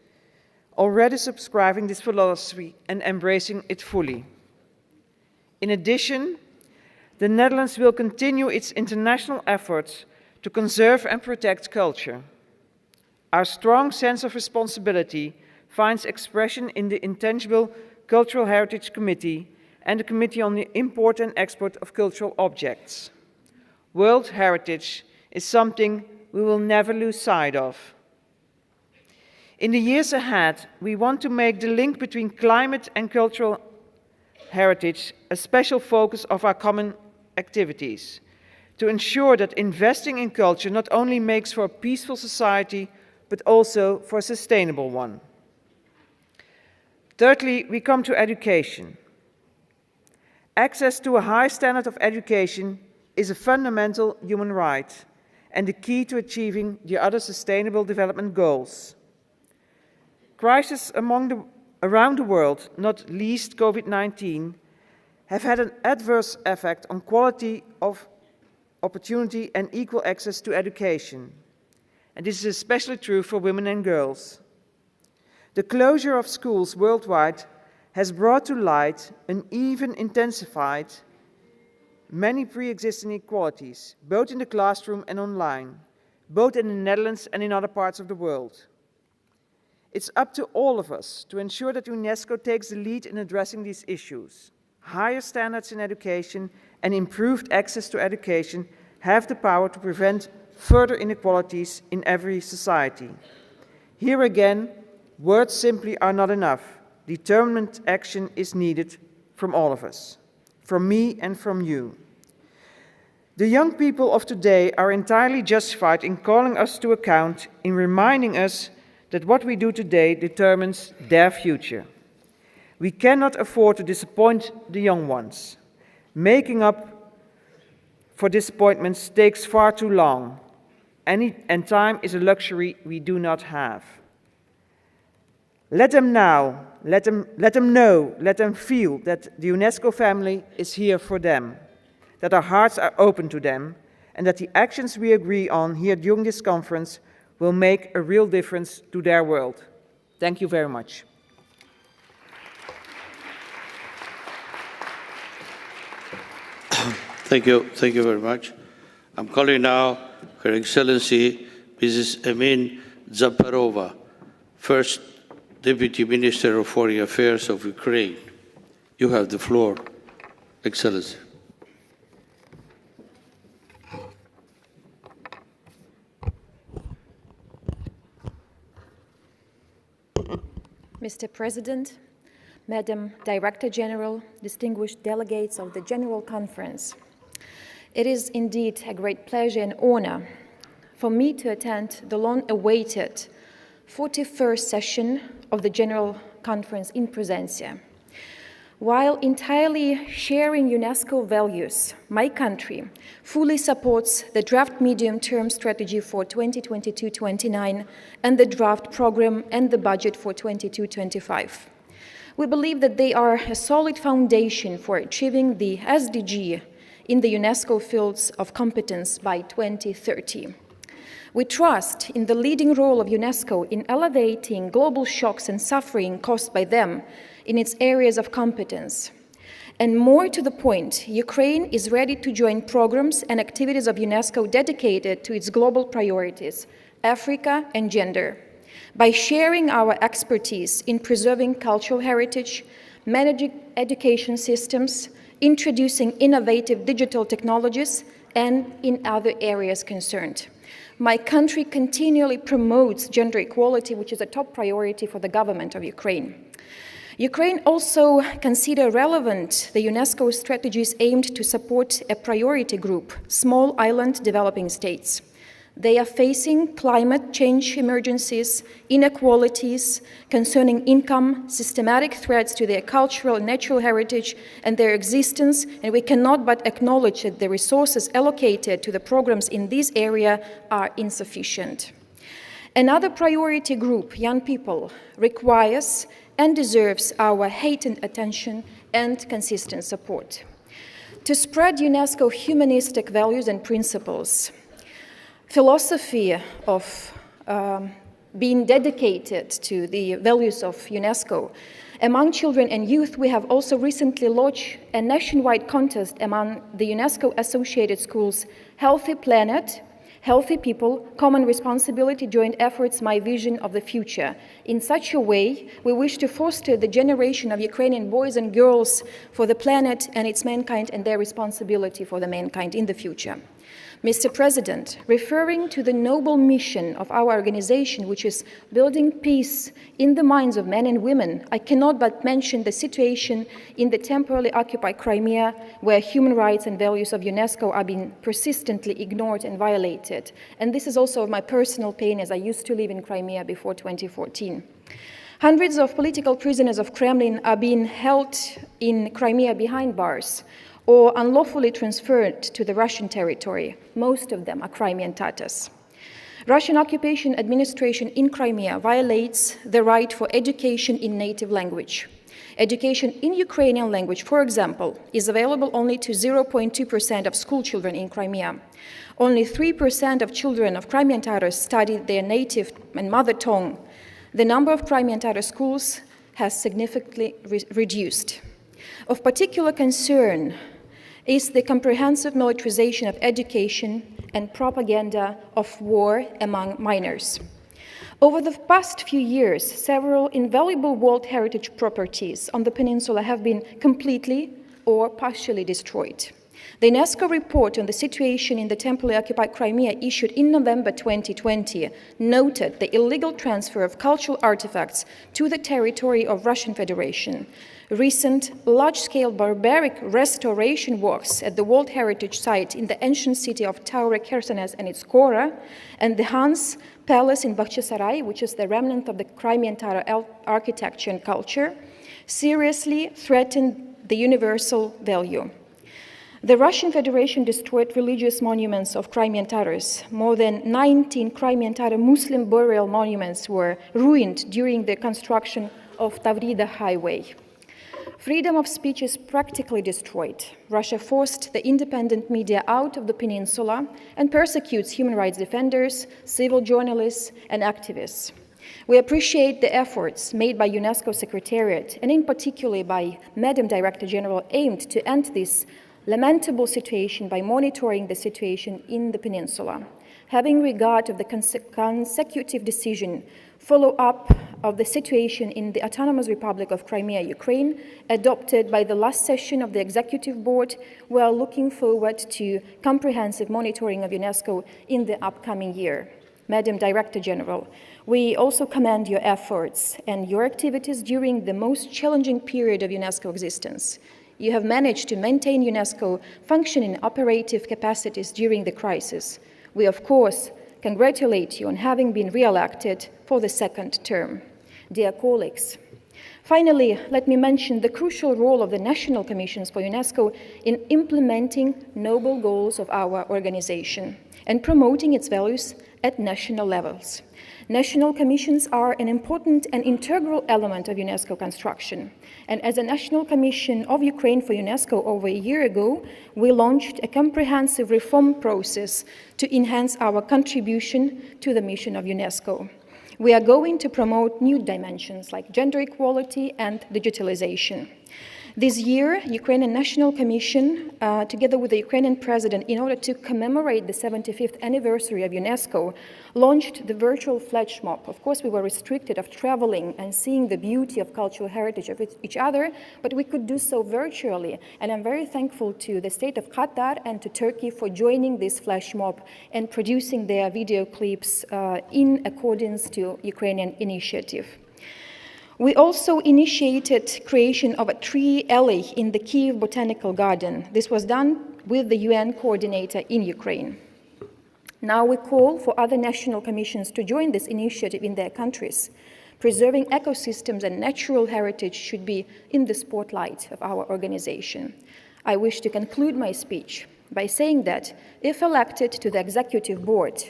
already subscribing this philosophy and embracing it fully. In addition, the Netherlands will continue its international efforts to conserve and protect culture. Our strong sense of responsibility finds expression in the Intangible Cultural Heritage Committee and the Committee on the Import and Export of Cultural Objects. World heritage is something we will never lose sight of. In the years ahead, we want to make the link between climate and cultural heritage a special focus of our common activities, to ensure that investing in culture not only makes for a peaceful society, but also for a sustainable one. Thirdly, we come to education. Access to a high standard of education is a fundamental human right and the key to achieving the other Sustainable Development Goals. Crises around the world, not least COVID-19, have had an adverse effect on quality of opportunity and equal access to education. And this is especially true for women and girls. The closure of schools worldwide has brought to light and even intensified many pre-existing inequalities, both in the classroom and online, both in the Netherlands and in other parts of the world. It's up to all of us to ensure that UNESCO takes the lead in addressing these issues. Higher standards in education and improved access to education have the power to prevent further inequalities in every society. Here again, words simply are not enough. Determined action is needed from all of us, from me and from you. The young people of today are entirely justified in calling us to account, in reminding us that what we do today determines their future. We cannot afford to disappoint the young ones. Making up for disappointments takes far too long, and time is a luxury we do not have. Let them know, let them feel that the UNESCO family is here for them, that our hearts are open to them, and that the actions we agree on here during this conference will make a real difference to their world. Thank you very much. Thank you very much. I'm calling now Her Excellency Mrs. Emin Zaparova, First Deputy Minister of Foreign Affairs of Ukraine. You have the floor, Excellency. Mr. President, Madam Director General, distinguished delegates of the General Conference, it is indeed a great pleasure and honor for me to attend the long-awaited 41st session of the General Conference in Presencia. While entirely sharing UNESCO values, my country fully supports the draft medium-term strategy for 2022-29 and the draft program and the budget for 22-25. We believe that they are a solid foundation for achieving the SDG in the UNESCO fields of competence by 2030. We trust in the leading role of UNESCO in elevating global shocks and suffering caused by them in its areas of competence. And more to the point, Ukraine is ready to join programs and activities of UNESCO dedicated to its global priorities, Africa and gender, by sharing our expertise in preserving cultural heritage, managing education systems, introducing innovative digital technologies, and in other areas concerned. My country continually promotes gender equality, which is a top priority for the government of Ukraine. Ukraine also considers relevant the UNESCO strategies aimed to support a priority group, small island developing states. They are facing climate change emergencies, inequalities concerning income, systematic threats to their cultural and natural heritage and their existence, and we cannot but acknowledge that the resources allocated to the programs in this area are insufficient. Another priority group, young people, requires and deserves our heightened attention and consistent support. To spread UNESCO humanistic values and principles, philosophy of being dedicated to the values of UNESCO, among children and youth, we have also recently launched a nationwide contest among the UNESCO-associated schools, Healthy Planet, Healthy People, Common Responsibility, Joint Efforts, My Vision of the Future. In such a way, we wish to foster the generation of Ukrainian boys and girls for the planet and its mankind and their responsibility for the mankind in the future. Mr. President, referring to the noble mission of our organization, which is building peace in the minds of men and women, I cannot but mention the situation in the temporarily occupied Crimea, where human rights and values of UNESCO are being persistently ignored and violated. And this is also of my personal pain, as I used to live in Crimea before 2014. Hundreds of political prisoners of Kremlin are being held in Crimea behind bars, or unlawfully transferred to the Russian territory. Most of them are Crimean Tatars. Russian occupation administration in Crimea violates the right for education in native language. Education in Ukrainian language, for example, is available only to 0.2% of school children in Crimea. Only 3% of children of Crimean Tatars study their native and mother tongue. The number of Crimean Tatar schools has significantly reduced. Of particular concern is the comprehensive militarization of education and propaganda of war among minors. Over the past few years, several invaluable World Heritage properties on the peninsula have been completely or partially destroyed. The UNESCO report on the situation in the temporarily occupied Crimea, issued in November 2020, noted the illegal transfer of cultural artifacts to the territory of Russian Federation. Recent large-scale barbaric restoration works at the World Heritage Site in the ancient city of Taure Khersones and its Kora, and the Hans Palace in Bakhchisarai, which is the remnant of the Crimean Tatar architecture and culture, seriously threaten the universal value. The Russian Federation destroyed religious monuments of Crimean Tatars. More than 19 Crimean Tatar Muslim burial monuments were ruined during the construction of Tavrida Highway. Freedom of speech is practically destroyed. Russia forced the independent media out of the peninsula and persecutes human rights defenders, civil journalists, and activists. We appreciate the efforts made by UNESCO Secretariat, and in particular by Madam Director General, aimed to end this lamentable situation by monitoring the situation in the peninsula. Having regard of the consecutive decision follow-up of the situation in the Autonomous Republic of Crimea, Ukraine, adopted by the last session of the Executive Board, we are looking forward to comprehensive monitoring of UNESCO in the upcoming year. Madam Director General, we also commend your efforts and your activities during the most challenging period of UNESCO existence. You have managed to maintain UNESCO functioning operative capacities during the crisis. We, of course, congratulate you on having been re-elected for the second term. Dear colleagues, finally, let me mention the crucial role of the national commissions for UNESCO in implementing noble goals of our organization and promoting its values at national levels. National commissions are an important and integral element of UNESCO construction. And as a National Commission of Ukraine for UNESCO over a year ago, we launched a comprehensive reform process to enhance our contribution to the mission of UNESCO. We are going to promote new dimensions like gender equality and digitalization. This year, Ukrainian National Commission, together with the Ukrainian President, in order to commemorate the 75th anniversary of UNESCO, launched the virtual flash mob. Of course, we were restricted of traveling and seeing the beauty of cultural heritage of each other, but we could do so virtually. And I'm very thankful to the state of Qatar and to Turkey for joining this flash mob and producing their video clips in accordance to Ukrainian initiative. We also initiated creation of a tree alley in the Kyiv Botanical Garden. This was done with the UN coordinator in Ukraine. Now we call for other national commissions to join this initiative in their countries. Preserving ecosystems and natural heritage should be in the spotlight of our organization. I wish to conclude my speech by saying that if elected to the Executive Board,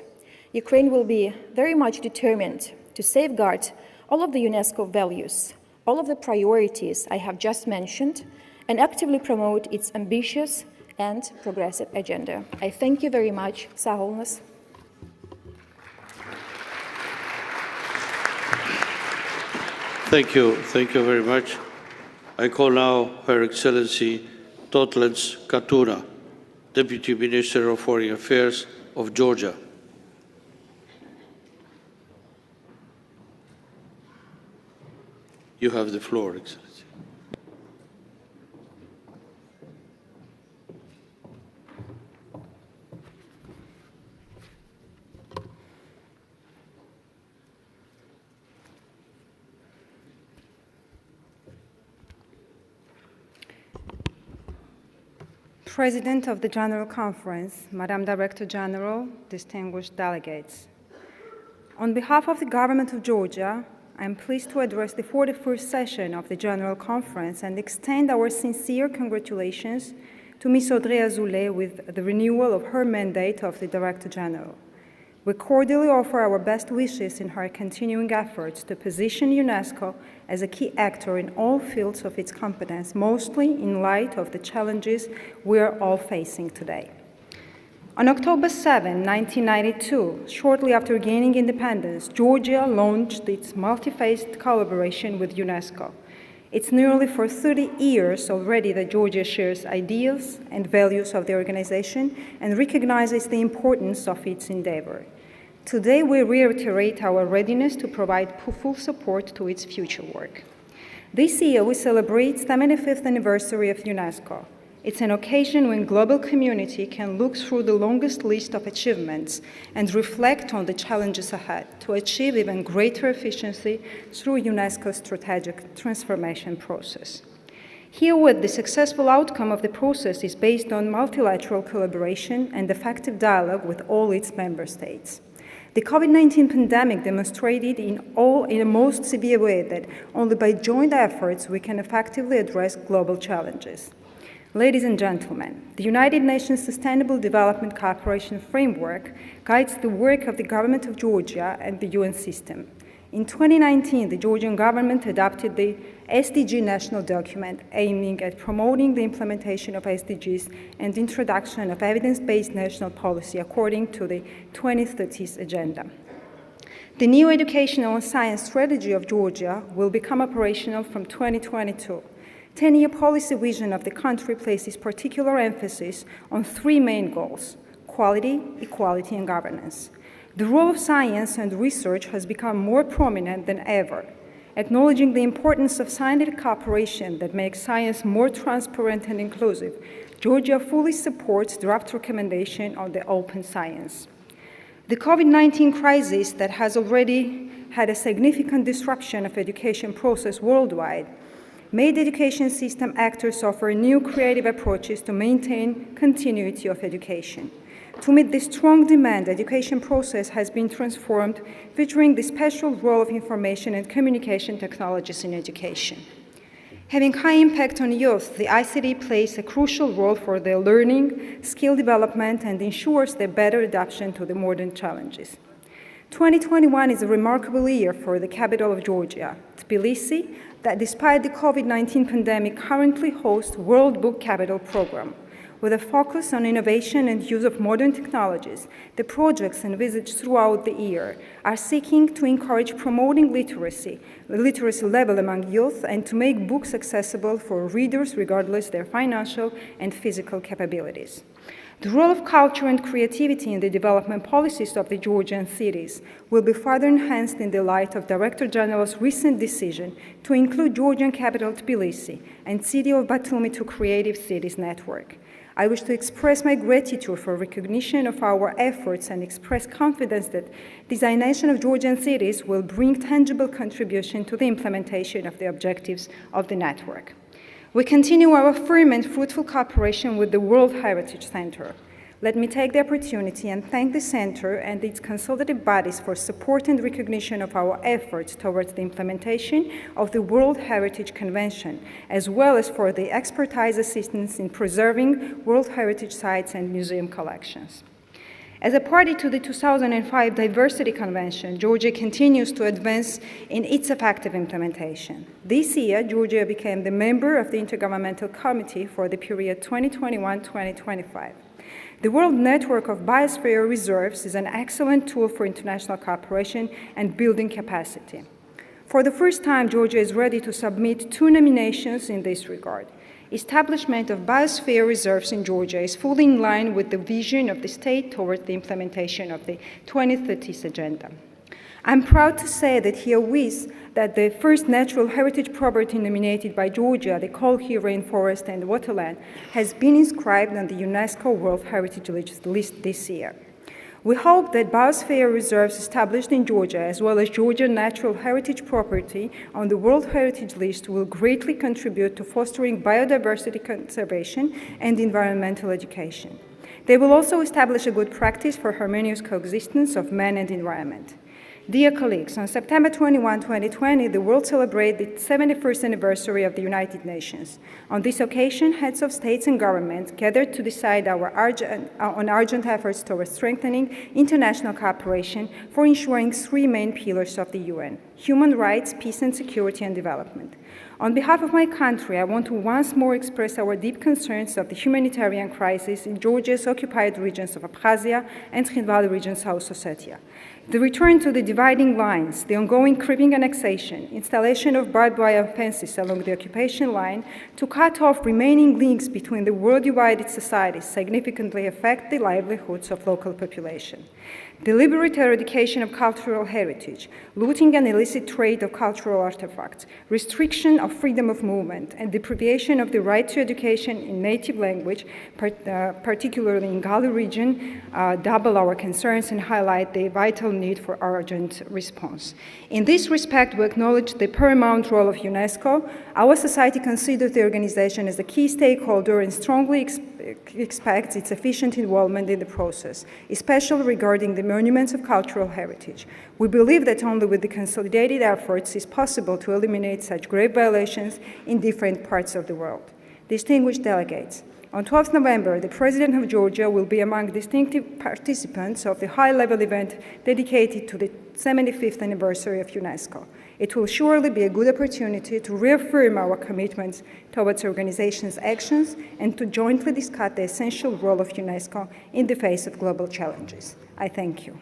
Ukraine will be very much determined to safeguard all of the UNESCO values, all of the priorities I have just mentioned, and actively promote its ambitious and progressive agenda. I thank you very much. Sağolunuz. Thank you very much. I call now Her Excellency Totlens Katura, Deputy Minister of Foreign Affairs of Georgia. You have the floor, Excellency. President of the General Conference, Madam Director General, distinguished delegates. On behalf of the Government of Georgia, I am pleased to address the 41st session of the General Conference and extend our sincere congratulations to Ms. Audrey Azoulay with the renewal of her mandate of the Director General. We cordially offer our best wishes in her continuing efforts to position UNESCO as a key actor in all fields of its competence, mostly in light of the challenges we are all facing today. On October 7, 1992, shortly after gaining independence, Georgia launched its multi-phased collaboration with UNESCO. It's nearly for 30 years already that Georgia shares ideals and values of the organization and recognizes the importance of its endeavor. Today, we reiterate our readiness to provide full support to its future work. This year, we celebrate the 75th anniversary of UNESCO. It's an occasion when global community can look through the longest list of achievements and reflect on the challenges ahead to achieve even greater efficiency through UNESCO's strategic transformation process. Herewith, the successful outcome of the process is based on multilateral collaboration and effective dialogue with all its member states. The COVID-19 pandemic demonstrated in a most severe way that only by joint efforts we can effectively address global challenges. Ladies and gentlemen, the United Nations Sustainable Development Cooperation Framework guides the work of the government of Georgia and the UN system. In 2019, the Georgian government adopted the SDG national document aiming at promoting the implementation of SDGs and introduction of evidence-based national policy according to the 2030 agenda. The new educational and science strategy of Georgia will become operational from 2022. 10-year policy vision of the country places particular emphasis on three main goals: quality, equality, and governance. The role of science and research has become more prominent than ever. Acknowledging the importance of scientific cooperation that makes science more transparent and inclusive, Georgia fully supports draft recommendation on the open science. The COVID-19 crisis that has already had a significant disruption of education process worldwide made education system actors offer new creative approaches to maintain continuity of education. To meet this strong demand, the education process has been transformed, featuring the special role of information and communication technologies in education. Having high impact on youth, the ICT plays a crucial role for their learning, skill development, and ensures their better adaptation to the modern challenges. 2021 is a remarkable year for the capital of Georgia, Tbilisi, that despite the COVID-19 pandemic currently hosts World Book Capital Program. With a focus on innovation and use of modern technologies, the projects envisaged throughout the year are seeking to encourage promoting the literacy level among youth, and to make books accessible for readers regardless their financial and physical capabilities. The role of culture and creativity in the development policies of the Georgian cities will be further enhanced in the light of Director General's recent decision to include Georgian capital Tbilisi and city of Batumi to Creative Cities Network. I wish to express my gratitude for recognition of our efforts and express confidence that designation of Georgian cities will bring tangible contribution to the implementation of the objectives of the network. We continue our firm and fruitful cooperation with the World Heritage Center. Let me take the opportunity and thank the Center and its consultative bodies for support and recognition of our efforts towards the implementation of the World Heritage Convention, as well as for the expertise assistance in preserving World Heritage sites and museum collections. As a party to the 2005 Diversity Convention, Georgia continues to advance in its effective implementation. This year, Georgia became the member of the Intergovernmental Committee for the period 2021-2025. The World Network of Biosphere Reserves is an excellent tool for international cooperation and building capacity. For the first time, Georgia is ready to submit 2 nominations in this regard. Establishment of biosphere reserves in Georgia is fully in line with the vision of the state towards the implementation of the 2030 agenda. I'm proud to say that herewith that the first natural heritage property nominated by Georgia, the Kolkhi rainforest and waterland, has been inscribed on the UNESCO World Heritage List this year. We hope that biosphere reserves established in Georgia, as well as Georgian natural heritage property on the World Heritage List, will greatly contribute to fostering biodiversity conservation and environmental education. They will also establish a good practice for harmonious coexistence of man and environment. Dear colleagues, on September 21, 2020, the world celebrated the 71st anniversary of the United Nations. On this occasion, heads of states and governments gathered to decide on urgent efforts towards strengthening international cooperation for ensuring 3 main pillars of the UN: human rights, peace and security, and development. On behalf of my country, I want to once more express our deep concerns of the humanitarian crisis in Georgia's occupied regions of Abkhazia and Tskhinvali region, South Ossetia. The return to the dividing lines, the ongoing creeping annexation, installation of barbed wire fences along the occupation line to cut off remaining links between the world-divided societies significantly affect the livelihoods of local population. Deliberate eradication of cultural heritage, looting and illicit trade of cultural artifacts, restriction of freedom of movement, and deprivation of the right to education in native language, particularly in Gali region, double our concerns and highlight the vital need for urgent response. In this respect, we acknowledge the paramount role of UNESCO. Our society considers the organization as a key stakeholder and strongly expects its efficient involvement in the process, especially regarding the monuments of cultural heritage. We believe that only with the consolidated efforts is possible to eliminate such grave violations in different parts of the world. distinguished delegates, on 12 November, the President of Georgia will be among distinctive participants of the high-level event dedicated to the 75th anniversary of UNESCO. It will surely be a good opportunity to reaffirm our commitments towards the organization's actions and to jointly discuss the essential role of UNESCO in the face of global challenges. I thank you.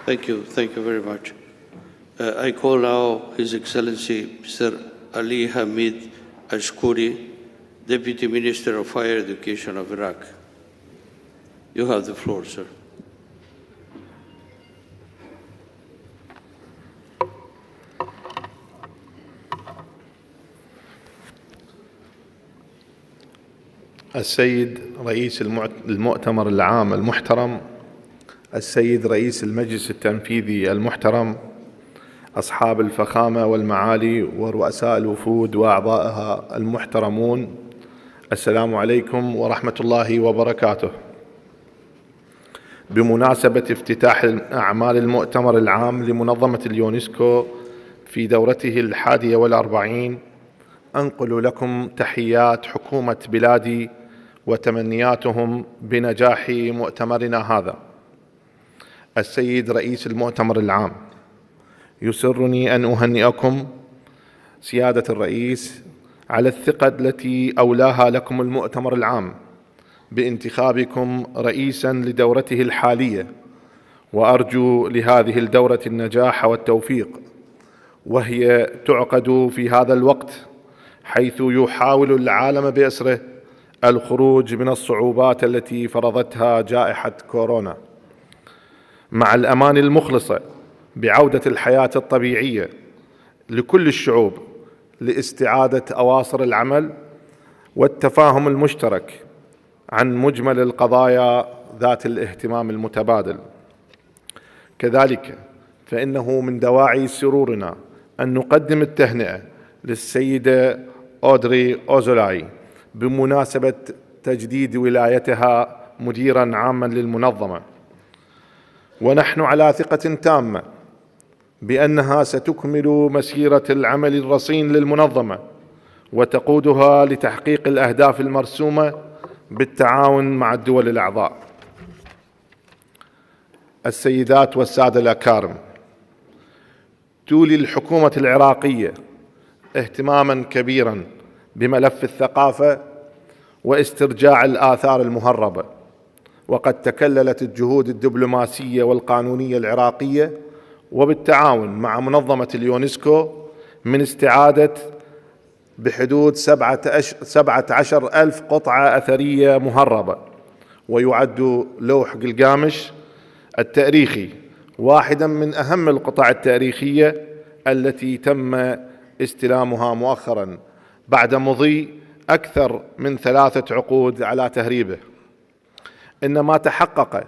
Thank you. Thank you very much. I call now His Excellency Mr. Ali Hamid Ashkuri, Deputy Minister of Higher Education of Iraq. You have the floor, sir. السيد رئيس المؤتمر العام المحترم، السيد رئيس المجلس التنفيذي المحترم، أصحاب الفخامة والمعالي ورؤساء الوفود وأعضائها المحترمون، السلام عليكم ورحمة الله وبركاته. بمناسبة افتتاح أعمال المؤتمر العام لمنظمة اليونسكو في دورته 41، أنقل لكم تحيات حكومة بلادي وتمنياتهم بنجاح مؤتمرنا هذا. السيد رئيس المؤتمر العام، يسرني أن أهنئكم سيادة الرئيس على الثقة التي أولاها لكم المؤتمر العام بانتخابكم رئيساً لدورته الحالية، وأرجو لهذه الدورة النجاح والتوفيق، وهي تعقد في هذا الوقت حيث يحاول العالم بأسره الخروج من الصعوبات التي فرضتها جائحة كورونا، مع الأمان المخلصة بعودة الحياة الطبيعية لكل الشعوب لاستعادة أواصر العمل والتفاهم المشترك عن مجمل القضايا ذات الاهتمام المتبادل. كذلك فإنه من دواعي سرورنا أن نقدم التهنئة للسيدة أودري أوزولاي بمناسبة تجديد ولايتها مديراً عاماً للمنظمة، ونحن على ثقة تامة بأنها ستكمل مسيرة العمل الرصين للمنظمة وتقودها لتحقيق الأهداف المرسومة بالتعاون مع الدول الأعضاء. السيدات والسادة الأكارم، تولي الحكومة العراقية اهتماماً كبيراً بملف الثقافة واسترجاع الآثار المهربة، وقد تكللت الجهود الدبلوماسية والقانونية العراقية وبالتعاون مع منظمة اليونسكو من استعادة بحدود 17,000 قطعة أثرية مهربة، ويعد لوح قلقامش التاريخي واحداً من أهم القطع التاريخية التي تم استلامها مؤخراً بعد مضي أكثر من 3 عقود على تهريبه. إن ما تحقق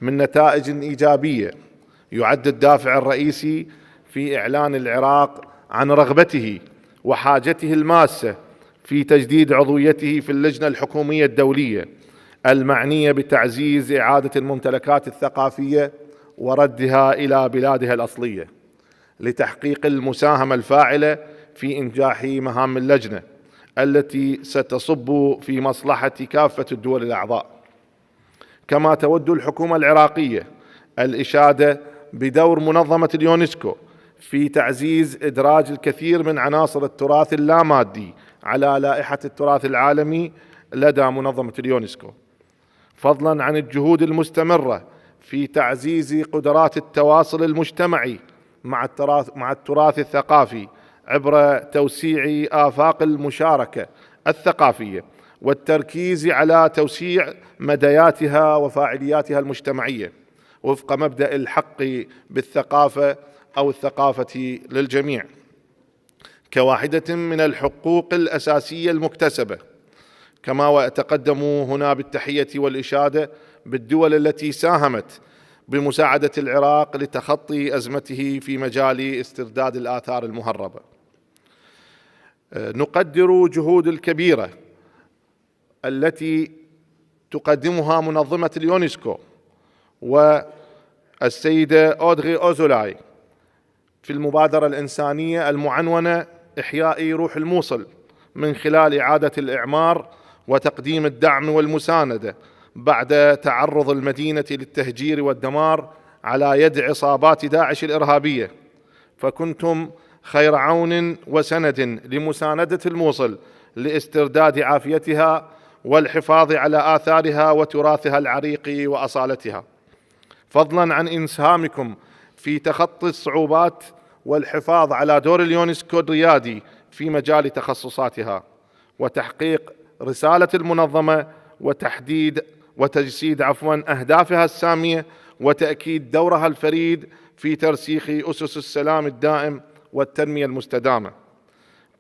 من نتائج إيجابية يعد الدافع الرئيسي في إعلان العراق عن رغبته وحاجته الماسة في تجديد عضويته في اللجنة الحكومية الدولية المعنية بتعزيز إعادة الممتلكات الثقافية وردها إلى بلادها الأصلية، لتحقيق المساهمة الفاعلة في إنجاح مهام اللجنة التي ستصب في مصلحة كافة الدول الأعضاء. كما تود الحكومة العراقية الإشادة بدور منظمة اليونسكو في تعزيز إدراج الكثير من عناصر التراث اللامادي على لائحة التراث العالمي لدى منظمة اليونسكو، فضلاً عن الجهود المستمرة في تعزيز قدرات التواصل المجتمعي مع التراث الثقافي عبر توسيع آفاق المشاركة الثقافية والتركيز على توسيع مدياتها وفاعلياتها المجتمعية وفق مبدأ الحق بالثقافة أو الثقافة للجميع كواحدة من الحقوق الأساسية المكتسبة. كما وأتقدم هنا بالتحية والإشادة بالدول التي ساهمت بمساعدة العراق لتخطي أزمته في مجال استرداد الآثار المهربة. نقدر جهود الكبيرة التي تقدمها منظمة اليونسكو والسيدة أودري أوزولاي في المبادرة الإنسانية المعنونة إحياء روح الموصل من خلال إعادة الإعمار وتقديم الدعم والمساندة بعد تعرض المدينة للتهجير والدمار على يد عصابات داعش الإرهابية، فكنتم خير عون وسند لمساندة الموصل لاسترداد عافيتها والحفاظ على آثارها وتراثها العريق وأصالتها، فضلا عن إسهامكم في تخطي الصعوبات والحفاظ على دور اليونسكو الريادي في مجال تخصصاتها وتحقيق رسالة المنظمة وتجسيد أهدافها السامية وتأكيد دورها الفريد في ترسيخ أسس السلام الدائم والتنمية المستدامة.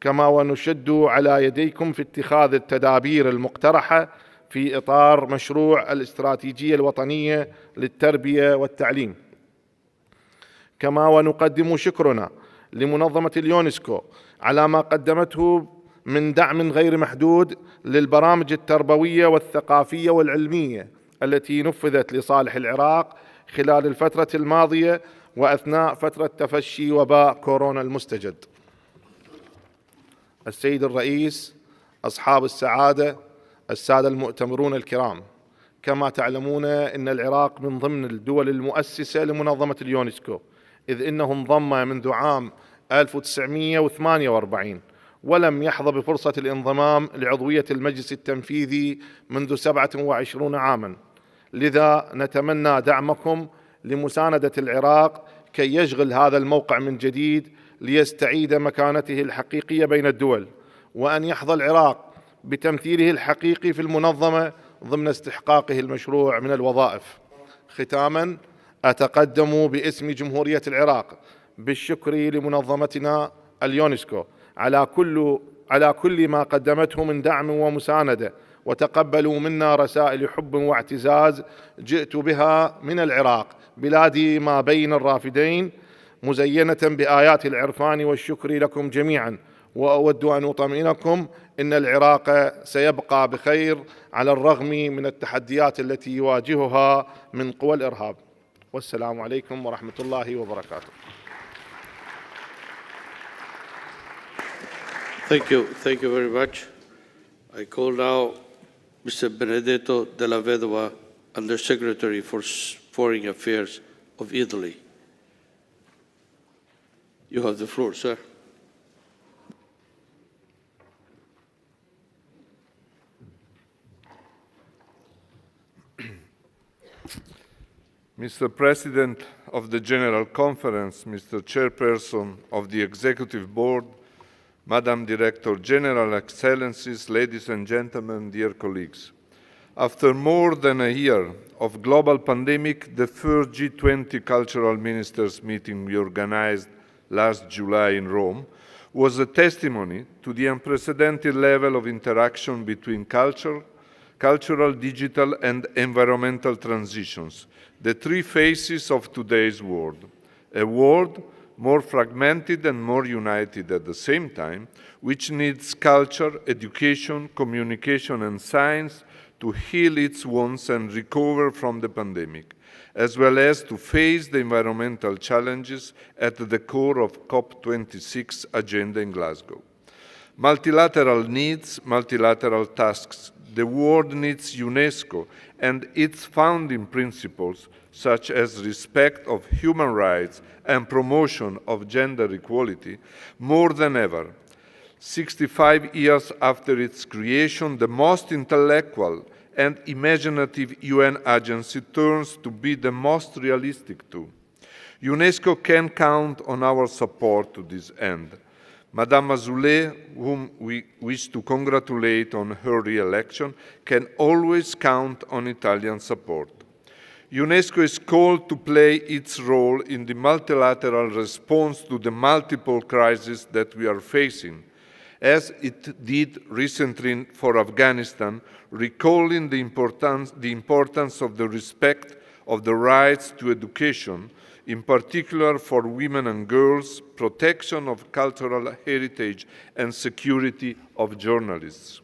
كما ونشد على يديكم في اتخاذ التدابير المقترحة في إطار مشروع الاستراتيجية الوطنية للتربية والتعليم. كما ونقدم شكرنا لمنظمة اليونسكو على ما قدمته من دعم غير محدود للبرامج التربوية والثقافية والعلمية التي نفذت لصالح العراق خلال الفترة الماضية وأثناء فترة تفشي وباء كورونا المستجد. السيد الرئيس، أصحاب السعادة، السادة المؤتمرون الكرام، كما تعلمون أن العراق من ضمن الدول المؤسسة لمنظمة اليونسكو، إذ إنه انضم منذ عام 1948 ولم يحظى بفرصة الانضمام لعضوية المجلس التنفيذي منذ 27 عاما. لذا نتمنى دعمكم لمساندة العراق كي يشغل هذا الموقع من جديد ليستعيد مكانته الحقيقية بين الدول، وأن يحظى العراق بتمثيله الحقيقي في المنظمة ضمن استحقاقه المشروع من الوظائف. ختاما، أتقدم باسم جمهورية العراق بالشكر لمنظمتنا اليونسكو على كل ما قدمته من دعم ومساندة، وتقبلوا منا رسائل حب واعتزاز جئت بها من العراق بلادي ما بين الرافدين، مزينة بآيات العرفان والشكر لكم جميعا. وأود أن أطمئنكم إن العراق سيبقى بخير على الرغم من التحديات التي يواجهها من قوى الإرهاب. والسلام عليكم ورحمة الله وبركاته. Thank you very much. I call now Mr. Benedetto della Vedova, Undersecretary for Foreign Affairs of Italy. You have the floor, sir. Mr. President of the General Conference, Mr. Chairperson of the Executive Board, Madam Director General, Excellencies, ladies and gentlemen, dear colleagues. After more than a year of global pandemic, the first G20 Cultural Ministers meeting we organized last July in Rome was a testimony to the unprecedented level of interaction between cultural, digital, and environmental transitions, the three faces of today's world. A world more fragmented and more united at the same time, which needs culture, education, communication, and science to heal its wounds and recover from the pandemic, as well as to face the environmental challenges at the core of COP26 agenda in Glasgow. Multilateral needs, multilateral tasks. The world needs UNESCO and its founding principles, such as respect of human rights and promotion of gender equality, more than ever. 65 years after its creation, the most intellectual and imaginative UN agency turns to be the most realistic too. UNESCO can count on our support to this end. Madame Azoulay, whom we wish to congratulate on her re-election, can always count on Italian support. UNESCO is called to play its role in the multilateral response to the multiple crises that we are facing, as it did recently for Afghanistan, recalling the importance of the respect of the rights to education, in particular for women and girls, protection of cultural heritage, and security of journalists.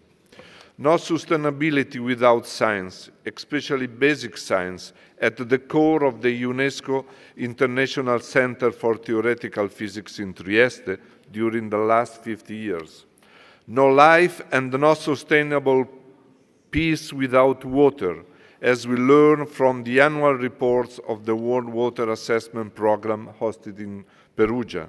No sustainability without science, especially basic science, at the core of the UNESCO International Center for Theoretical Physics in Trieste during the last 50 years. No life and no sustainable peace without water, as we learn from the annual reports of the World Water Assessment Program hosted in Perugia.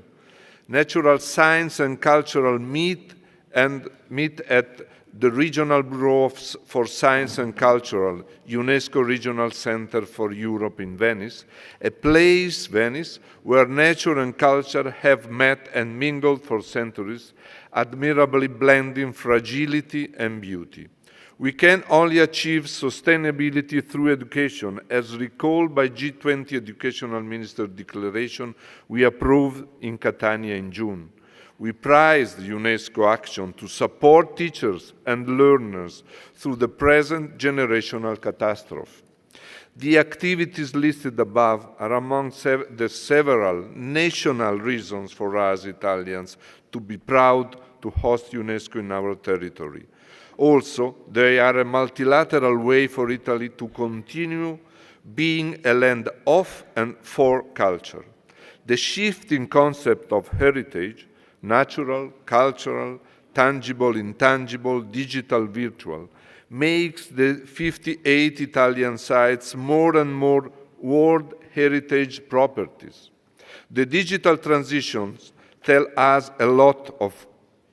Natural science and cultural meet at the Regional Bureau for Science and Cultural, UNESCO Regional Center for Europe in Venice, a place, Venice, where nature and culture have met and mingled for centuries, admirably blending fragility and beauty. We can only achieve sustainability through education, as recalled by G20 Educational Minister Declaration we approved in Catania in June. We prize the UNESCO action to support teachers and learners through the present generational catastrophe. The activities listed above are among the several national reasons for us Italians to be proud to host UNESCO in our territory. Also, they are a multilateral way for Italy to continue being a land of and for culture. The shift in concept of heritage, natural, cultural, tangible, intangible, digital, virtual, makes the 58 Italian sites more and more World Heritage properties. The digital transitions tell us a lot of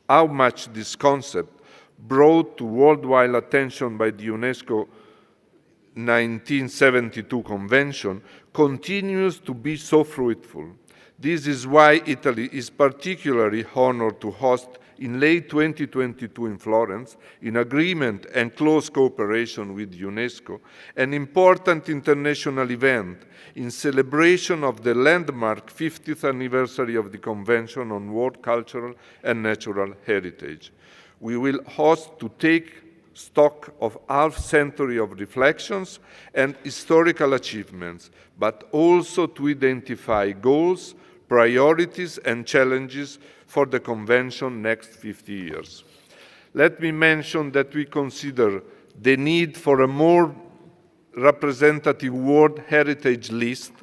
how much this concept, brought to worldwide attention by the UNESCO 1972 Convention, continues to be so fruitful. This is why Italy is particularly honored to host in late 2022 in Florence, in agreement and close cooperation with UNESCO, an important international event in celebration of the landmark 50th anniversary of the Convention on World Cultural and Natural Heritage. We will host to take stock of half-century of reflections and historical achievements, but also to identify goals, priorities and challenges for the Convention next 50 years. Let me mention that we consider the need for a more representative World Heritage list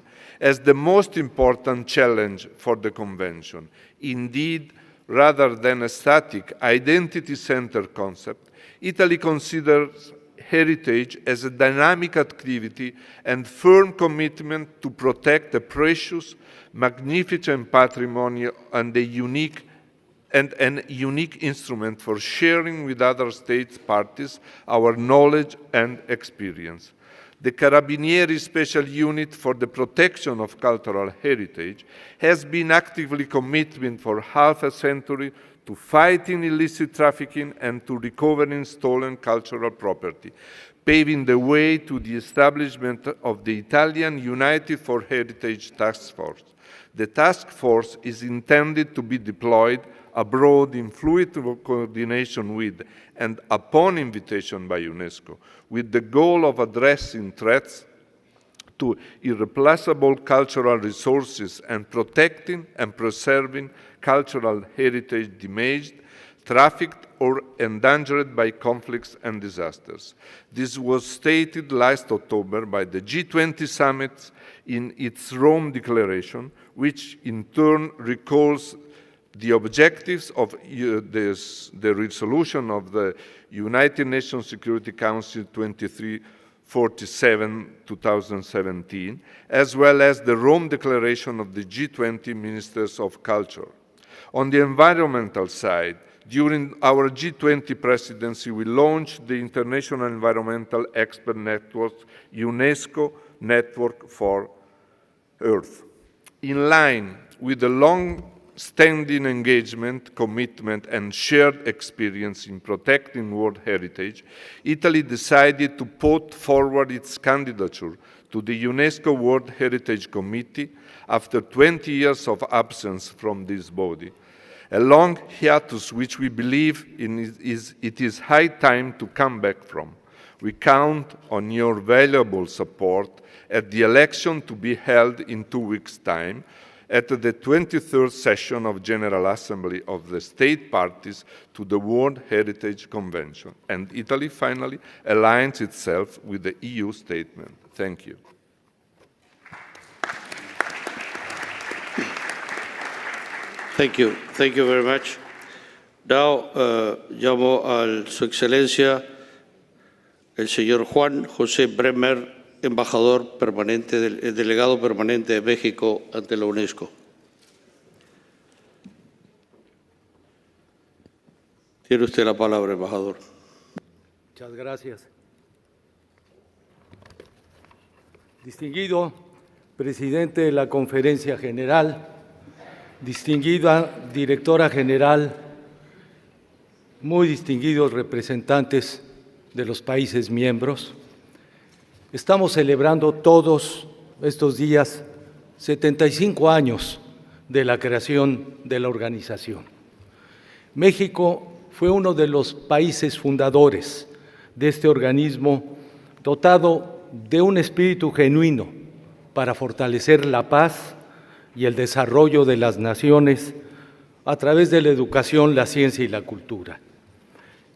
as the most important challenge for the Convention. Indeed, rather than a static identity-centered concept, Italy considers heritage as a dynamic activity and firm commitment to protect the precious, magnificent patrimony and an unique instrument for sharing with other states parties our knowledge and experience. The Carabinieri Special Unit for the Protection of Cultural Heritage has been actively committed for half a century to fighting illicit trafficking and to recovering stolen cultural property, paving the way to the establishment of the Italian United for Heritage Task Force. The task force is intended to be deployed abroad in fluid coordination with and upon invitation by UNESCO, with the goal of addressing threats to irreplaceable cultural resources and protecting and preserving cultural heritage damaged, trafficked, or endangered by conflicts and disasters. This was stated last October by the G20 summit in its Rome Declaration, which in turn recalls the objectives of the resolution of the United Nations Security Council 2347/2017, as well as the Rome Declaration of the G20 Ministers of Culture. On the environmental side, during our G20 presidency, we launched the International Environmental Expert Network, UNESCO Network for Earth. In line with the long-standing engagement, commitment, and shared experience in protecting World Heritage, Italy decided to put forward its candidature to the UNESCO World Heritage Committee after 20 years of absence from this body. A long hiatus which we believe it is high time to come back from. We count on your valuable support at the election to be held in 2 weeks' time, at the 23rd session of General Assembly of the State Parties to the World Heritage Convention, and Italy finally aligns itself with the EU statement. Thank you. Thank you. Thank you very much. Now, llamo a Su Excelencia el señor Juan José Bremer, embajador permanente, delegado permanente de México ante la UNESCO. Tiene usted la palabra, embajador. Muchas gracias. Distinguido presidente de la Conferencia General, distinguida directora general, muy distinguidos representantes de los países miembros, estamos celebrando todos estos días 75 años de la creación de la organización. México fue uno de los países fundadores de este organismo, dotado de un espíritu genuino para fortalecer la paz y el desarrollo de las naciones a través de la educación, la ciencia y la cultura.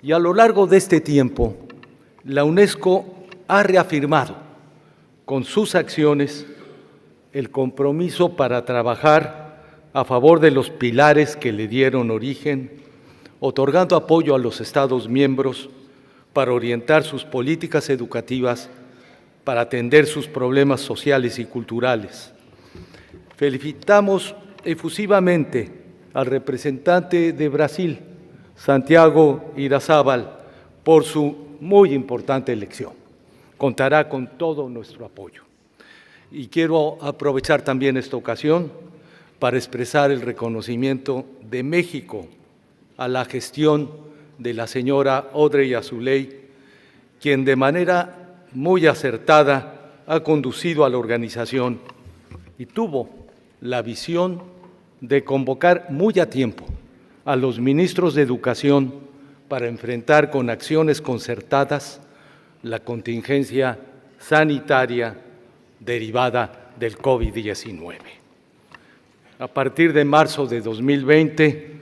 Y a lo largo de este tiempo, la UNESCO ha reafirmado con sus acciones el compromiso para trabajar a favor de los pilares que le dieron origen, otorgando apoyo a los Estados miembros para orientar sus políticas educativas, para atender sus problemas sociales y culturales. Felicitamos efusivamente al representante de Brasil, Santiago Irazábal, por su muy importante elección. Contará con todo nuestro apoyo. Y quiero aprovechar también esta ocasión para expresar el reconocimiento de México a la gestión de la señora Audrey Azoulay, quien de manera muy acertada ha conducido a la organización y tuvo la visión de convocar muy a tiempo a los ministros de Educación para enfrentar con acciones concertadas la contingencia sanitaria derivada del COVID-19. A partir de marzo de 2020,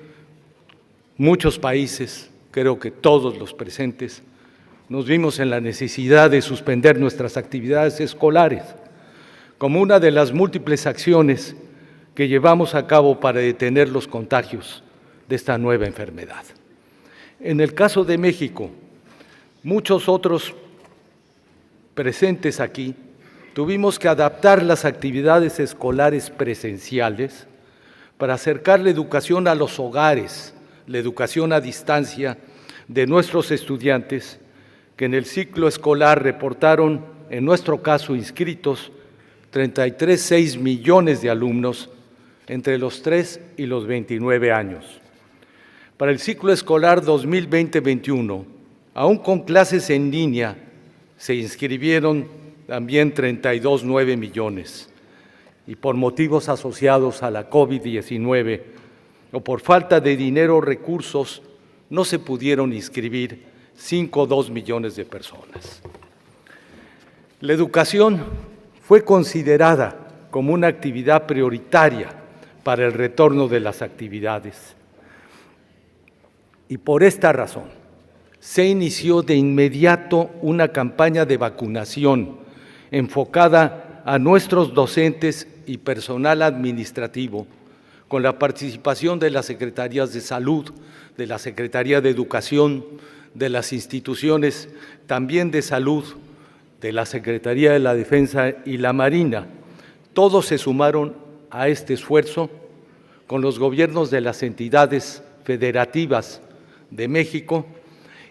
muchos países, creo que todos los presentes, nos vimos en la necesidad de suspender nuestras actividades escolares como una de las múltiples acciones que llevamos a cabo para detener los contagios de esta nueva enfermedad. En el caso de México, muchos otros presentes aquí tuvimos que adaptar las actividades escolares presenciales para acercar la educación a los hogares, la educación a distancia de nuestros estudiantes, que en el ciclo escolar reportaron, en nuestro caso, inscritos 33,6 millones de alumnos entre los 3 y los 29 años. Para el ciclo escolar 2020-21, aún con clases en línea, se inscribieron también 32,9 millones, y por motivos asociados a la COVID-19 o por falta de dinero o recursos, no se pudieron inscribir 5,2 millones de personas. La educación fue considerada como una actividad prioritaria para el retorno de las actividades. Y por esta razón, se inició de inmediato una campaña de vacunación enfocada a nuestros docentes y personal administrativo, con la participación de las Secretarías de Salud, de la Secretaría de Educación, de las instituciones también de salud, de la Secretaría de la Defensa y la Marina. Todos se sumaron a este esfuerzo con los gobiernos de las entidades federativas de México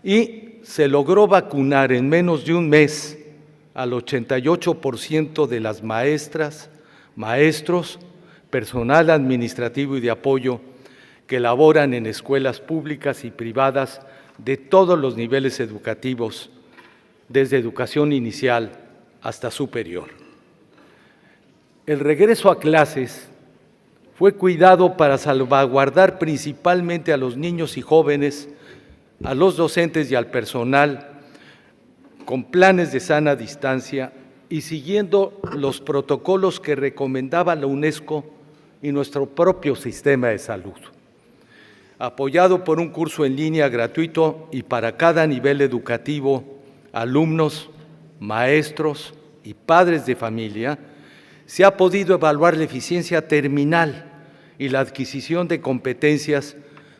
y se logró vacunar en menos de un mes al 88% de las maestras, maestros, personal administrativo y de apoyo que laboran en escuelas públicas y privadas de todos los niveles educativos, desde educación inicial hasta superior. El regreso a clases fue cuidado para salvaguardar principalmente a los niños y jóvenes, a los docentes y al personal, con planes de sana distancia y siguiendo los protocolos que recomendaba la UNESCO y nuestro propio sistema de salud. Apoyado por un curso en línea gratuito y para cada nivel educativo, alumnos, maestros y padres de familia, se ha podido evaluar la eficiencia terminal y la adquisición de competencias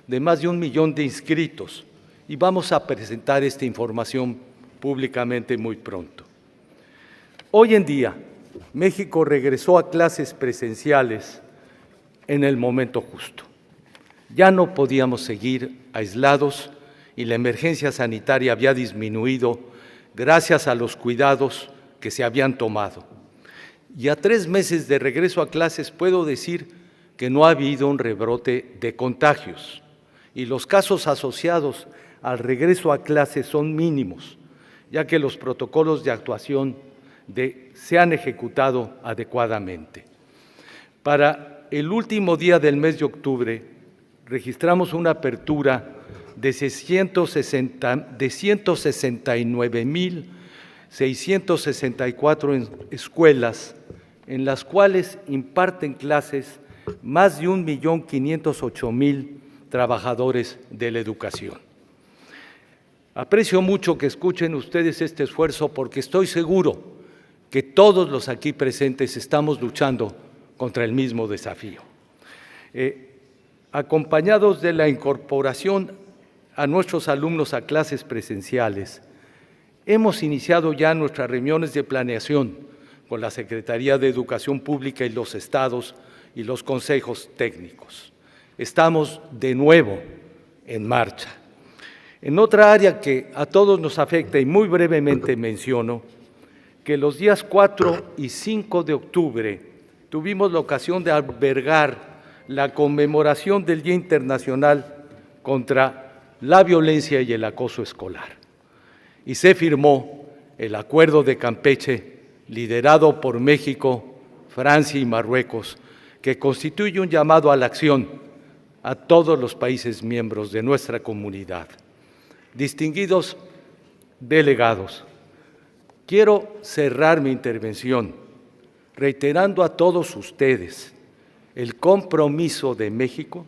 de más de 1 millón de inscritos, y vamos a presentar esta información públicamente muy pronto. Hoy en día, México regresó a clases presenciales en el momento justo. Ya no podíamos seguir aislados y la emergencia sanitaria había disminuido gracias a los cuidados que se habían tomado. Y a 3 meses de regreso a clases puedo decir que no ha habido un rebrote de contagios y los casos asociados al regreso a clases son mínimos, ya que los protocolos de actuación se han ejecutado adecuadamente. Para el último día del mes de octubre, registramos una apertura de 169.664 escuelas, en las cuales imparten clases más de 1.508.000 trabajadores de la educación. Aprecio mucho que escuchen ustedes este esfuerzo porque estoy seguro que todos los aquí presentes estamos luchando contra el mismo desafío. Acompañados de la incorporación a nuestros alumnos a clases presenciales, hemos iniciado ya nuestras reuniones de planeación con la Secretaría de Educación Pública y los estados y los consejos técnicos. Estamos de nuevo en marcha. En otra área que a todos nos afecta y muy brevemente menciono, que los días 4 y 5 de octubre tuvimos la ocasión de albergar la conmemoración del Día Internacional contra la Violencia y el Acoso Escolar. Y se firmó el Acuerdo de Campeche, liderado por México, Francia y Marruecos, que constituye un llamado a la acción a todos los países miembros de nuestra comunidad. Distinguidos delegados, quiero cerrar mi intervención reiterando a todos ustedes el compromiso de México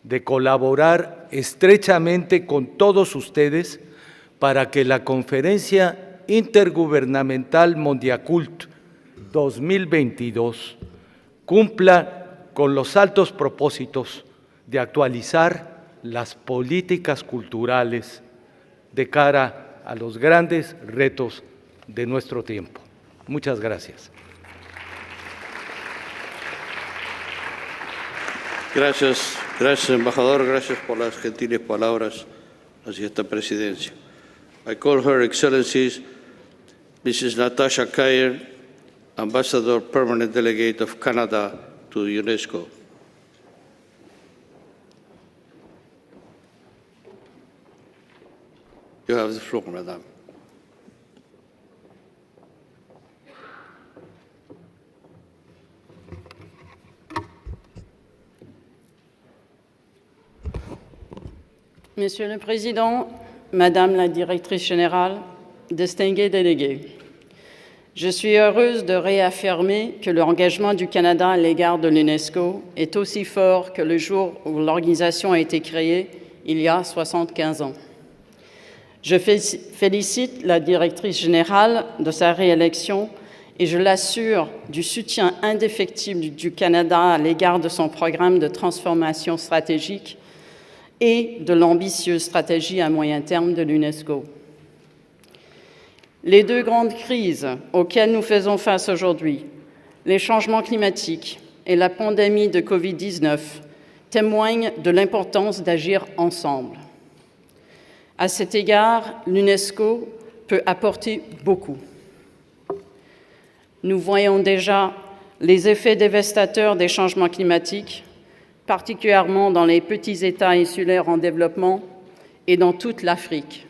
de colaborar estrechamente con todos ustedes para que la Conferencia Intergubernamental Mondiacult 2022 cumpla con los altos propósitos de actualizar las políticas culturales de cara a los grandes retos de nuestro tiempo. Muchas gracias. Gracias, embajador. Gracias por las gentiles palabras hacia esta presidencia. I call Her Excellency Mrs. Natasha Kayer, Ambassador Permanent Delegate of Canada to UNESCO. You have the floor, Madam. Monsieur le Président, Madame la Directrice générale, distingués délégués, je suis heureuse de réaffirmer que l'engagement du Canada à l'égard de l'UNESCO est aussi fort que le jour où l'organisation a été créée, il y a 75 ans. Je félicite la Directrice générale de sa réélection et je l'assure du soutien indéfectible du Canada à l'égard de son programme de transformation stratégique et de l'ambitieuse stratégie à moyen terme de l'UNESCO. Les 2 grandes crises auxquelles nous faisons face aujourd'hui, les changements climatiques et la pandémie de Covid-19, témoignent de l'importance d'agir ensemble. À cet égard, l'UNESCO peut apporter beaucoup. Nous voyons déjà les effets dévastateurs des changements climatiques, particulièrement dans les petits États insulaires en développement et dans toute l'Afrique.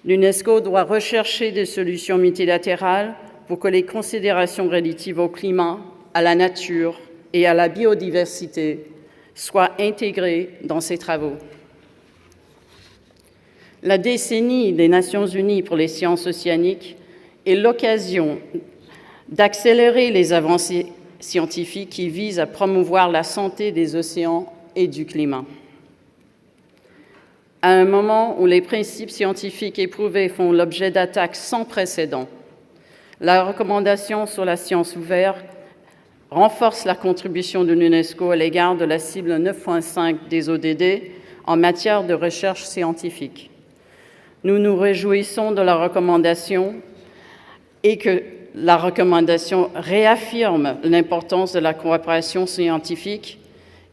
L'UNESCO doit rechercher des solutions multilatérales pour que les considérations relatives au climat, à la nature et à la biodiversité soient intégrées dans ses travaux. La décennie des Nations unies pour les sciences océaniques est l'occasion d'accélérer les avancées scientifique qui vise à promouvoir la santé des océans et du climat. À un moment où les principes scientifiques éprouvés font l'objet d'attaques sans précédent, la recommandation sur la science ouverte renforce la contribution de l'UNESCO à l'égard de la cible 9.5 des ODD en matière de recherche scientifique. Nous nous réjouissons de la recommandation et que la recommandation réaffirme l'importance de la coopération scientifique,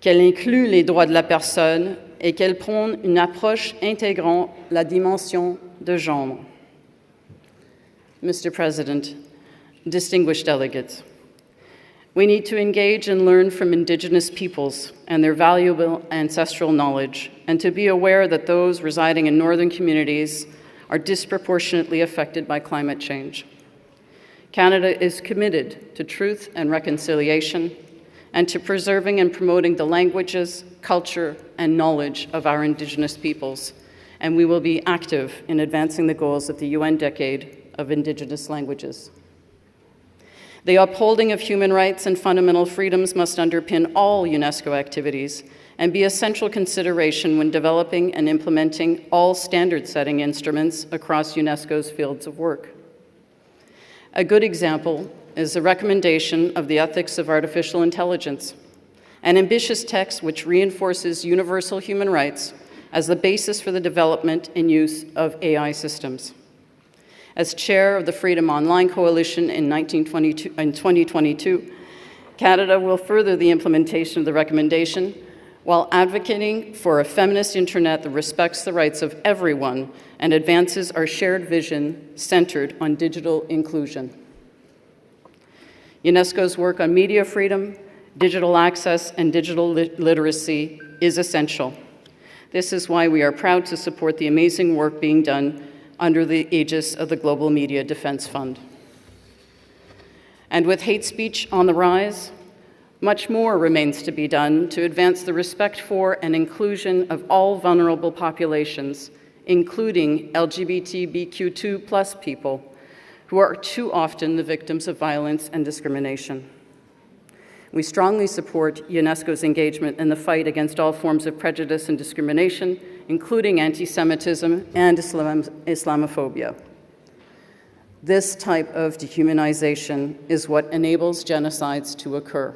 qu'elle inclut les droits de la personne et qu'elle prône une approche intégrant la dimension de genre. Mr. President, distinguished delegates, we need to engage and learn from Indigenous peoples and their valuable ancestral knowledge, and to be aware that those residing in northern communities are disproportionately affected by climate change. Canada is committed to truth and reconciliation, and to preserving and promoting the languages, culture, and knowledge of our Indigenous peoples, and we will be active in advancing the goals of the UN Decade of Indigenous Languages. The upholding of human rights and fundamental freedoms must underpin all UNESCO activities and be a central consideration when developing and implementing all standard-setting instruments across UNESCO's fields of work. A good example is the recommendation of the Ethics of Artificial Intelligence, an ambitious text which reinforces universal human rights as the basis for the development and use of AI systems. As chair of the Freedom Online Coalition in 2022, Canada will further the implementation of the recommendation while advocating for a feminist internet that respects the rights of everyone and advances our shared vision centered on digital inclusion. UNESCO's work on media freedom, digital access, and digital literacy is essential. This is why we are proud to support the amazing work being done under the aegis of the Global Media Defense Fund. And with hate speech on the rise, much more remains to be done to advance the respect for and inclusion of all vulnerable populations, including LGBTQ2+ people, who are too often the victims of violence and discrimination. We strongly support UNESCO's engagement in the fight against all forms of prejudice and discrimination, including anti-Semitism and Islamophobia. This type of dehumanization is what enables genocides to occur.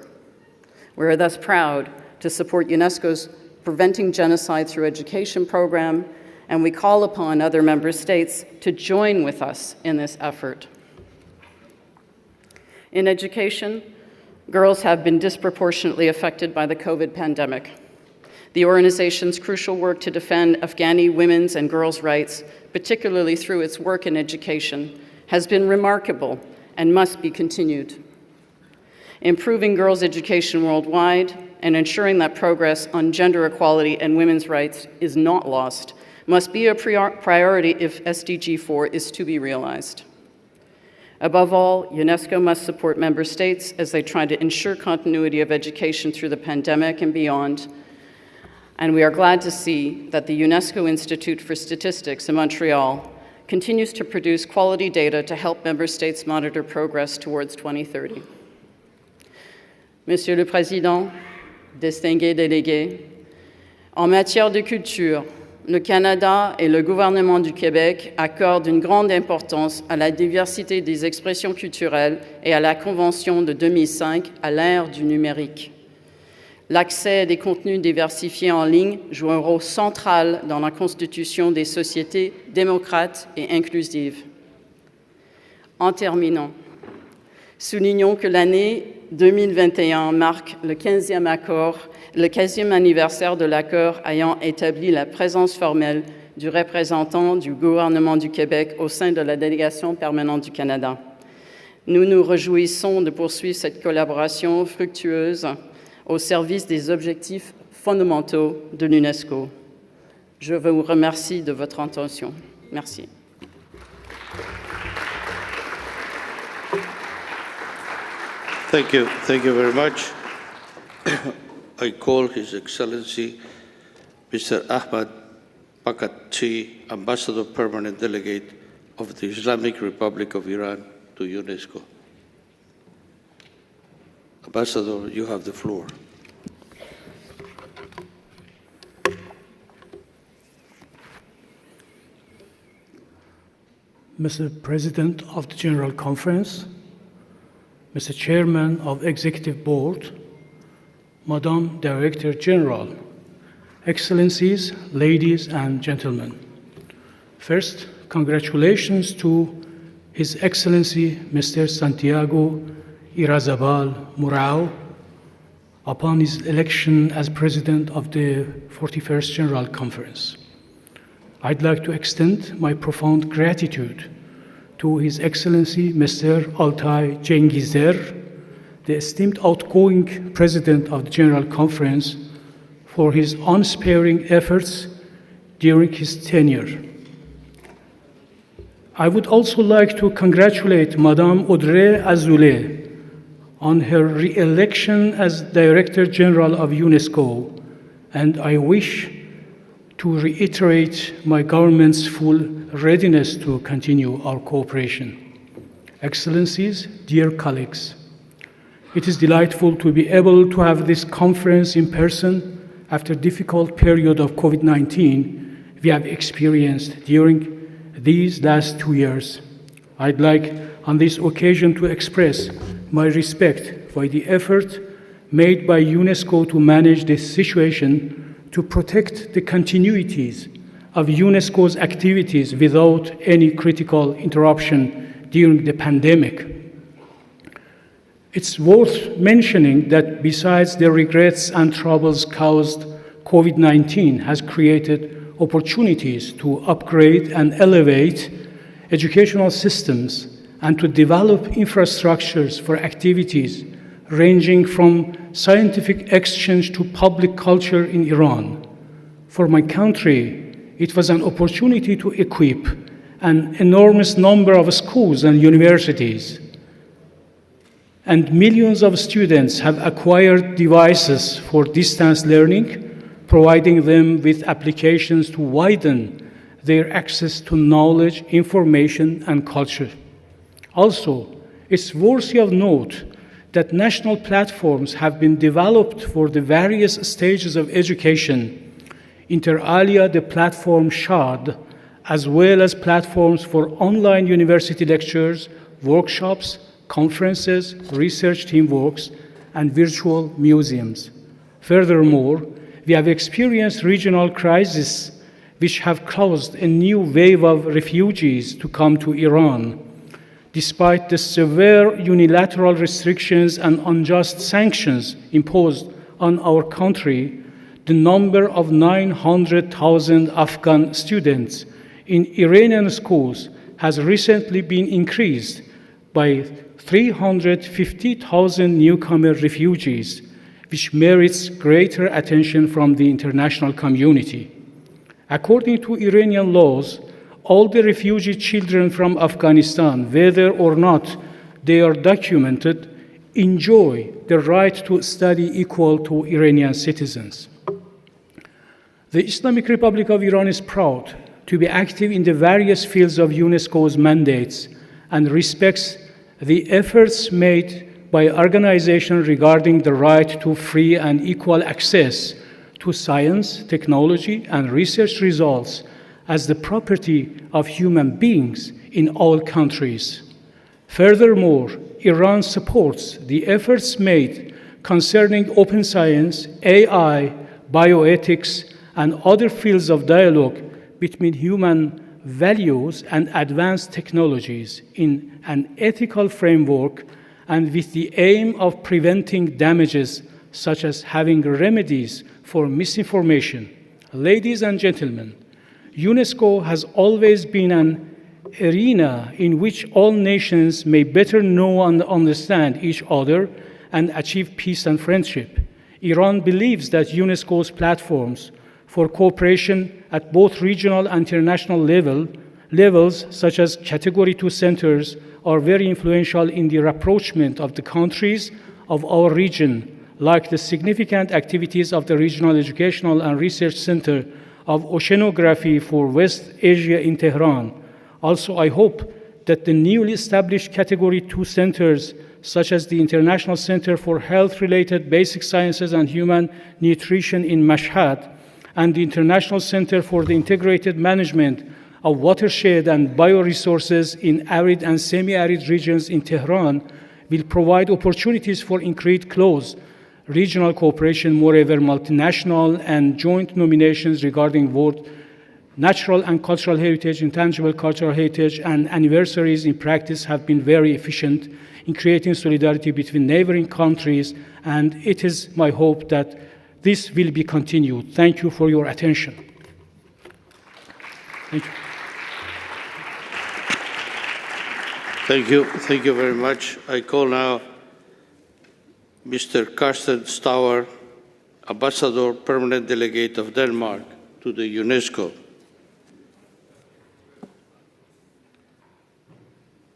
We are thus proud to support UNESCO's Preventing Genocide Through Education program, and we call upon other member states to join with us in this effort. In education, girls have been disproportionately affected by the COVID pandemic. The organization's crucial work to defend Afghani women's and girls' rights, particularly through its work in education, has been remarkable and must be continued. Improving girls' education worldwide and ensuring that progress on gender equality and women's rights is not lost must be a priority if SDG 4 is to be realized. Above all, UNESCO must support member states as they try to ensure continuity of education through the pandemic and beyond. And we are glad to see that the UNESCO Institute for Statistics in Montreal continues to produce quality data to help member states monitor progress towards 2030. Monsieur le Président, distingués délégués, en matière de culture, le Canada et le gouvernement du Québec accordent une grande importance à la diversité des expressions culturelles et à la Convention de 2005 à l'ère du numérique. L'accès à des contenus diversifiés en ligne joue un rôle central dans la constitution des sociétés démocrates et inclusives. En terminant, soulignons que l'année 2021 marque le 15e anniversaire de l'accord ayant établi la présence formelle du représentant du gouvernement du Québec au sein de la délégation permanente du Canada. Nous nous réjouissons de poursuivre cette collaboration fructueuse au service des objectifs fondamentaux de l'UNESCO. Je vous remercie de votre attention. Merci. Thank you very much. I call His Excellency Mr. Ahmad Bakatchi, Ambassador Permanent Delegate of the Islamic Republic of Iran to UNESCO. Ambassador, you have the floor. Mr. President of the General Conference, Mr. Chairman of Executive Board, Madam Director General, Excellencies, ladies and gentlemen. First, congratulations to His Excellency Mr. Santiago Irazabal Murao upon his election as President of the 41st General Conference. I'd like to extend my profound gratitude to His Excellency Mr. Altay Cengizder, the esteemed outgoing President of the General Conference, for his unsparing efforts during his tenure. I would also like to congratulate Madame Audrey Azoulay on her re-election as Director General of UNESCO, and I wish to reiterate my government's full readiness to continue our cooperation. Excellencies, dear colleagues, it is delightful to be able to have this conference in person after a difficult period of COVID-19 we have experienced during these last 2 years. I'd like on this occasion to express my respect for the effort made by UNESCO to manage this situation to protect the continuities of UNESCO's activities without any critical interruption during the pandemic. It's worth mentioning that besides the regrets and troubles caused, COVID-19 has created opportunities to upgrade and elevate educational systems and to develop infrastructures for activities ranging from scientific exchange to public culture in Iran. For my country, it was an opportunity to equip an enormous number of schools and universities. And millions of students have acquired devices for distance learning, providing them with applications to widen their access to knowledge, information, and culture. Also, it's worthy of note that national platforms have been developed for the various stages of education, inter alia the platform SHAD, as well as platforms for online university lectures, workshops, conferences, research teamworks, and virtual museums. Furthermore, we have experienced regional crises which have caused a new wave of refugees to come to Iran. Despite the severe unilateral restrictions and unjust sanctions imposed on our country, the number of 900,000 Afghan students in Iranian schools has recently been increased by 350,000 newcomer refugees, which merits greater attention from the international community. According to Iranian laws, all the refugee children from Afghanistan, whether or not they are documented, enjoy the right to study equal to Iranian citizens. The Islamic Republic of Iran is proud to be active in the various fields of UNESCO's mandates and respects the efforts made by organizations regarding the right to free and equal access to science, technology, and research results as the property of human beings in all countries. Furthermore, Iran supports the efforts made concerning open science, AI, bioethics, and other fields of dialogue between human values and advanced technologies in an ethical framework and with the aim of preventing damages such as having remedies for misinformation. Ladies and gentlemen, UNESCO has always been an arena in which all nations may better know and understand each other and achieve peace and friendship. Iran believes that UNESCO's platforms for cooperation at both regional and international levels, such as Category 2 centers, are very influential in the rapprochement of the countries of our region, like the significant activities of the Regional Educational and Research Center of Oceanography for West Asia in Tehran. Also, I hope that the newly established Category 2 centers, such as the International Center for Health-Related Basic Sciences and Human Nutrition in Mashhad, and the International Center for the Integrated Management of Watershed and Bioresources in Arid and Semi-Arid regions in Tehran, will provide opportunities for increased close regional cooperation. Moreover, multinational and joint nominations regarding world natural and cultural heritage, intangible cultural heritage, and anniversaries in practice have been very efficient in creating solidarity between neighboring countries, and it is my hope that this will be continued. Thank you for your attention. Thank you. Thank you. Thank you very much. I call now Mr. Carsten Stauer, Ambassador, Permanent Delegate of Denmark to the UNESCO.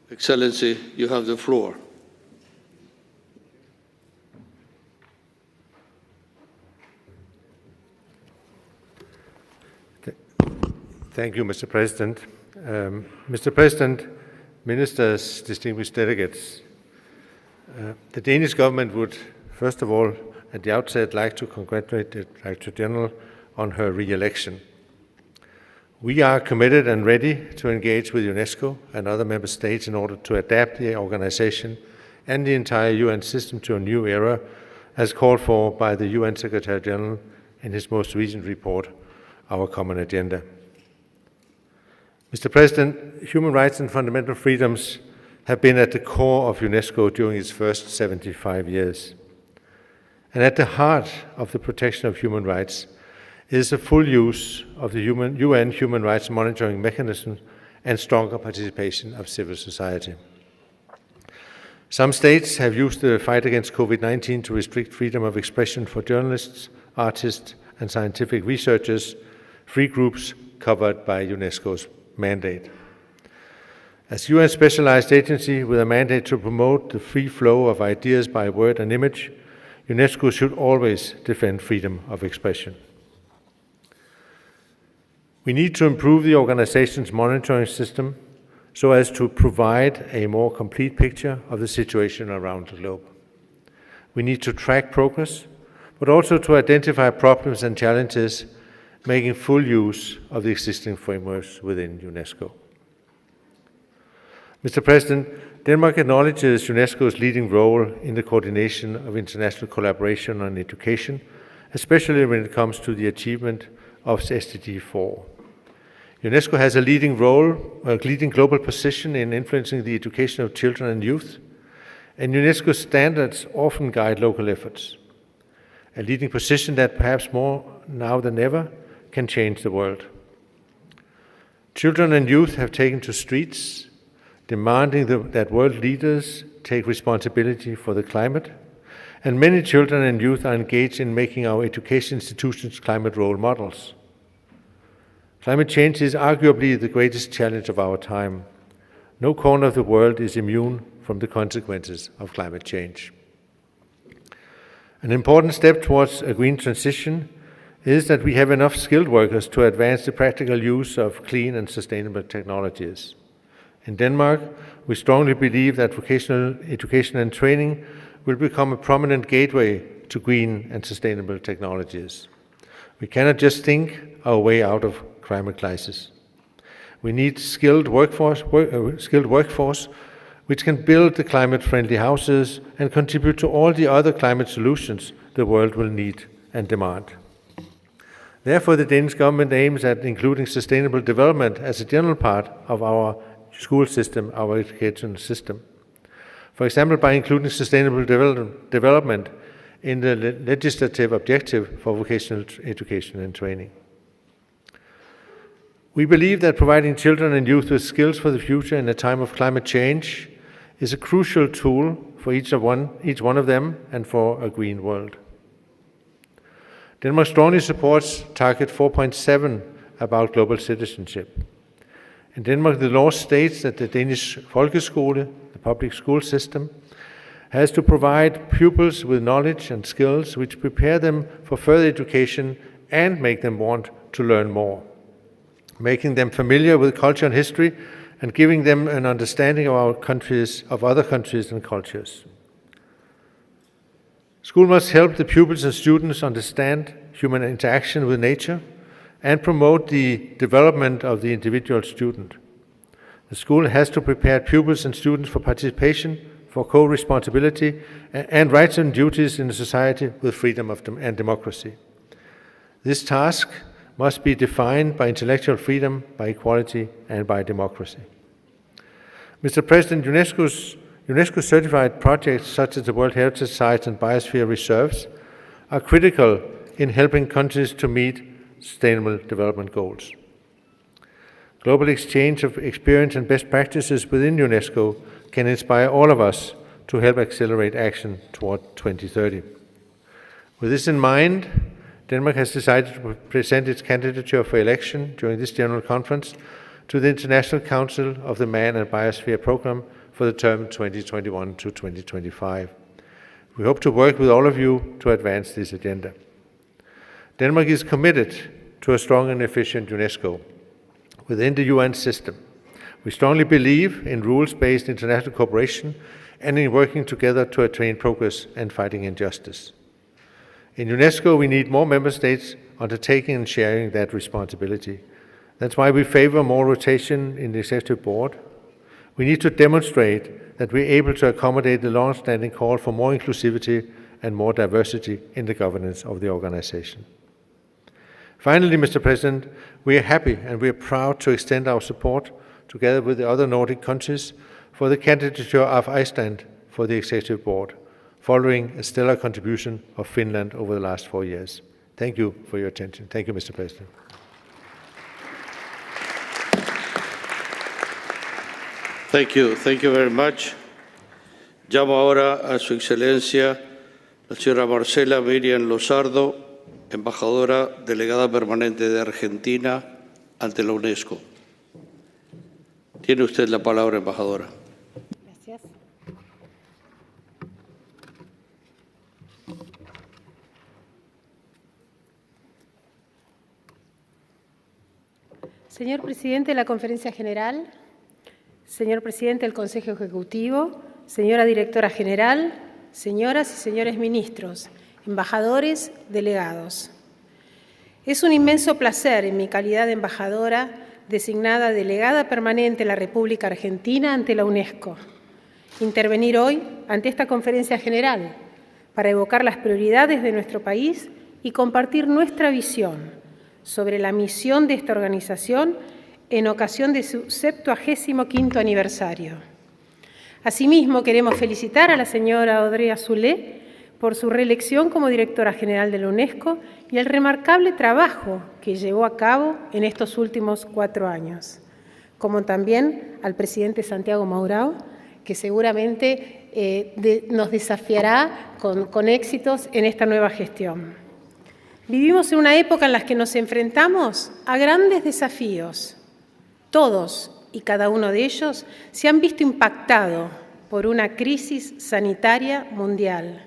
Excellency, you have the floor. Thank you, Mr. President. Mr. President, ministers, distinguished delegates, the Danish government would, first of all, at the outset, like to congratulate the Director General on her re-election. We are committed and ready to engage with UNESCO and other member states in order to adapt the organization and the entire UN system to a new era, as called for by the UN Secretary General in his most recent report, Our Common Agenda. Mr. President, human rights and fundamental freedoms have been at the core of UNESCO during its first 75 years. And at the heart of the protection of human rights is the full use of the UN human rights monitoring mechanism and stronger participation of civil society. Some states have used the fight against COVID-19 to restrict freedom of expression for journalists, artists, and scientific researchers, free groups covered by UNESCO's mandate. As UN specialized agency with a mandate to promote the free flow of ideas by word and image, UNESCO should always defend freedom of expression. We need to improve the organization's monitoring system so as to provide a more complete picture of the situation around the globe. We need to track progress, but also to identify problems and challenges, making full use of the existing frameworks within UNESCO. Mr. President, Denmark acknowledges UNESCO's leading role in the coordination of international collaboration on education, especially when it comes to the achievement of SDG 4. UNESCO has a leading global position in influencing the education of children and youth, and UNESCO standards often guide local efforts. A leading position that perhaps more now than ever can change the world. Children and youth have taken to streets, demanding that world leaders take responsibility for the climate, and many children and youth are engaged in making our education institutions climate role models. Climate change is arguably the greatest challenge of our time. No corner of the world is immune from the consequences of climate change. An important step towards a green transition is that we have enough skilled workers to advance the practical use of clean and sustainable technologies. In Denmark, we strongly believe that vocational education and training will become a prominent gateway to green and sustainable technologies. We cannot just think our way out of climate crisis. We need skilled workforce which can build the climate-friendly houses and contribute to all the other climate solutions the world will need and demand. Therefore, the Danish government aims at including sustainable development as a general part of our school system, our education system. For example, by including sustainable development in the legislative objective for vocational education and training. We believe that providing children and youth with skills for the future in a time of climate change is a crucial tool for each one of them and for a green world. Denmark strongly supports Target 4.7 about global citizenship. In Denmark, the law states that the Danish folkeskole, the public school system, has to provide pupils with knowledge and skills which prepare them for further education and make them want to learn more. Making them familiar with culture and history and giving them an understanding of our countries, of other countries and cultures. School must help the pupils and students understand human interaction with nature and promote the development of the individual student. The school has to prepare pupils and students for participation, for co-responsibility, and rights and duties in a society with freedom and democracy. This task must be defined by intellectual freedom, by equality, and by democracy. Mr. President, UNESCO-certified projects such as the World Heritage Sites and Biosphere Reserves are critical in helping countries to meet Sustainable Development Goals. Global exchange of experience and best practices within UNESCO can inspire all of us to help accelerate action toward 2030. With this in mind, Denmark has decided to present its candidature for election during this General Conference to the International Council of the Man and Biosphere Programme for the term 2021 to 2025. We hope to work with all of you to advance this agenda. Denmark is committed to a strong and efficient UNESCO within the UN system. We strongly believe in rules-based international cooperation and in working together to attain progress and fighting injustice. In UNESCO, we need more member states undertaking and sharing that responsibility. That's why we favor more rotation in the executive board. We need to demonstrate that we're able to accommodate the long-standing call for more inclusivity and more diversity in the governance of the organization. Finally, Mr. President, we are happy and we are proud to extend our support, together with the other Nordic countries, for the candidature of Iceland for the executive board, following a stellar contribution of Finland over the last 4 years. Thank you for your attention. Thank you, Mr. President. Thank you. Thank you very much. Llamo ahora a Su Excelencia, la señora Marcela Miriam Lozardo, embajadora delegada permanente de Argentina ante la UNESCO. Tiene usted la palabra, embajadora. Gracias. Señor Presidente de la Conferencia General, señor Presidente del Consejo Ejecutivo, señora Directora General, señoras y señores ministros, embajadores, delegados. Es un inmenso placer, en mi calidad de embajadora, designada delegada permanente de la República Argentina ante la UNESCO, intervenir hoy ante esta Conferencia General para evocar las prioridades de nuestro país y compartir nuestra visión sobre la misión de esta organización en ocasión de su 75º aniversario. Asimismo, queremos felicitar a la señora Audrey Azoulay por su reelección como directora general de la UNESCO y el remarcable trabajo que llevó a cabo en estos últimos 4 años, como también al presidente Santiago Mourão, que seguramente nos desafiará con éxitos en esta nueva gestión. Vivimos en una época en la que nos enfrentamos a grandes desafíos. Todos y cada uno de ellos se han visto impactados por una crisis sanitaria mundial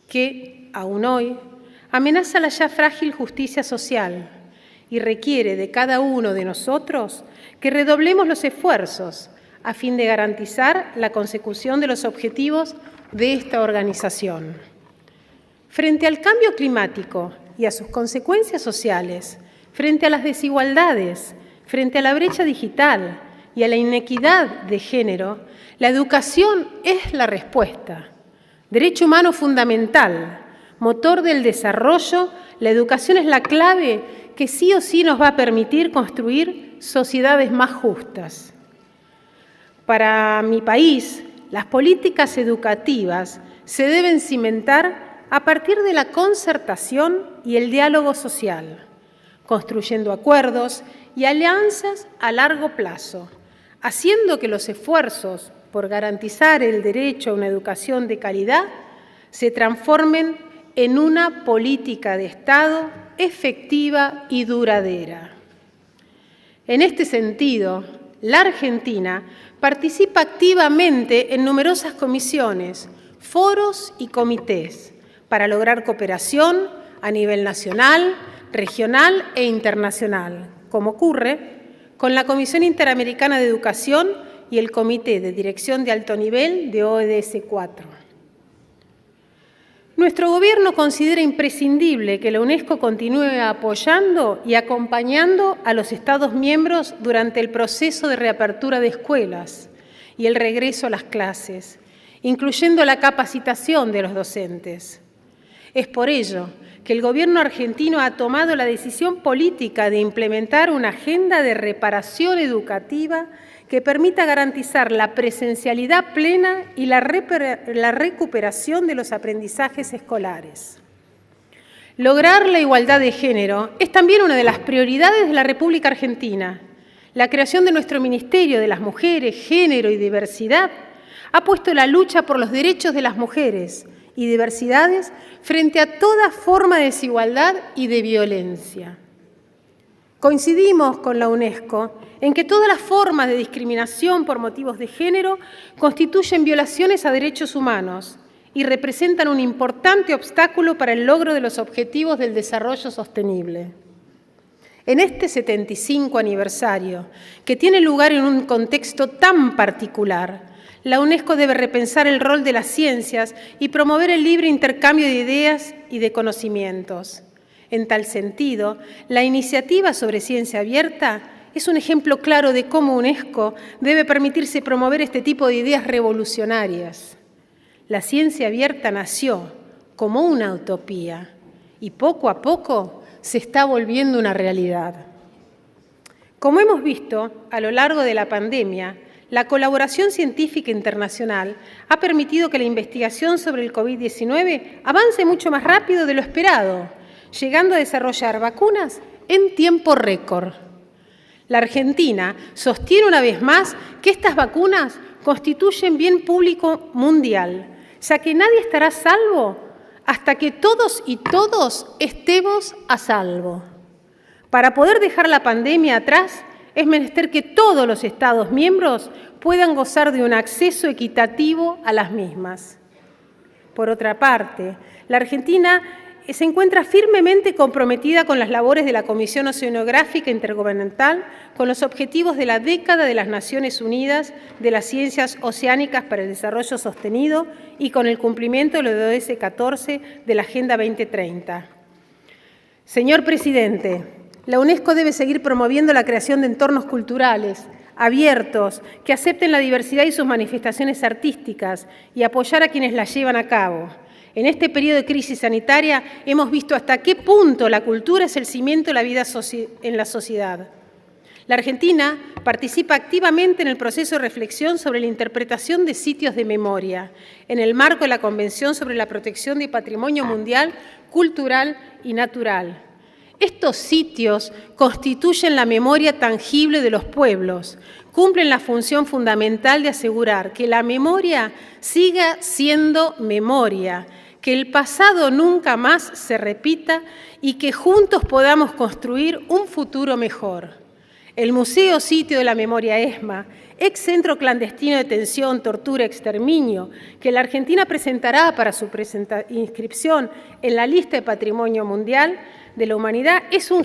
que, aún hoy, amenaza la ya frágil justicia social y requiere de cada uno de nosotros que redoblemos los esfuerzos a fin de garantizar la consecución de los objetivos de esta organización. Frente al cambio climático y a sus consecuencias sociales, frente a las desigualdades, frente a la brecha digital y a la inequidad de género, la educación es la respuesta. Derecho humano fundamental, motor del desarrollo, la educación es la clave que sí o sí nos va a permitir construir sociedades más justas. Para mi país, las políticas educativas se deben cimentar a partir de la concertación y el diálogo social, construyendo acuerdos y alianzas a largo plazo, haciendo que los esfuerzos por garantizar el derecho a una educación de calidad se transformen en una política de Estado efectiva y duradera. En este sentido, la Argentina participa activamente en numerosas comisiones, foros y comités para lograr cooperación a nivel nacional, regional e internacional, como ocurre con la Comisión Interamericana de Educación y el Comité de Dirección de Alto Nivel de ODS 4. Nuestro Gobierno considera imprescindible que la UNESCO continúe apoyando y acompañando a los Estados miembros durante el proceso de reapertura de escuelas y el regreso a las clases, incluyendo la capacitación de los docentes. Es por ello que el Gobierno argentino ha tomado la decisión política de implementar una agenda de reparación educativa que permita garantizar la presencialidad plena y la recuperación de los aprendizajes escolares. Lograr la igualdad de género es también una de las prioridades de la República Argentina. La creación de nuestro Ministerio de las Mujeres, Género y Diversidad ha puesto la lucha por los derechos de las mujeres y diversidades frente a toda forma de desigualdad y de violencia. Coincidimos con la UNESCO en que todas las formas de discriminación por motivos de género constituyen violaciones a derechos humanos y representan un importante obstáculo para el logro de los objetivos del desarrollo sostenible. En este 75 aniversario, que tiene lugar en un contexto tan particular, la UNESCO debe repensar el rol de las ciencias y promover el libre intercambio de ideas y de conocimientos. En tal sentido, la iniciativa sobre ciencia abierta es un ejemplo claro de cómo UNESCO debe permitirse promover este tipo de ideas revolucionarias. La ciencia abierta nació como una utopía y poco a poco se está volviendo una realidad. Como hemos visto a lo largo de la pandemia, la colaboración científica internacional ha permitido que la investigación sobre el COVID-19 avance mucho más rápido de lo esperado, llegando a desarrollar vacunas en tiempo récord. La Argentina sostiene una vez más que estas vacunas constituyen bien público mundial, ya que nadie estará a salvo hasta que todos y todos estemos a salvo. Para poder dejar la pandemia atrás, es menester que todos los Estados miembros puedan gozar de un acceso equitativo a las mismas. Por otra parte, la Argentina se encuentra firmemente comprometida con las labores de la Comisión Oceanográfica Intergubernamental con los objetivos de la década de las Naciones Unidas de las Ciencias Oceánicas para el Desarrollo Sostenido y con el cumplimiento de los ODS 14 de la Agenda 2030. Señor Presidente, la UNESCO debe seguir promoviendo la creación de entornos culturales abiertos, que acepten la diversidad y sus manifestaciones artísticas y apoyar a quienes las llevan a cabo. En este periodo de crisis sanitaria hemos visto hasta qué punto la cultura es el cimiento de la vida en la sociedad. La Argentina participa activamente en el proceso de reflexión sobre la interpretación de sitios de memoria, en el marco de la Convención sobre la Protección de Patrimonio Mundial, Cultural y Natural. Estos sitios constituyen la memoria tangible de los pueblos, cumplen la función fundamental de asegurar que la memoria siga siendo memoria, que el pasado nunca más se repita y que juntos podamos construir un futuro mejor. El Museo Sitio de la Memoria ESMA, ex centro clandestino de detención, tortura, exterminio, que la Argentina presentará para su inscripción en la lista de Patrimonio Mundial de la Humanidad, es un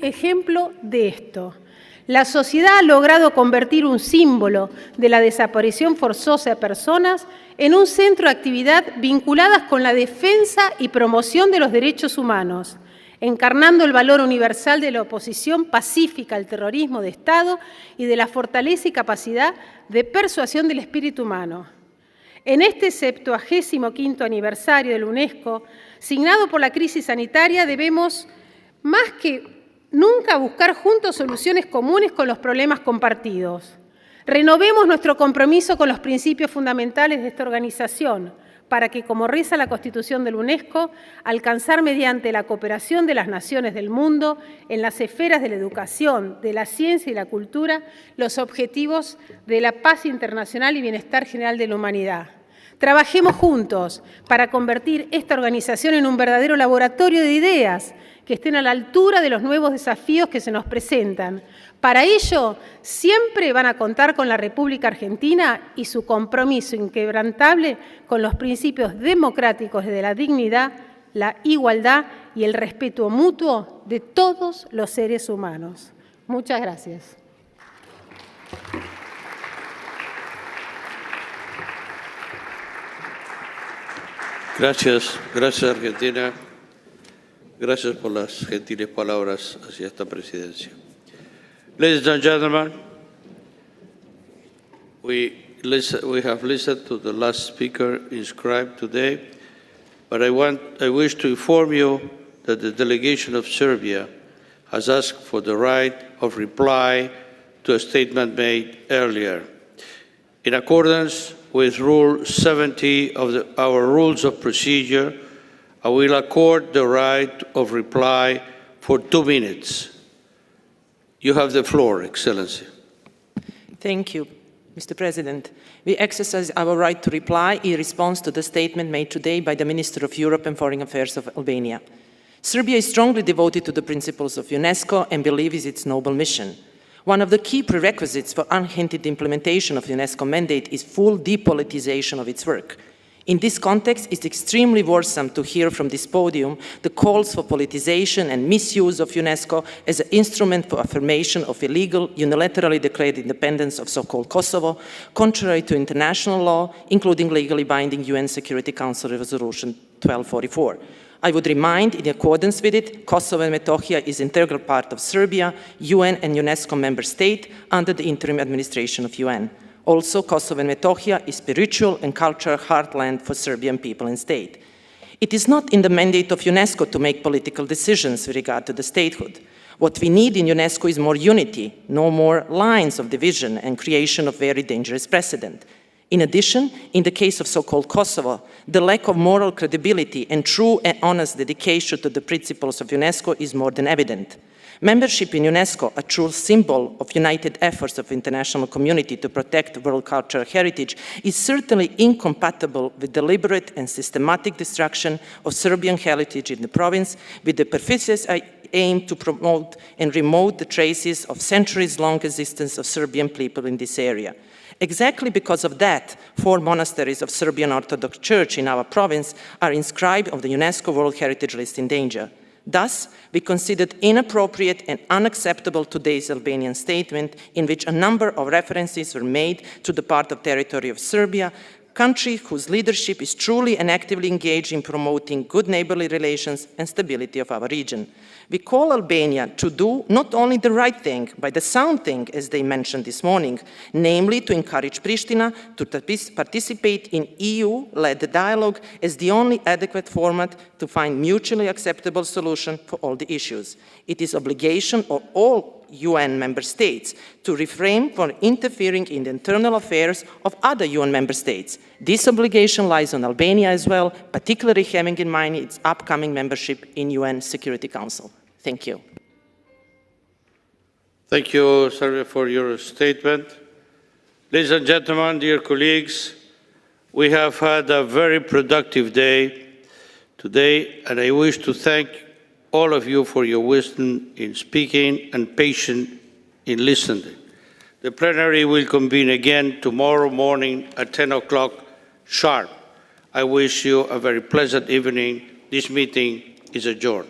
ejemplo de esto. La sociedad ha logrado convertir un símbolo de la desaparición forzosa de personas en un centro de actividad vinculadas con la defensa y promoción de los derechos humanos, encarnando el valor universal de la oposición pacífica al terrorismo de Estado y de la fortaleza y capacidad de persuasión del espíritu humano. En este 75º aniversario de la UNESCO, signado por la crisis sanitaria, debemos, más que nunca, buscar juntos soluciones comunes con los problemas compartidos. Renovemos nuestro compromiso con los principios fundamentales de esta organización para que, como reza la Constitución de la UNESCO, alcanzar mediante la cooperación de las naciones del mundo en las esferas de la educación, de la ciencia y la cultura, los objetivos de la paz internacional y bienestar general de la humanidad. Trabajemos juntos para convertir esta organización en un verdadero laboratorio de ideas que estén a la altura de los nuevos desafíos que se nos presentan. Para ello, siempre van a contar con la República Argentina y su compromiso inquebrantable con los principios democráticos de la dignidad, la igualdad y el respeto mutuo de todos los seres humanos. Muchas gracias. Gracias, gracias Argentina. Gracias por las gentiles palabras hacia esta presidencia. Ladies and gentlemen, we have listened to the last speaker inscribed today, but I wish to inform you that the delegation of Serbia has asked for the right of reply to a statement made earlier. In accordance with Rule 70 of our Rules of Procedure, I will accord the right of reply for 2 minutes. You have the floor, Excellency. Thank you, Mr. President. We exercise our right to reply in response to the statement made today by the Minister of Europe and Foreign Affairs of Albania. Serbia is strongly devoted to the principles of UNESCO and believes its noble mission. One of the key prerequisites for unhindered implementation of UNESCO mandate is full depoliticization of its work. In this context, it's extremely worrisome to hear from this podium the calls for politicization and misuse of UNESCO as an instrument for affirmation of illegal, unilaterally declared independence of so-called Kosovo, contrary to international law, including legally binding UN Security Council Resolution 1244. I would remind, in accordance with it, Kosovo and Metohija is an integral part of Serbia, UN and UNESCO member state under the interim administration of UN. Also, Kosovo and Metohija is spiritual and cultural heartland for Serbian people and state. It is not in the mandate of UNESCO to make political decisions with regard to the statehood. What we need in UNESCO is more unity, no more lines of division and creation of very dangerous precedent. In addition, in the case of so-called Kosovo, the lack of moral credibility and true and honest dedication to the principles of UNESCO is more than evident. Membership in UNESCO, a true symbol of united efforts of the international community to protect world cultural heritage, is certainly incompatible with deliberate and systematic destruction of Serbian heritage in the province, with the persistent aim to promote and remove the traces of centuries-long existence of Serbian people in this area. Exactly because of that, 4 monasteries of Serbian Orthodox Church in our province are inscribed on the UNESCO World Heritage List in danger. Thus, we considered inappropriate and unacceptable today's Albanian statement in which a number of references were made to the part of territory of Serbia, country whose leadership is truly and actively engaged in promoting good neighborly relations and stability of our region. We call Albania to do not only the right thing, but the sound thing, as they mentioned this morning, namely to encourage Pristina to participate in EU-led dialogue as the only adequate format to find mutually acceptable solution for all the issues. It is obligation of all UN member states to refrain from interfering in the internal affairs of other UN member states. This obligation lies on Albania as well, particularly having in mind its upcoming membership in UN Security Council. Thank you. Thank you, Serbia, for your statement. Ladies and gentlemen, dear colleagues, we have had a very productive day today, and I wish to thank all of you for your wisdom in speaking and patience in listening. The plenary will convene again tomorrow morning at 10 o'clock sharp. I wish you a very pleasant evening. This meeting is adjourned.